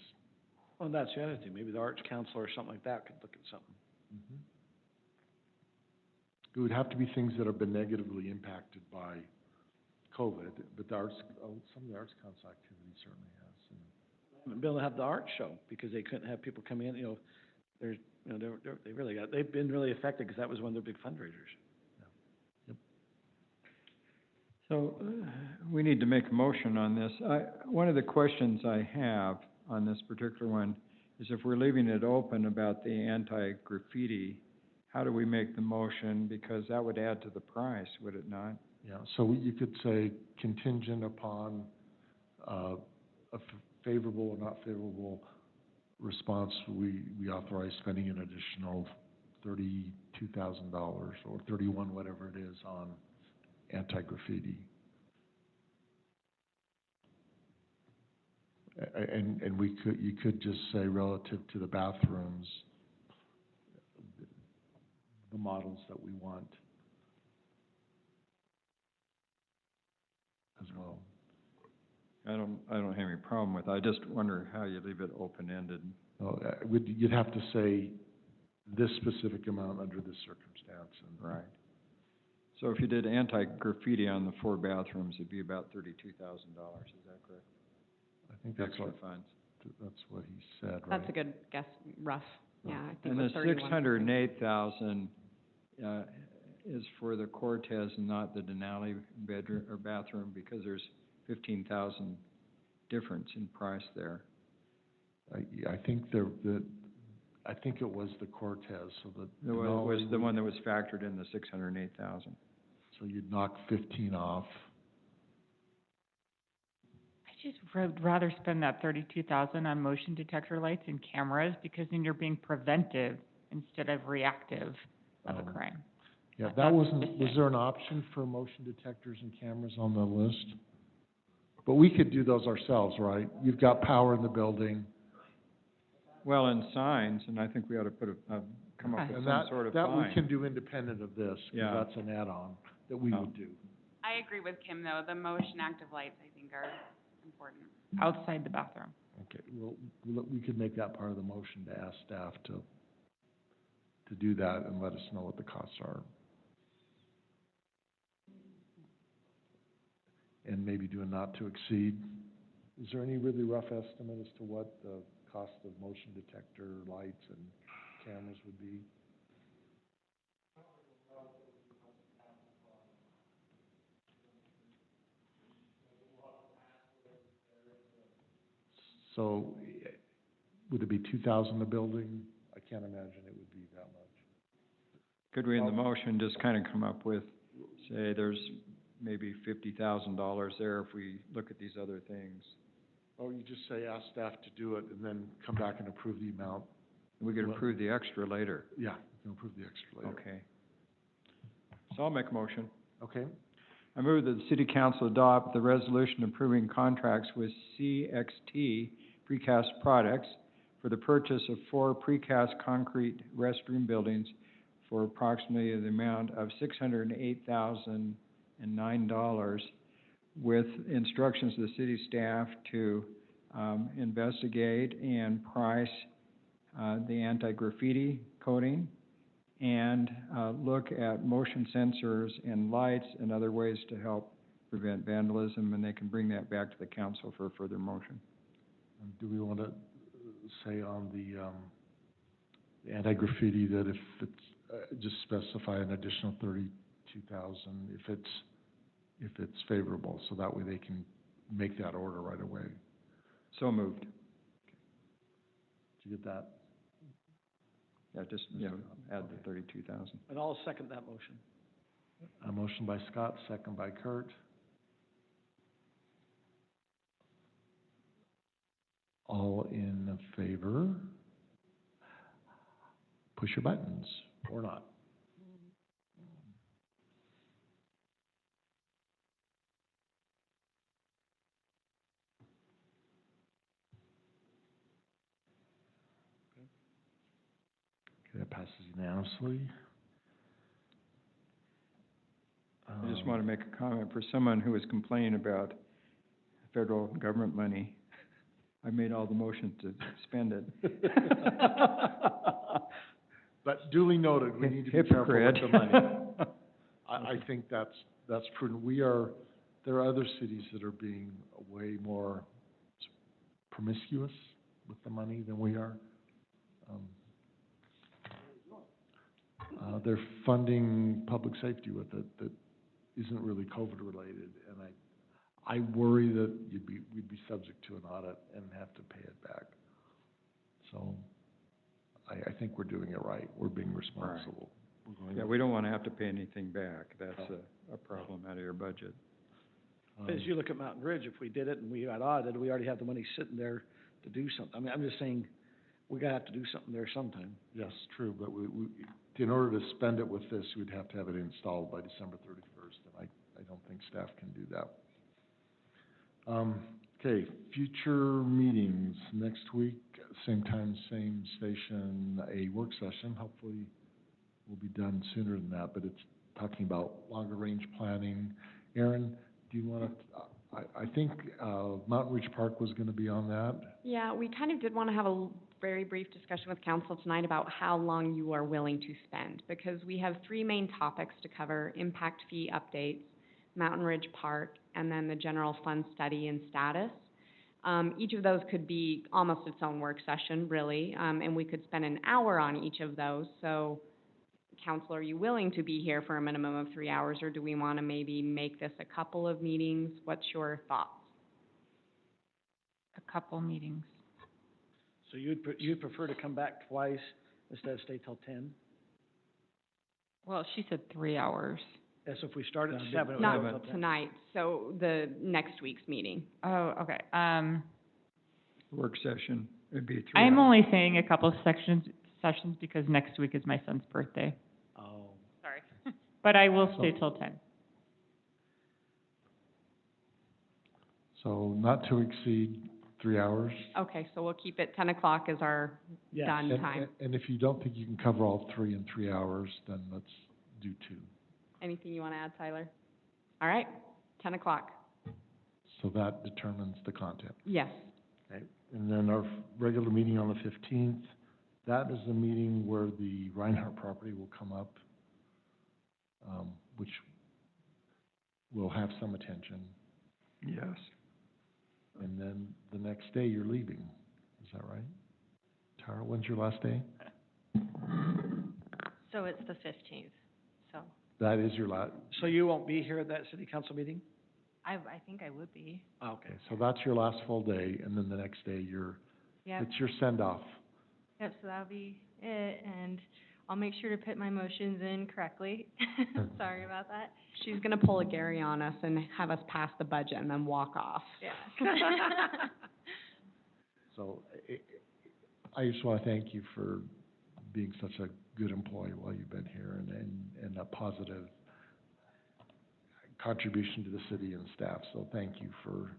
well, that's the other thing, maybe the Arts Council or something like that could look at something. It would have to be things that have been negatively impacted by COVID, but the arts, some of the Arts Council activity certainly has. And Be able to have the art show, because they couldn't have people come in, there's, they've been really affected, because that was one of their big fundraisers. So, we need to make a motion on this. One of the questions I have on this particular one is if we're leaving it open about the anti-graffiti, how do we make the motion? Because that would add to the price, would it not? Yeah, so you could say contingent upon, a favorable or not favorable response, we authorize spending an additional $32,000 or 31, whatever it is, on anti-graffiti. And you could just say relative to the bathrooms, the models that we want. I don't have any problem with it. I just wonder how you leave it open-ended. Oh, you'd have to say this specific amount under this circumstance, and. Right. So if you did anti-graffiti on the 4 bathrooms, it'd be about $32,000, is that correct? I think that's Extra what, funds. that's what he said, right? That's a good guess, rough, yeah, I think And it the was 31. 608,000, is for the Cortez and not the Denali bedroom, or bathroom, because there's 15,000 difference in price there. I think I think it was the Cortez, so that. It was the one that was factored in the 608,000. So you'd knock 15 off. I just would rather spend that 32,000 on motion detector lights and cameras, because then you're being preventive instead of reactive of a crime. Yeah, that wasn't, was there an option for motion detectors and cameras on the list? But we could do those ourselves, right? You've got power in the building. Well, and signs, and I think we ought to put come up with some sort of fine. That we can do independent of this, Yeah. because that's an add-on that we would do. I agree with Kim, though, the motion active lights, I think, are important. Outside the bathroom. Okay, well, we could make that part of the motion to ask staff to do that and let us know what the costs are. And maybe do a not to exceed. Is there any really rough estimate as to what the cost of motion detector lights and cameras would be? So, would it be 2,000 a building? I can't imagine it would be that much. Could we in the motion just kind of come up with, say, there's maybe $50,000 there if we look at these other things? Or you just say, ask staff to do it, and then come back and approve the amount. We could approve the extra later. Yeah, you can approve the extra later. Okay. So I'll make a motion. Okay. I move that the city council adopt the resolution approving contracts with CXT Precast Products for the purchase of 4 precast concrete restroom buildings for approximately the amount of $608,009, with instructions to the city staff to investigate and price the anti-graffiti coating, and look at motion sensors and lights and other ways to help prevent vandalism, and they can bring that back to the council for further motion. And do we want to say on the anti-graffiti that if it's, just specify an additional 32,000 if it's favorable, so that way they can make that order right away? So moved. Did you get that? Yeah, just, add the 32,000. And I'll second that motion. A motion by Scott, second by Kurt. All in favor? Push your buttons, or not. Okay, that passes unanimously. I just want to make a comment for someone who was complaining about federal government money. I made all the motions to spend it. But duly noted, we need to be careful with the money. I think that's prudent. There are other cities that are being way more promiscuous with the money than we are. They're funding public safety with it that isn't really COVID related, and I worry that we'd be subject to an audit and have to pay it back. So I think we're doing it right. We're being responsible. Yeah, we don't want to have to pay anything back. That's a problem out of your budget. As you look at Mountain Ridge, if we did it and we got audited, we already have the money sitting there to do something. I mean, I'm just saying, we gotta have to do something there sometime. Yes, true, but we in order to spend it with this, we'd have to have it installed by December 31st, and I don't think staff can do that. Okay, future meetings, next week, same time, same station, a work session, hopefully we'll be done sooner than that, but it's talking about longer range planning. Aaron, do you want to I think, Mountain Ridge Park was gonna be on that. Yeah, we kind of did want to have a very brief discussion with council tonight about how long you are willing to spend, because we have three main topics to cover: impact fee updates, Mountain Ridge Park, and then the general fund study and status. Each of those could be almost its own work session, really, and we could spend an hour on each of those. So, council, are you willing to be here for a minimum of 3 hours, or do we want to maybe make this a couple of meetings? What's your thoughts? A couple meetings. So you'd prefer to come back twice instead of stay till 10? Well, she said 3 hours. Yes, if we start at 7, it would Not go till 10. tonight, so the next week's meeting. Oh, okay, Work session, it'd be 3 I'm hours. only saying a couple of sessions because next week is my son's birthday. Oh. Sorry. But I will stay till 10. So not to exceed 3 hours. Okay, so we'll keep it 10 o'clock as our Yes. done And- time. And if you don't think you can cover all three in 3 hours, then let's do 2. Anything you want to add, Tyler? All right, 10 o'clock. So that determines the content. Yes. Okay, and then our regular meeting on the 15th, that is the meeting where the Reinhardt property will come up, which will have some attention. Yes. And then the next day, you're leaving. Is that right? Tara, when's your last day? So it's the 15th, so That is your last, So you won't be here at that city council meeting? I think I would be. Okay. okay, so that's your last full day, and then the next day, Yep, it's your send-off. yep, so that'll be it, and I'll make sure to put my motions in correctly. Sorry about that. She's going to pull a Gary on us and have us pass the budget and then walk off. Yeah. So I just want to thank you for being such a good employee while you've been here and a positive contribution to the city and staff. So thank you for,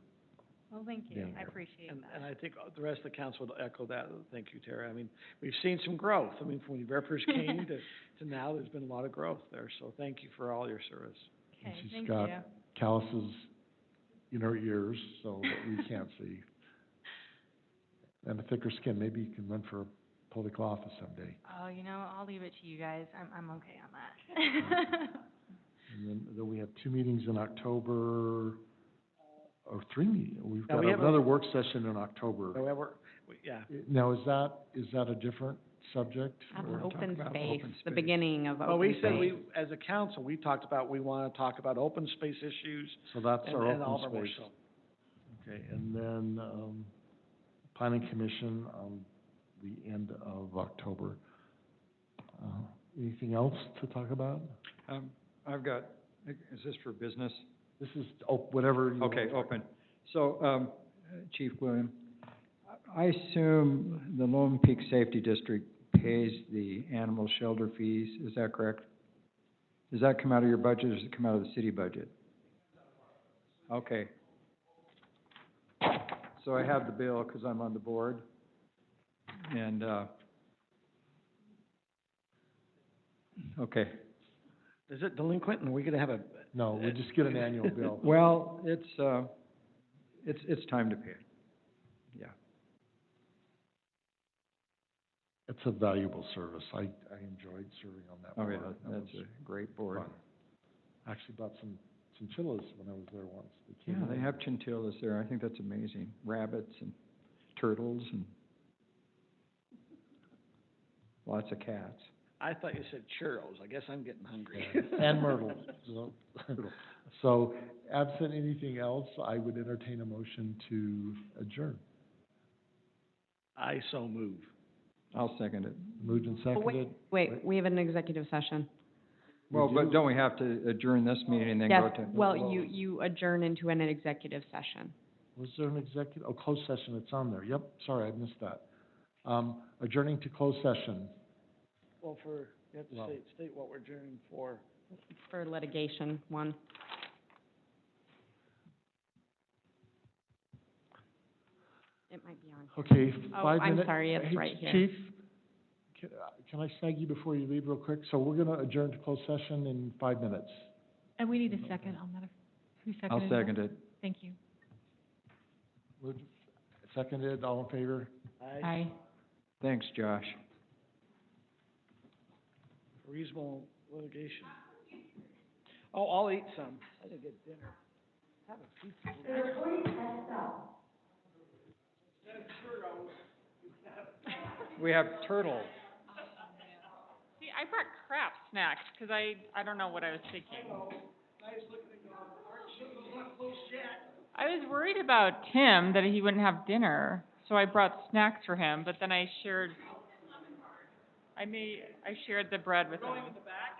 Well, thank you, being I here. appreciate And that. I think the rest of the council would echo that. Thank you, Tara. I mean, we've seen some growth. I mean, from when you very first came to now, there's been a lot of growth there. So thank you for all your service. and Okay, she's thank got you. calluses in her ears, so that we can't see. And a thicker skin. Maybe you can run for public office someday. Oh, I'll leave it to you guys. I'm okay on that. And then we have 2 meetings in October, or 3 meetings. We've Yeah, got we have another work session in October. However, yeah. Now, is that a different subject? That's or- open about space, open the space. beginning of Well, open we space. said as a council, we talked about, we want to talk about open space issues So that's and, our and all of our open more space. so. Okay, and then, planning commission on the end of October. Anything else to talk about? I've got, is this for business? This is, whatever you want. Okay, open. So, Chief William, I assume the Lone Peak Safety District pays the animal shelter fees, is that correct? Does that come out of your budget, or does it come out of the city budget? Okay. So I have the bill, because I'm on the board, and, okay. Is it delinquent and are we going to have a? No, we just get an annual bill. Well, it's time to pay it, yeah. It's a valuable service. I enjoyed serving on that Oh, board. yeah, That that's was a great board. fun. Actually bought some chinchillas when I was there once. Yeah, came they in. have chinchillas there, I think that's amazing, rabbits and turtles and lots of cats. I thought you said churros. I guess I'm getting hungry. And myrtles. So, absent anything else, I would entertain a motion to adjourn. I so move. I'll second it. Moved and But seconded. Wait, we have an executive session. Well, but don't we have to adjourn this meeting and then go Yes, to? well, you adjourn into an executive session. Was there an executive, closed session, it's on there. Yep, sorry, I missed that. Adjourning to closed session. Well, you have to Well- state what we're adjourning for. For litigation, one. It might be on. Okay, Oh, 5 I'm minute- sorry, it's Hey, right here. Chief, can I snag you before you leave real quick? So we're gonna adjourn to closed session in 5 minutes. And we need a second on that. Who I'll seconded it? second it. Thank you. Moved, seconded, all in favor? Aye. Thanks, Josh. Reasonable litigation. Oh, I'll eat some. I didn't get dinner. Have a pizza. We have turtles. See, I brought crap snacks, 'cause I don't know what I was thinking. I was worried about Tim, that he wouldn't have dinner, so I brought snacks for him, but then I shared the bread with him. Going in the back?